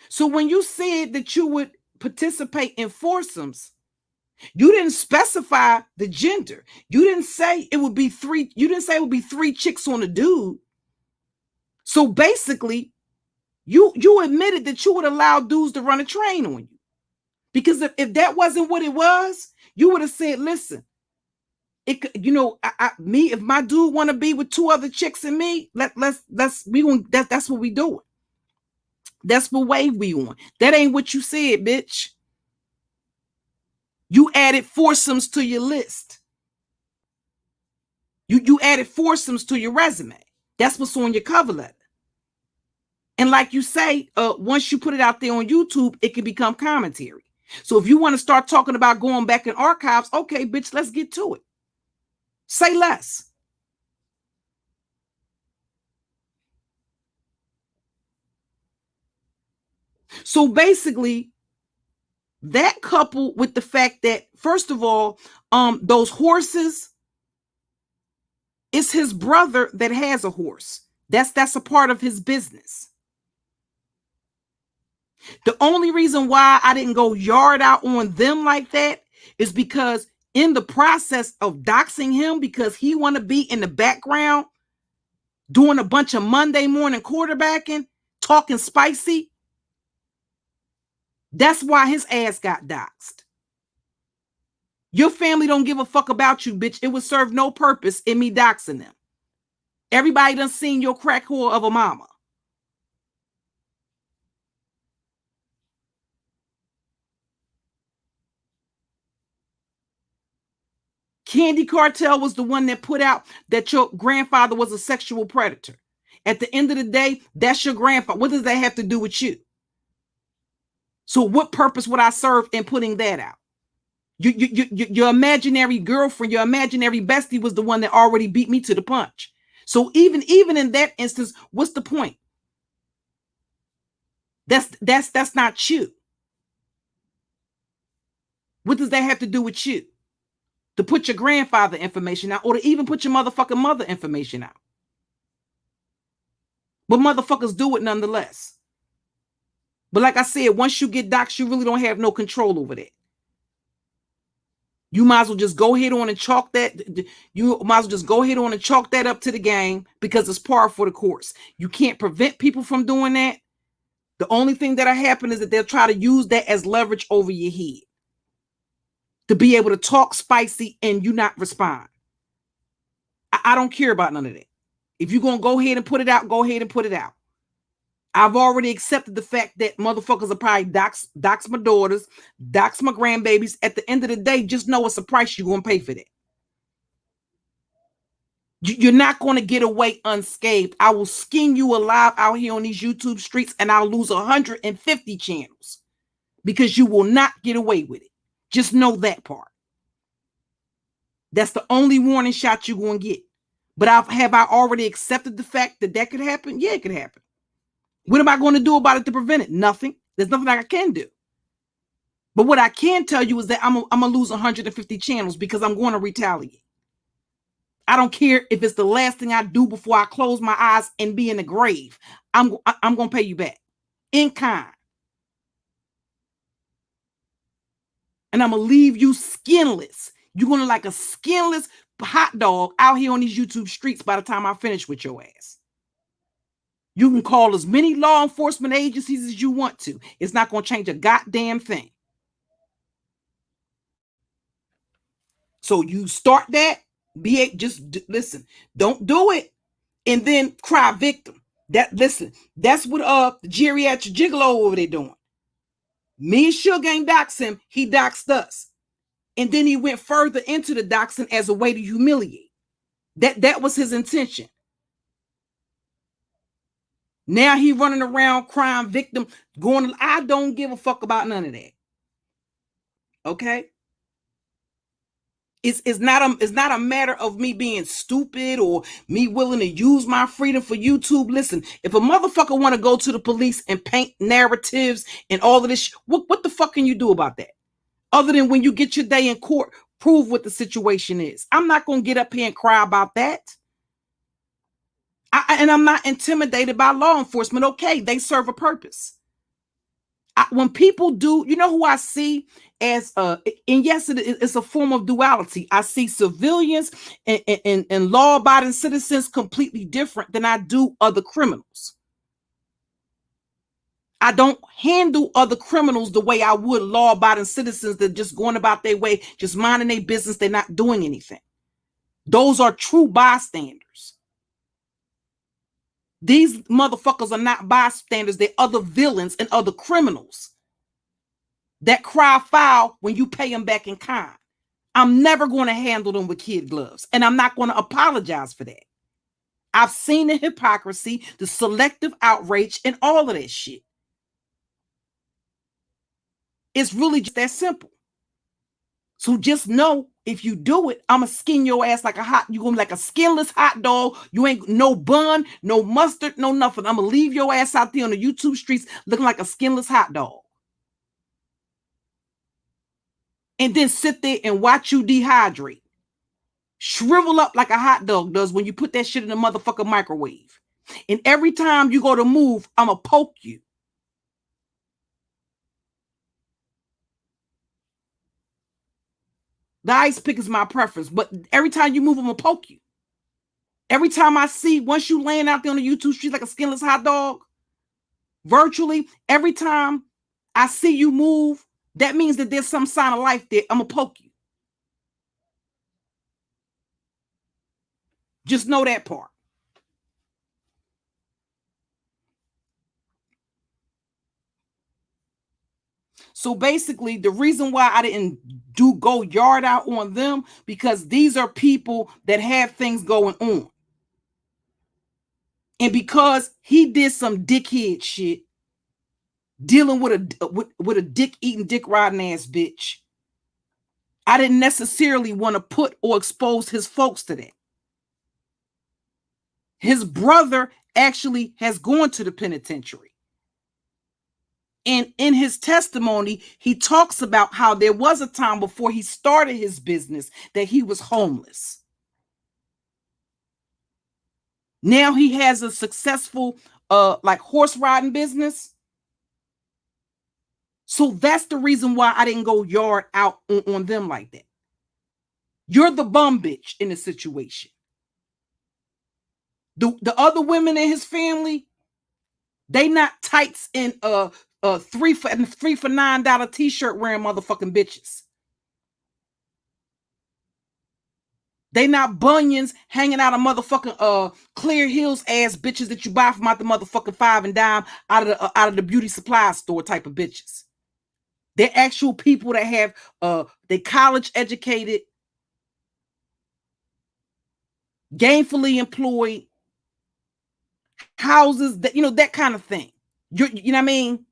So when you said that you would participate in foursomes, you didn't specify the gender. You didn't say it would be 3. You didn't say it would be 3 chicks on a dude. So basically, you admitted that you would allow dudes to run a train on you. Because if that wasn't what it was, you would have said, listen, it, you know, me, if my dude want to be with 2 other chicks and me, that's what we doing. That's the wave we on. That ain't what you said, bitch. You added foursomes to your list. You added foursomes to your resume. That's what's on your cover letter. And like you say, once you put it out there on YouTube, it can become commentary. So if you want to start talking about going back in archives, okay, bitch, let's get to it. Say less. So basically, that coupled with the fact that, first of all, those horses, it's his brother that has a horse. That's a part of his business. The only reason why I didn't go yard out on them like that is because in the process of doxing him, because he want to be in the background doing a bunch of Monday morning quarterbacking, talking spicy, that's why his ass got doxed. Your family don't give a fuck about you, bitch. It would serve no purpose in me doxing them. Everybody done seen your crack whore of a mama. Candy Cartel was the one that put out that your grandfather was a sexual predator. At the end of the day, that's your grandfather. What does that have to do with you? So what purpose would I serve in putting that out? Your imaginary girlfriend, your imaginary bestie was the one that already beat me to the punch. So even in that instance, what's the point? That's not you. What does that have to do with you? To put your grandfather information out, or to even put your motherfucking mother information out. But motherfuckers do it nonetheless. But like I said, once you get doxxed, you really don't have no control over that. You might as well just go ahead on and chalk that. You might as well just go ahead on and chalk that up to the game because it's par for the course. You can't prevent people from doing that. The only thing that'll happen is that they'll try to use that as leverage over your head to be able to talk spicy and you not respond. I don't care about none of that. If you're going to go ahead and put it out, go ahead and put it out. I've already accepted the fact that motherfuckers are probably dox my daughters, dox my grandbabies. At the end of the day, just know it's a price you're going to pay for that. You're not going to get away unscathed. I will skin you alive out here on these YouTube streets and I'll lose 150 channels because you will not get away with it. Just know that part. That's the only warning shot you're going to get. But have I already accepted the fact that that could happen? Yeah, it could happen. What am I going to do about it to prevent it? Nothing. There's nothing I can do. But what I can tell you is that I'm going to lose 150 channels because I'm going to retaliate. I don't care if it's the last thing I do before I close my eyes and be in the grave. I'm going to pay you back in kind. And I'm going to leave you skinless. You're going to like a skinless hot dog out here on these YouTube streets by the time I finish with your ass. You can call as many law enforcement agencies as you want to. It's not going to change a goddamn thing. So you start that, listen, don't do it, and then cry victim. That's what the geriatric gigolo over there doing. Me and Suge ain't dox him, he doxed us. And then he went further into the doxing as a way to humiliate. That was his intention. Now he running around crying victim, going, I don't give a fuck about none of that. Okay? It's not a matter of me being stupid or me willing to use my freedom for YouTube. Listen, if a motherfucker want to go to the police and paint narratives and all of this, what the fuck can you do about that? Other than when you get your day in court, prove what the situation is. I'm not going to get up here and cry about that. And I'm not intimidated by law enforcement. Okay, they serve a purpose. When people do, you know who I see as and yes, it's a form of duality. I see civilians and law-abiding citizens completely different than I do other criminals. I don't handle other criminals the way I would law-abiding citizens that just going about their way, just minding their business. They're not doing anything. Those are true bystanders. These motherfuckers are not bystanders. They're other villains and other criminals that cry foul when you pay them back in kind. I'm never going to handle them with kid gloves, and I'm not going to apologize for that. I've seen the hypocrisy, the selective outrage, and all of that shit. It's really just that simple. So just know, if you do it, I'm going to skin your ass like you're going to be like a skinless hot dog. You ain't no bun, no mustard, no nothing. I'm going to leave your ass out there on the YouTube streets looking like a skinless hot dog. And then sit there and watch you dehydrate. Shrivel up like a hot dog does when you put that shit in the motherfucking microwave. And every time you go to move, I'm going to poke you. The ice pick is my preference, but every time you move, I'm going to poke you. Every time I see, once you laying out there on the YouTube street like a skinless hot dog, virtually, every time I see you move, that means that there's some sign of life there. I'm going to poke you. Just know that part. So basically, the reason why I didn't go yard out on them, because these are people that have things going on. And because he did some dickhead shit, dealing with a dick eating, dick riding ass bitch, I didn't necessarily want to put or expose his folks to that. His brother actually has gone to the penitentiary. And in his testimony, he talks about how there was a time before he started his business that he was homeless. Now he has a successful like horse riding business. So that's the reason why I didn't go yard out on them like that. You're the bum bitch in the situation. The other women in his family, they not tights in $3 for $9 t-shirt wearing motherfucking bitches. They not bunions hanging out of motherfucking Clear Hills ass bitches that you buy from out the motherfucking 5 and dime out of the beauty supply store type of bitches. They're actual people that have they college educated, gainfully employed, houses, that that kind of thing. You know what I mean?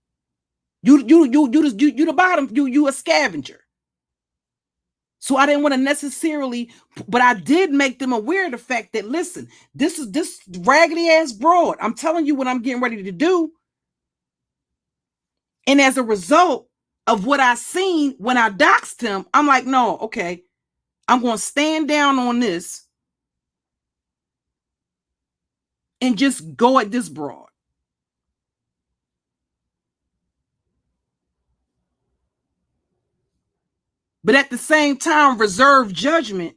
You the bottom, you a scavenger. So I didn't want to necessarily, but I did make them aware of the fact that, listen, this raggedy ass broad, I'm telling you what I'm getting ready to do. And as a result of what I seen when I doxed him, I'm like, no, okay, I'm going to stand down on this. and just go at this broad. But at the same time, reserve judgment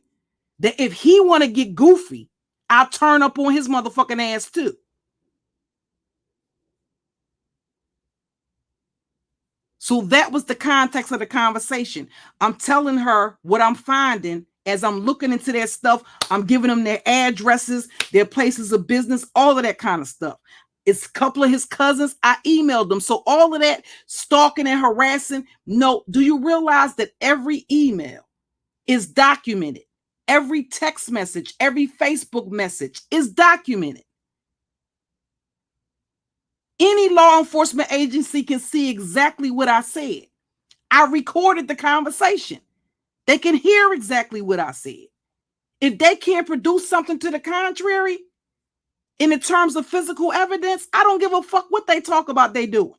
that if he want to get goofy, I'll turn up on his motherfucking ass too. So that was the context of the conversation. I'm telling her what I'm finding as I'm looking into their stuff. I'm giving them their addresses, their places of business, all of that kind of stuff. It's a couple of his cousins. I emailed them. So all of that stalking and harassing. No, do you realize that every email is documented? Every text message, every Facebook message is documented. Any law enforcement agency can see exactly what I said. I recorded the conversation. They can hear exactly what I said. If they can't produce something to the contrary, in the terms of physical evidence, I don't give a fuck what they talk about they doing.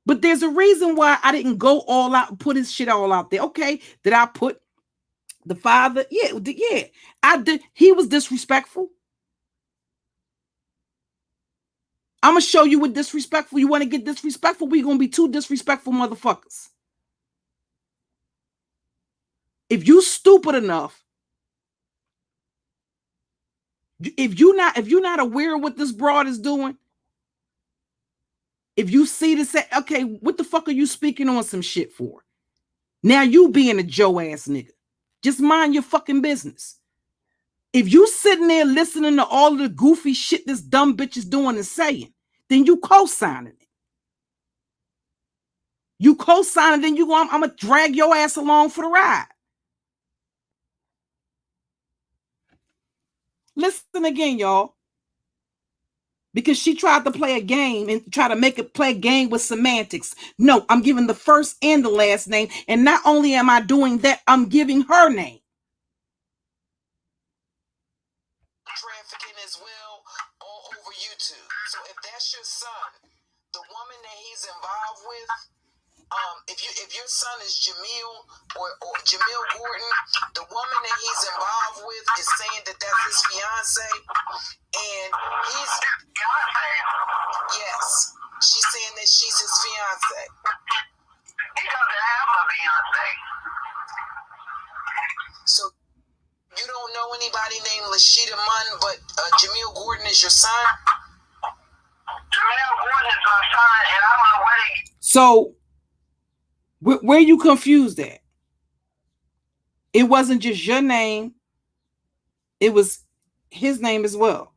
But there's a reason why I didn't go all out and put his shit all out there. Okay, did I put the father? Yeah, I did. He was disrespectful. I'm going to show you what disrespectful. You want to get disrespectful? We're going to be two disrespectful motherfuckers. If you stupid enough, if you're not aware of what this broad is doing, if you see this, say, okay, what the fuck are you speaking on some shit for? Now you being a Joe ass nigga. Just mind your fucking business. If you sitting there listening to all of the goofy shit this dumb bitch is doing and saying, then you co-signing it. You co-signing, then you go, I'm gonna drag your ass along for the ride. Listen again, y'all. Because she tried to play a game and try to make it play a game with semantics. No, I'm giving the first and the last name. And not only am I doing that, I'm giving her name. Trafficking as well all over YouTube. So if that's your son, the woman that he's involved with, if your son is Jamil or Jamil Gordon, the woman that he's involved with is saying that that's his fiance, and he's fiance. Yes, she's saying that she's his fiance. He doesn't have a fiance. So you don't know anybody named Lashida Munn, but Jamil Gordon is your son? Jamil Gordon is my son, and I'm on the wedding. So where you confused at? It wasn't just your name. It was his name as well.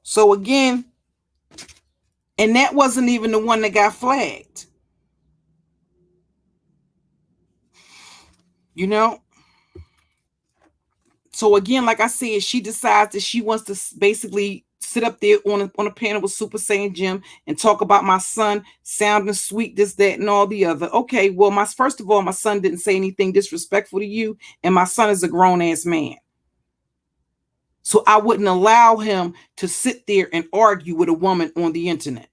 So again, and that wasn't even the one that got flagged. You know? So again, like I said, she decides that she wants to basically sit up there on a panel with Super Saiyan Jim and talk about my son sounding sweet, this, that, and all the other. Okay, well, first of all, my son didn't say anything disrespectful to you, and my son is a grown-ass man. So I wouldn't allow him to sit there and argue with a woman on the internet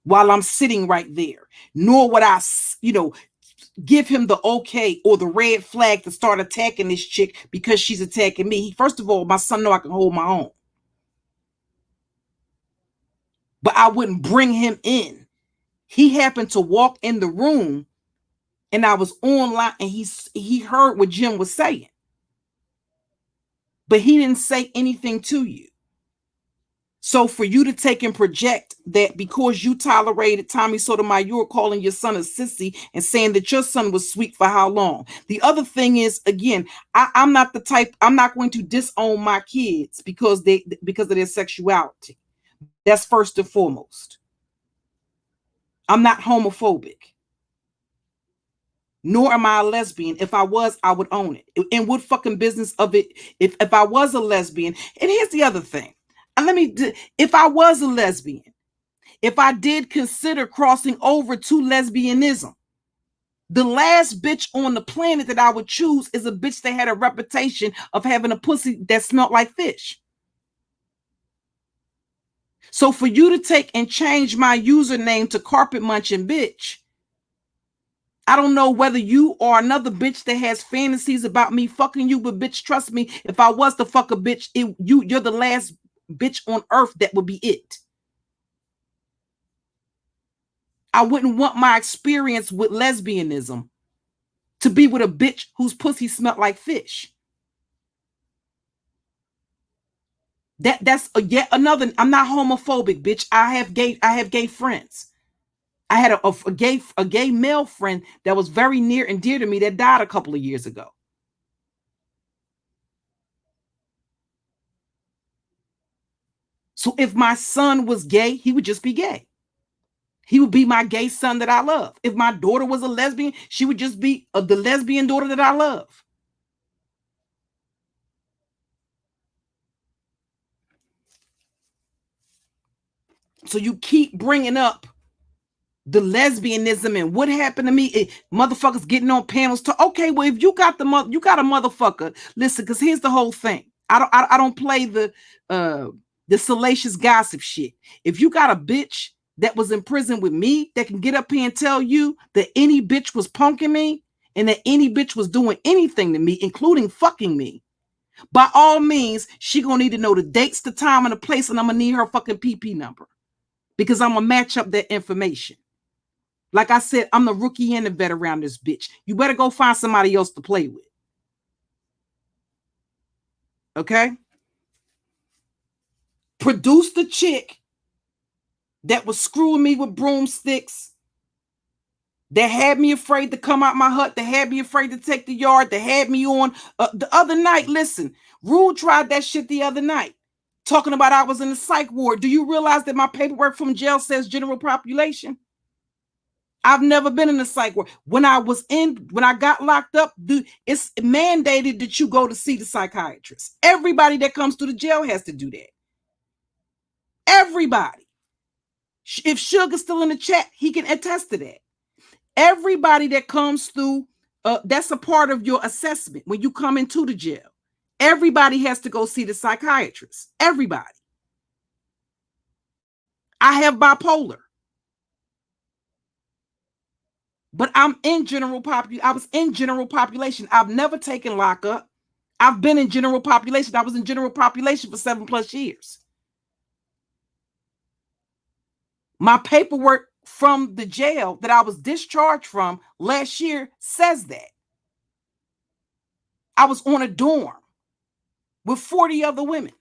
while I'm sitting right there. Nor would I, give him the okay or the red flag to start attacking this chick because she's attacking me. First of all, my son know I can hold my own. But I wouldn't bring him in. He happened to walk in the room and I was online and he heard what Jim was saying. But he didn't say anything to you. So for you to take and project that because you tolerated Tommy Sotomayor calling your son a sissy and saying that your son was sweet for how long? The other thing is, again, I'm not the type, I'm not going to disown my kids because of their sexuality. That's first and foremost. I'm not homophobic. Nor am I a lesbian. If I was, I would own it. And what fucking business of it if I was a lesbian? And here's the other thing. If I was a lesbian, if I did consider crossing over to lesbianism, the last bitch on the planet that I would choose is a bitch that had a reputation of having a pussy that smelled like fish. So for you to take and change my username to carpet munching bitch I don't know whether you are another bitch that has fantasies about me fucking you, but bitch, trust me, if I was to fuck a bitch, you're the last bitch on earth that would be it. I wouldn't want my experience with lesbianism to be with a bitch whose pussy smelled like fish. That's yet another. I'm not homophobic, bitch. I have gay friends. I had a gay male friend that was very near and dear to me that died a couple of years ago. So if my son was gay, he would just be gay. He would be my gay son that I love. If my daughter was a lesbian, she would just be the lesbian daughter that I love. So you keep bringing up the lesbianism and what happened to me. Motherfuckers getting on panels to, okay, well, if you got a motherfucker, listen, because here's the whole thing. I don't play the salacious gossip shit. If you got a bitch that was in prison with me that can get up here and tell you that any bitch was punking me and that any bitch was doing anything to me, including fucking me, by all means, she gonna need to know the dates, the time, and the place, and I'm gonna need her fucking PP number because I'm gonna match up that information. Like I said, I'm the rookie and the vet around this bitch. You better go find somebody else to play with. Okay? Produce the chick that was screwing me with broomsticks, that had me afraid to come out my hut, that had me afraid to take the yard, that had me on the other night. Listen, Rule tried that shit the other night, talking about I was in the psych ward. Do you realize that my paperwork from jail says general population? I've never been in a psych ward. When I got locked up, it's mandated that you go to see the psychiatrist. Everybody that comes to the jail has to do that. Everybody. If Sugar's still in the chat, he can attest to that. Everybody that comes through, that's a part of your assessment when you come into the jail. Everybody has to go see the psychiatrist. Everybody. I have bipolar. But I'm in general population. I was in general population. I've never taken lockup. I've been in general population. I was in general population for 7+ years. My paperwork from the jail that I was discharged from last year says that. I was on a dorm with 40 other women.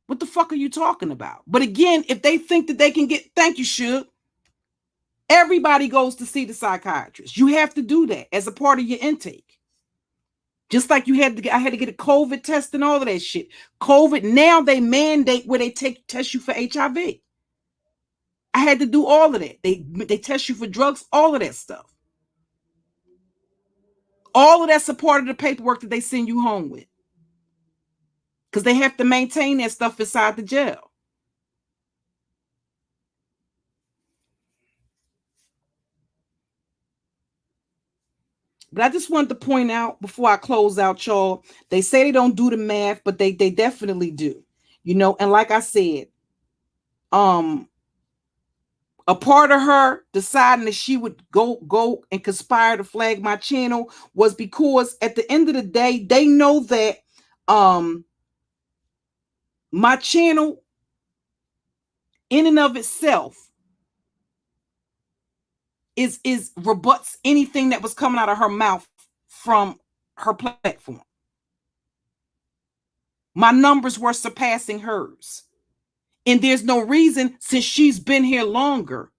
What the fuck are you talking about? But again, if they think that they can get, thank you, Suge. Everybody goes to see the psychiatrist. You have to do that as a part of your intake. Just like I had to get a COVID test and all of that shit. COVID, now they mandate where they test you for HIV. I had to do all of that. They test you for drugs, all of that stuff. All of that's a part of the paperwork that they send you home with. Because they have to maintain that stuff inside the jail. But I just wanted to point out before I close out, y'all, they say they don't do the math, but they definitely do. You know, and like I said, a part of her deciding that she would go and conspire to flag my channel was because at the end of the day, they know that my channel in and of itself is rebuts anything that was coming out of her mouth from her platform. My numbers were surpassing hers. And there's no reason, since she's been here longer.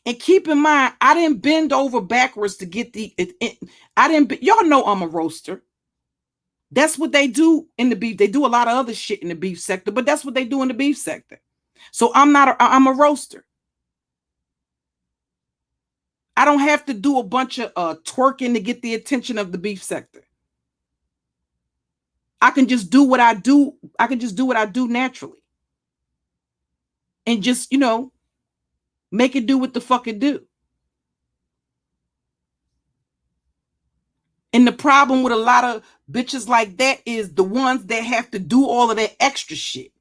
And keep in mind, I didn't bend over backwards to get y'all know I'm a roaster. That's what they do in the beef. They do a lot of other shit in the beef sector, but that's what they do in the beef sector. So I'm a roaster. I don't have to do a bunch of twerking to get the attention of the beef sector. I can just do what I do. I can just do what I do naturally. And just, you know, make it do what the fuck it do. And the problem with a lot of bitches like that is the ones that have to do all of that extra shit.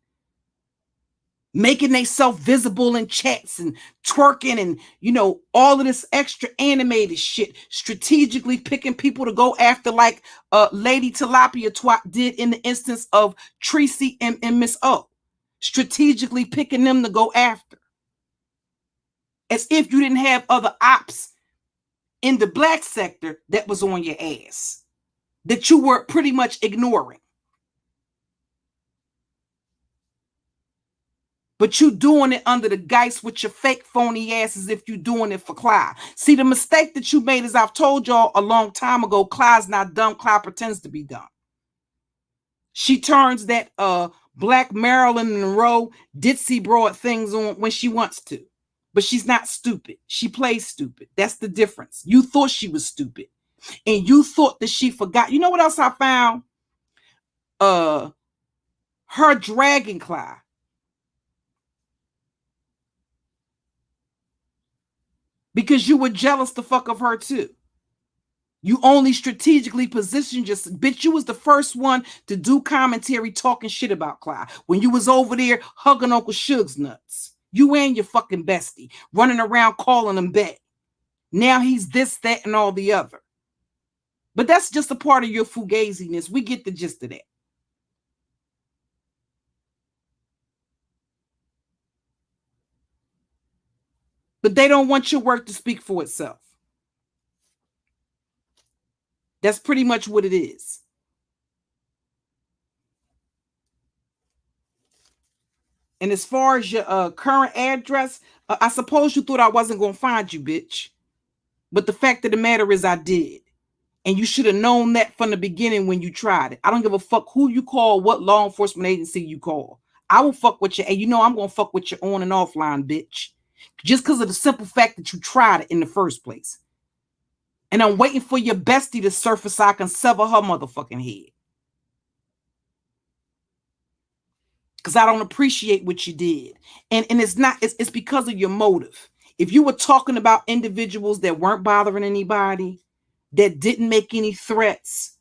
making themselves visible in chats and twerking and, you know, all of this extra animated shit, strategically picking people to go after, like Lady Tilapia Twat did in the instance of Tracy and Miss O. Strategically picking them to go after. As if you didn't have other ops in the black sector that was on your ass, that you were pretty much ignoring. But you doing it under the guise with your fake phony ass as if you doing it for Clyde. See, the mistake that you made, as I've told y'all a long time ago, Clyde's not dumb. Clyde pretends to be dumb. She turns that black Marilyn Monroe ditzy broad things on when she wants to. But she's not stupid. She plays stupid. That's the difference. You thought she was stupid. And you thought that she forgot. You know what else I found? Her dragging Clyde. Because you were jealous the fuck of her too. You only strategically positioned yourself. Bitch, you was the first one to do commentary talking shit about Clyde. When you was over there hugging Uncle Suge's nuts. You and your fucking bestie running around calling him back. Now he's this, that, and all the other. But that's just a part of your fugaziness. We get the gist of that. But they don't want your work to speak for itself. That's pretty much what it is. And as far as your current address, I suppose you thought I wasn't going to find you, bitch. But the fact of the matter is I did. And you should have known that from the beginning when you tried it. I don't give a fuck who you call, what law enforcement agency you call. I will fuck with you. And you know I'm going to fuck with you on and offline, bitch. Just because of the simple fact that you tried it in the first place. And I'm waiting for your bestie to surface so I can sever her motherfucking head. Because I don't appreciate what you did. And it's not, it's because of your motive. If you were talking about individuals that weren't bothering anybody, that didn't make any threats,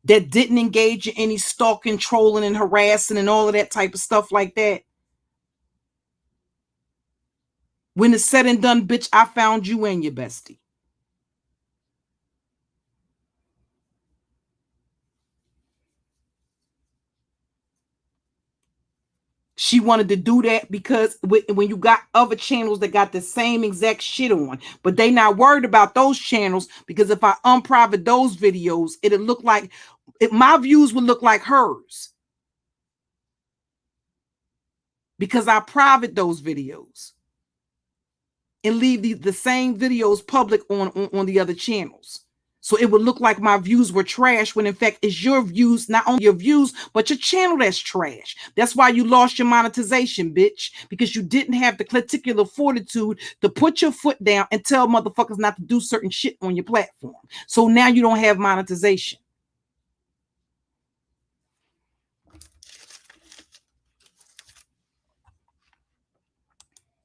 that didn't engage in any stalking, trolling, and harassing, and all of that type of stuff like that, when it's said and done, bitch, I found you and your bestie. She wanted to do that because when you got other channels that got the same exact shit on, but they not worried about those channels, because if I unprivate those videos, it'll look like, my views would look like hers. Because I private those videos and leave the same videos public on the other channels. So it would look like my views were trash when in fact it's your views, not only your views, but your channel that's trash. That's why you lost your monetization, bitch, because you didn't have the particular fortitude to put your foot down and tell motherfuckers not to do certain shit on your platform. So now you don't have monetization.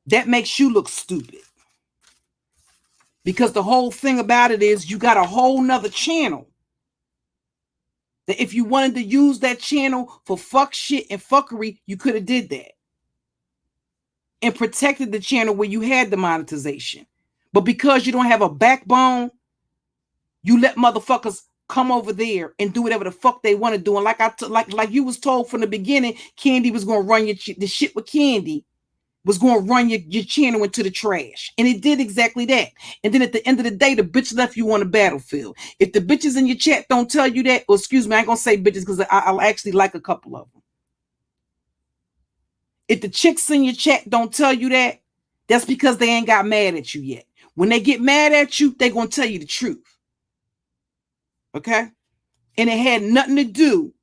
That makes you look stupid. Because the whole thing about it is you got a whole nother channel that if you wanted to use that channel for fuck shit and fuckery, you could have did that and protected the channel where you had the monetization. But because you don't have a backbone, you let motherfuckers come over there and do whatever the fuck they want to do. And like you was told from the beginning, Candy was going to run the shit with Candy was going to run your channel into the trash. And it did exactly that. And then at the end of the day, the bitch left you on the battlefield. If the bitches in your chat don't tell you that, or excuse me, I ain't going to say bitches because I'll actually like a couple of them. If the chicks in your chat don't tell you that, that's because they ain't got mad at you yet. When they get mad at you, they're going to tell you the truth. Okay? And it had nothing to do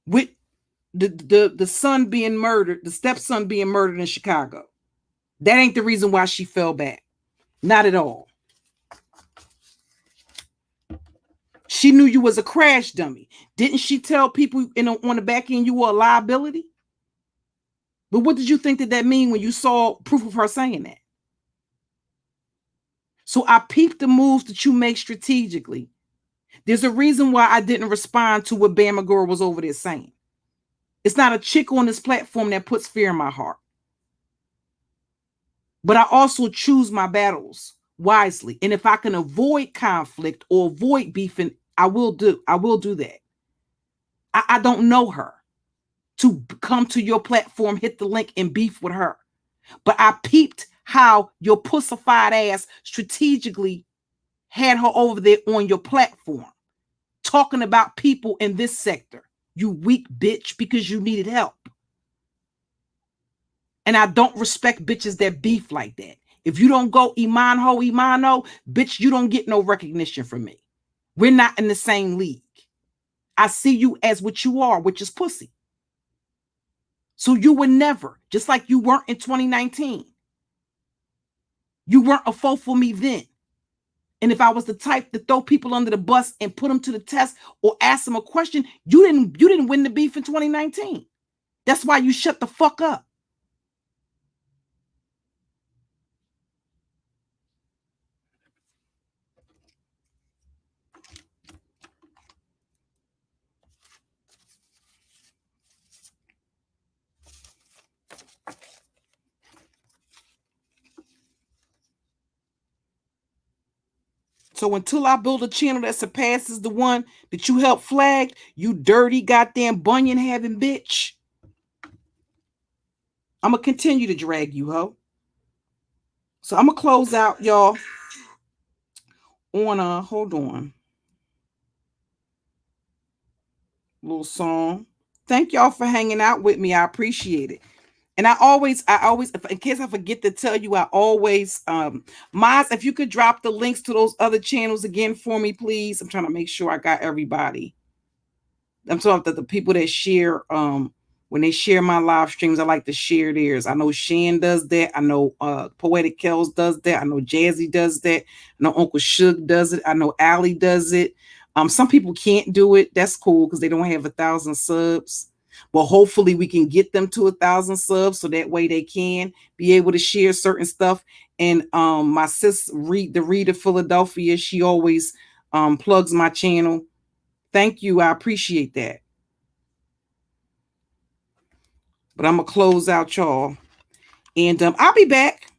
with the son being murdered, the stepson being murdered in Chicago. That ain't the reason why she fell back. Not at all. She knew you was a crash dummy. Didn't she tell people on the back end you were a liability? But what did you think that mean when you saw proof of her saying that? So I peeped the moves that you make strategically There's a reason why I didn't respond to what Bama Girl was over there saying. It's not a chick on this platform that puts fear in my heart. But I also choose my battles wisely. And if I can avoid conflict or avoid beefing, I will do that. I don't know her to come to your platform, hit the link, and beef with her. But I peeped how your pussified ass strategically had her over there on your platform, talking about people in this sector. You weak bitch, because you needed help. And I don't respect bitches that beef like that. If you don't go Imano, bitch, you don't get no recognition from me. We're not in the same league. I see you as what you are, which is pussy. So you were never, just like you weren't in 2019. You weren't a foe for me then. And if I was the type to throw people under the bus and put them to the test or ask them a question, you didn't win the beef in 2019. That's why you shut the fuck up. So until I build a channel that surpasses the one that you helped flag, you dirty goddamn bunion having bitch, I'm going to continue to drag you, ho. So I'm going to close out, y'all, on hold on. Little song. Thank y'all for hanging out with me. I appreciate it. And I always, in case I forget to tell you, I always, Maz, if you could drop the links to those other channels again for me, please. I'm trying to make sure I got everybody. I'm talking about the people that share, when they share my live streams, I like to share theirs. I know Shan does that. I know Poetic Kells does that. I know Jazzy does that. I know Uncle Suge does it. I know Allie does it. Some people can't do it. That's cool because they don't have 1,000 subs. But hopefully we can get them to 1,000 subs so that way they can be able to share certain stuff. And my sis, the Reader Philadelphia, she always plugs my channel. Thank you. I appreciate that. But I'm going to close out, y'all. And I'll be back.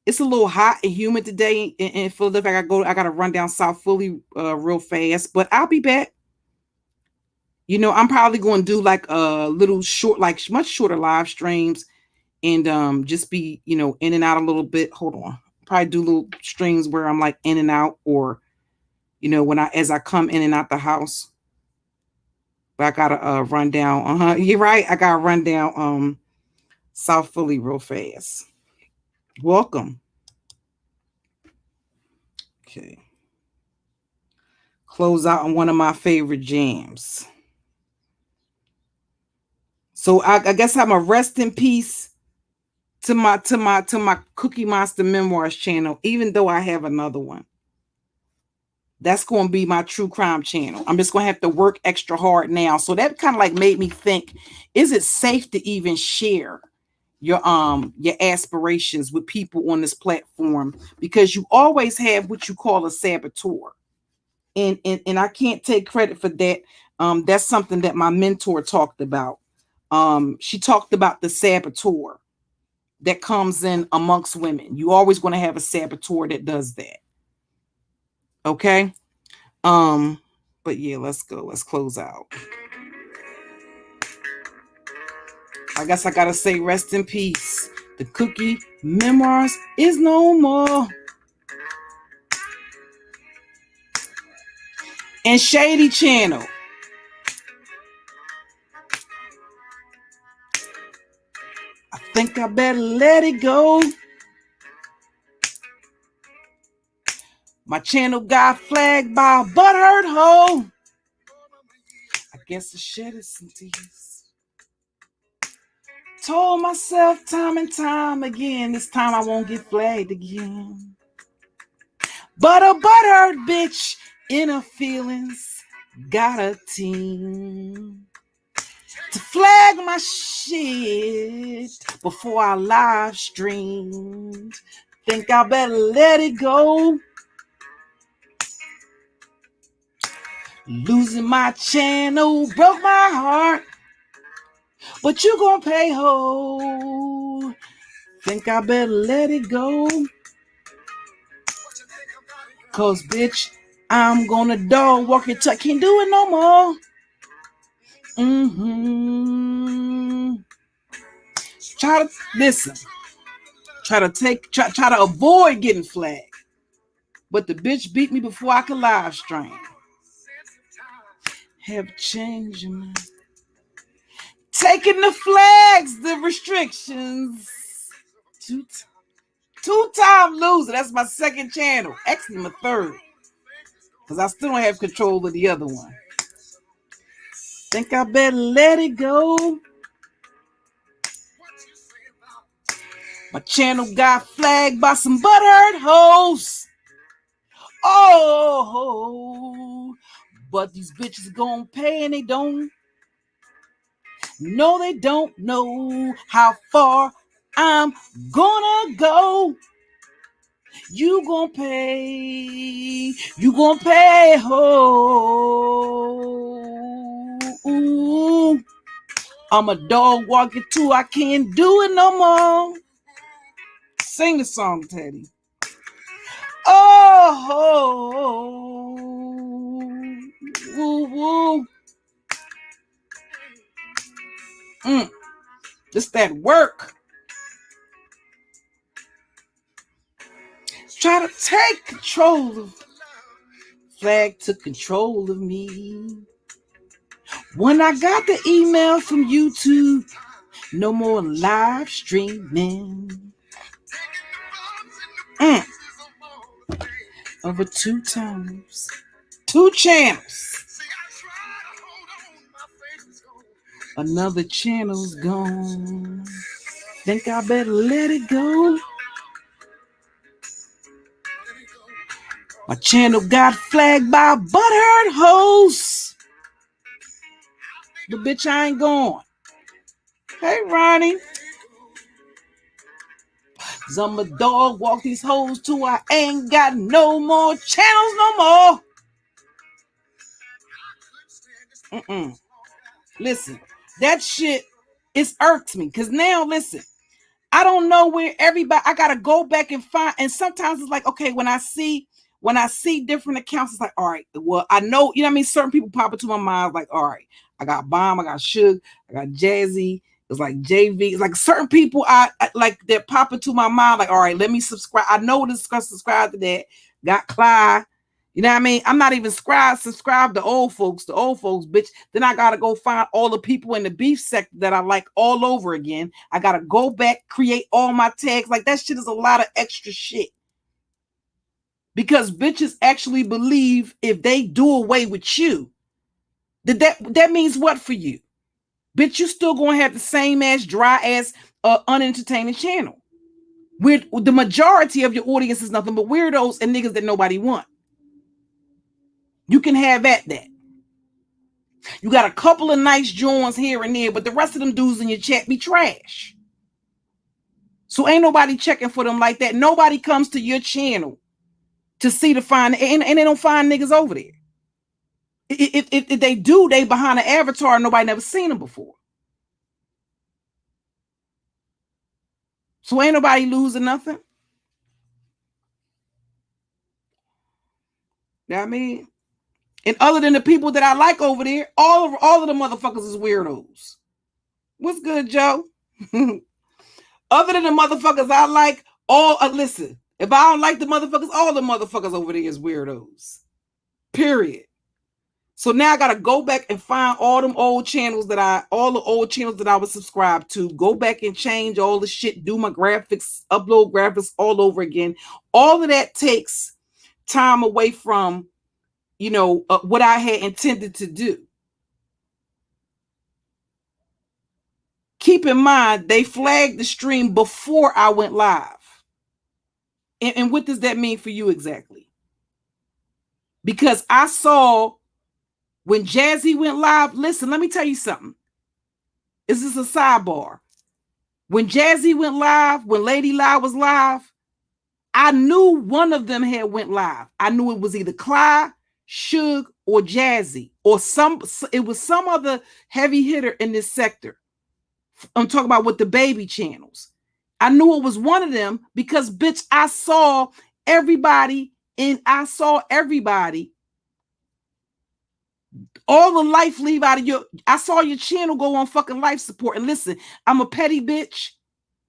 It's a little hot and humid today in Philadelphia. I got to run down South Philly real fast. But I'll be back. You know, I'm probably going to do like a little short, like much shorter live streams. And just be, you know, in and out a little bit. Hold on. Probably do little streams where I'm like in and out. Or, you know, as I come in and out the house. But I gotta run down. You're right. I gotta run down South Philly real fast. Welcome. Okay. Close out on one of my favorite jams. So I guess I'm a rest in peace to my Cookie Monster Memoirs channel, even though I have another one. That's going to be my true crime channel. I'm just going to have to work extra hard now. So that kind of like made me think, is it safe to even share your aspirations with people on this platform? Because you always have what you call a saboteur. And I can't take credit for that. That's something that my mentor talked about. She talked about the saboteur that comes in amongst women. You always going to have a saboteur that does that. Okay. But yeah, let's go. Let's close out. I guess I gotta say rest in peace. The Cookie Memoirs is no more. And Shady Channel. I think I better let it go. My channel got flagged by a butthurt hoe. I guess I shedded some tears. Told myself time and time again, this time I won't get flagged again. But a butthurt bitch in her feelings got a team to flag my shit before I live streamed. Think I better let it go. Losing my channel broke my heart, but you gonna pay ho. Think I better let it go. Cause bitch, I'm gonna dog walk your tuck. Can't do it no more. Try to listen. Try to avoid getting flagged. But the bitch beat me before I could live stream. Have changed your mind. Taking the flags, the restrictions. Two-time loser. That's my second channel. Actually, my third. Because I still don't have control of the other one. Think I better let it go. My channel got flagged by some butthurt hoes. Oh, but these bitches gonna pay and they don't. No, they don't know how far I'm gonna go. You gonna pay. You gonna pay. Oh, I'm a dog walking too. I can't do it no more. Sing the song, Teddy. Oh, woo, woo. It's that work. Try to take control of. Flag took control of me. When I got the email from YouTube, no more live streaming. Over 2 times. 2 channels. Another channel's gone. Think I better let it go. My channel got flagged by butthurt hoes. But bitch, I ain't going. Hey, Ronnie. Cause I'm a dog, walk these hoes too. I ain't got no more channels no more. Listen, that shit, it irks me. Cause now, listen, I don't know where everybody, I gotta go back and find, and sometimes it's like, okay, when I see different accounts, it's like, all right, well, I know, you know what I mean? Certain people pop into my mind, like, all right, I got Bomb, I got Suge, I got Jazzy, it's like JV, it's like certain people I like that pop into my mind, like, all right, let me subscribe. I know to subscribe to that. Got Clyde, you know what I mean? I'm not even subscribe to old folks, bitch. Then I gotta go find all the people in the beef sector that I like all over again. I gotta go back, create all my tags. Like that shit is a lot of extra shit. Because bitches actually believe if they do away with you, that means what for you? Bitch, you still gonna have the same ass, dry ass, unentertaining channel. With the majority of your audience is nothing but weirdos and niggas that nobody want. You can have at that. You got a couple of nice joints here and there, but the rest of them dudes in your chat be trash. So ain't nobody checking for them like that. Nobody comes to your channel to see to find, and they don't find niggas over there. If they do, they behind an avatar and nobody never seen them before. So ain't nobody losing nothing. You know what I mean? And other than the people that I like over there, all of the motherfuckers is weirdos. What's good, Joe? Other than the motherfuckers I like, listen, if I don't like the motherfuckers, all the motherfuckers over there is weirdos. Period. So now I gotta go back and find all the old channels that I was subscribed to, go back and change all the shit, do my graphics, upload graphics all over again. All of that takes time away from, what I had intended to do. Keep in mind, they flagged the stream before I went live. And what does that mean for you exactly? Because I saw when Jazzy went live, listen, let me tell you something. This is a sidebar. When Jazzy went live, when LadyLa was live, I knew one of them had went live. I knew it was either Clyde, Suge, or Jazzy or it was some other heavy hitter in this sector. I'm talking about with the baby channels. I knew it was one of them because, bitch, I saw everybody all the life leave out of I saw your channel go on fucking life support. And listen, I'm a petty bitch.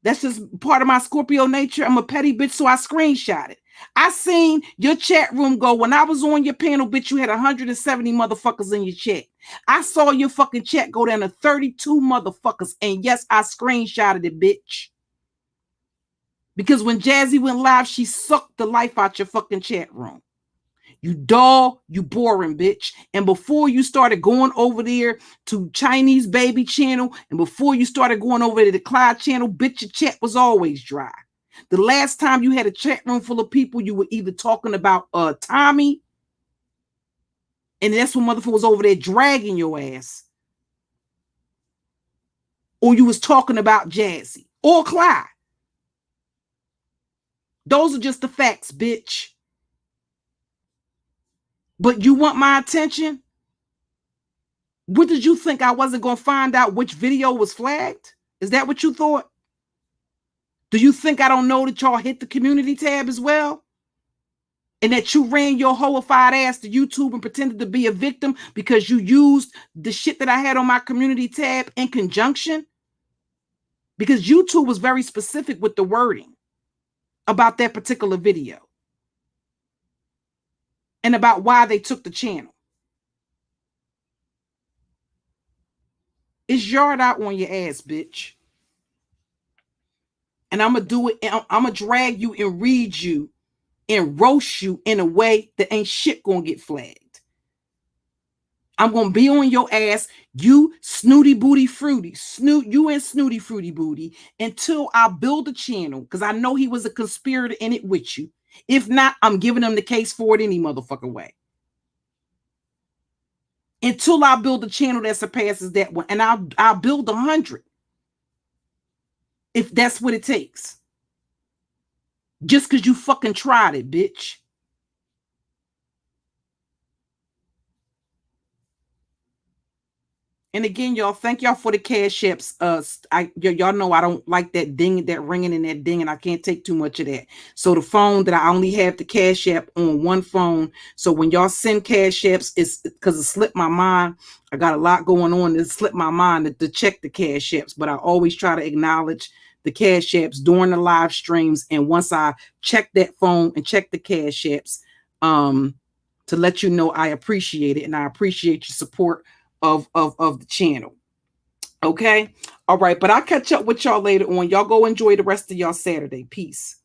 That's just part of my Scorpio nature. I'm a petty bitch, so I screenshot it. I seen your chat room go when I was on your panel, bitch. You had 170 motherfuckers in your chat. I saw your fucking chat go down to 32 motherfuckers, and yes, I screenshotted it, bitch. Because when Jazzy went live, she sucked the life out your fucking chat room. You dull, you boring, bitch. And before you started going over there to Chinese Baby channel, and before you started going over to the Clyde channel, bitch, your chat was always dry. The last time you had a chat room full of people, you were either talking about Tommy, and that's when motherfucker was over there dragging your ass, or you was talking about Jazzy or Clyde. Those are just the facts, bitch. But you want my attention? What did you think? I wasn't going to find out which video was flagged? Is that what you thought? Do you think I don't know that y'all hit the community tab as well? And that you ran your hoified ass to YouTube and pretended to be a victim because you used the shit that I had on my community tab in conjunction? Because YouTube was very specific with the wording about that particular video and about why they took the channel. It's yard out on your ass, bitch. And I'm going to do it. I'm going to drag you and read you and roast you in a way that ain't shit going to get flagged. I'm going to be on your ass, you snooty booty fruity, you and snooty fruity booty, until I build a channel, because I know he was a conspirator in it with you. If not, I'm giving him the case for it any motherfucking way. Until I build a channel that surpasses that one. And I'll build 100. If that's what it takes. Just because you fucking tried it, bitch. And again, y'all, thank y'all for the cash apps. Y'all know I don't like that ding, that ringing and that ding, and I can't take too much of that. So the phone that I only have the cash app on one phone. So when y'all send cash apps, it's because it slipped my mind. I got a lot going on. It slipped my mind to check the cash apps, but I always try to acknowledge the cash apps during the live streams. And once I check that phone and check the cash apps, to let you know I appreciate it, and I appreciate your support of the channel. Okay. All right. But I'll catch up with y'all later on. Y'all go enjoy the rest of y'all Saturday. Peace.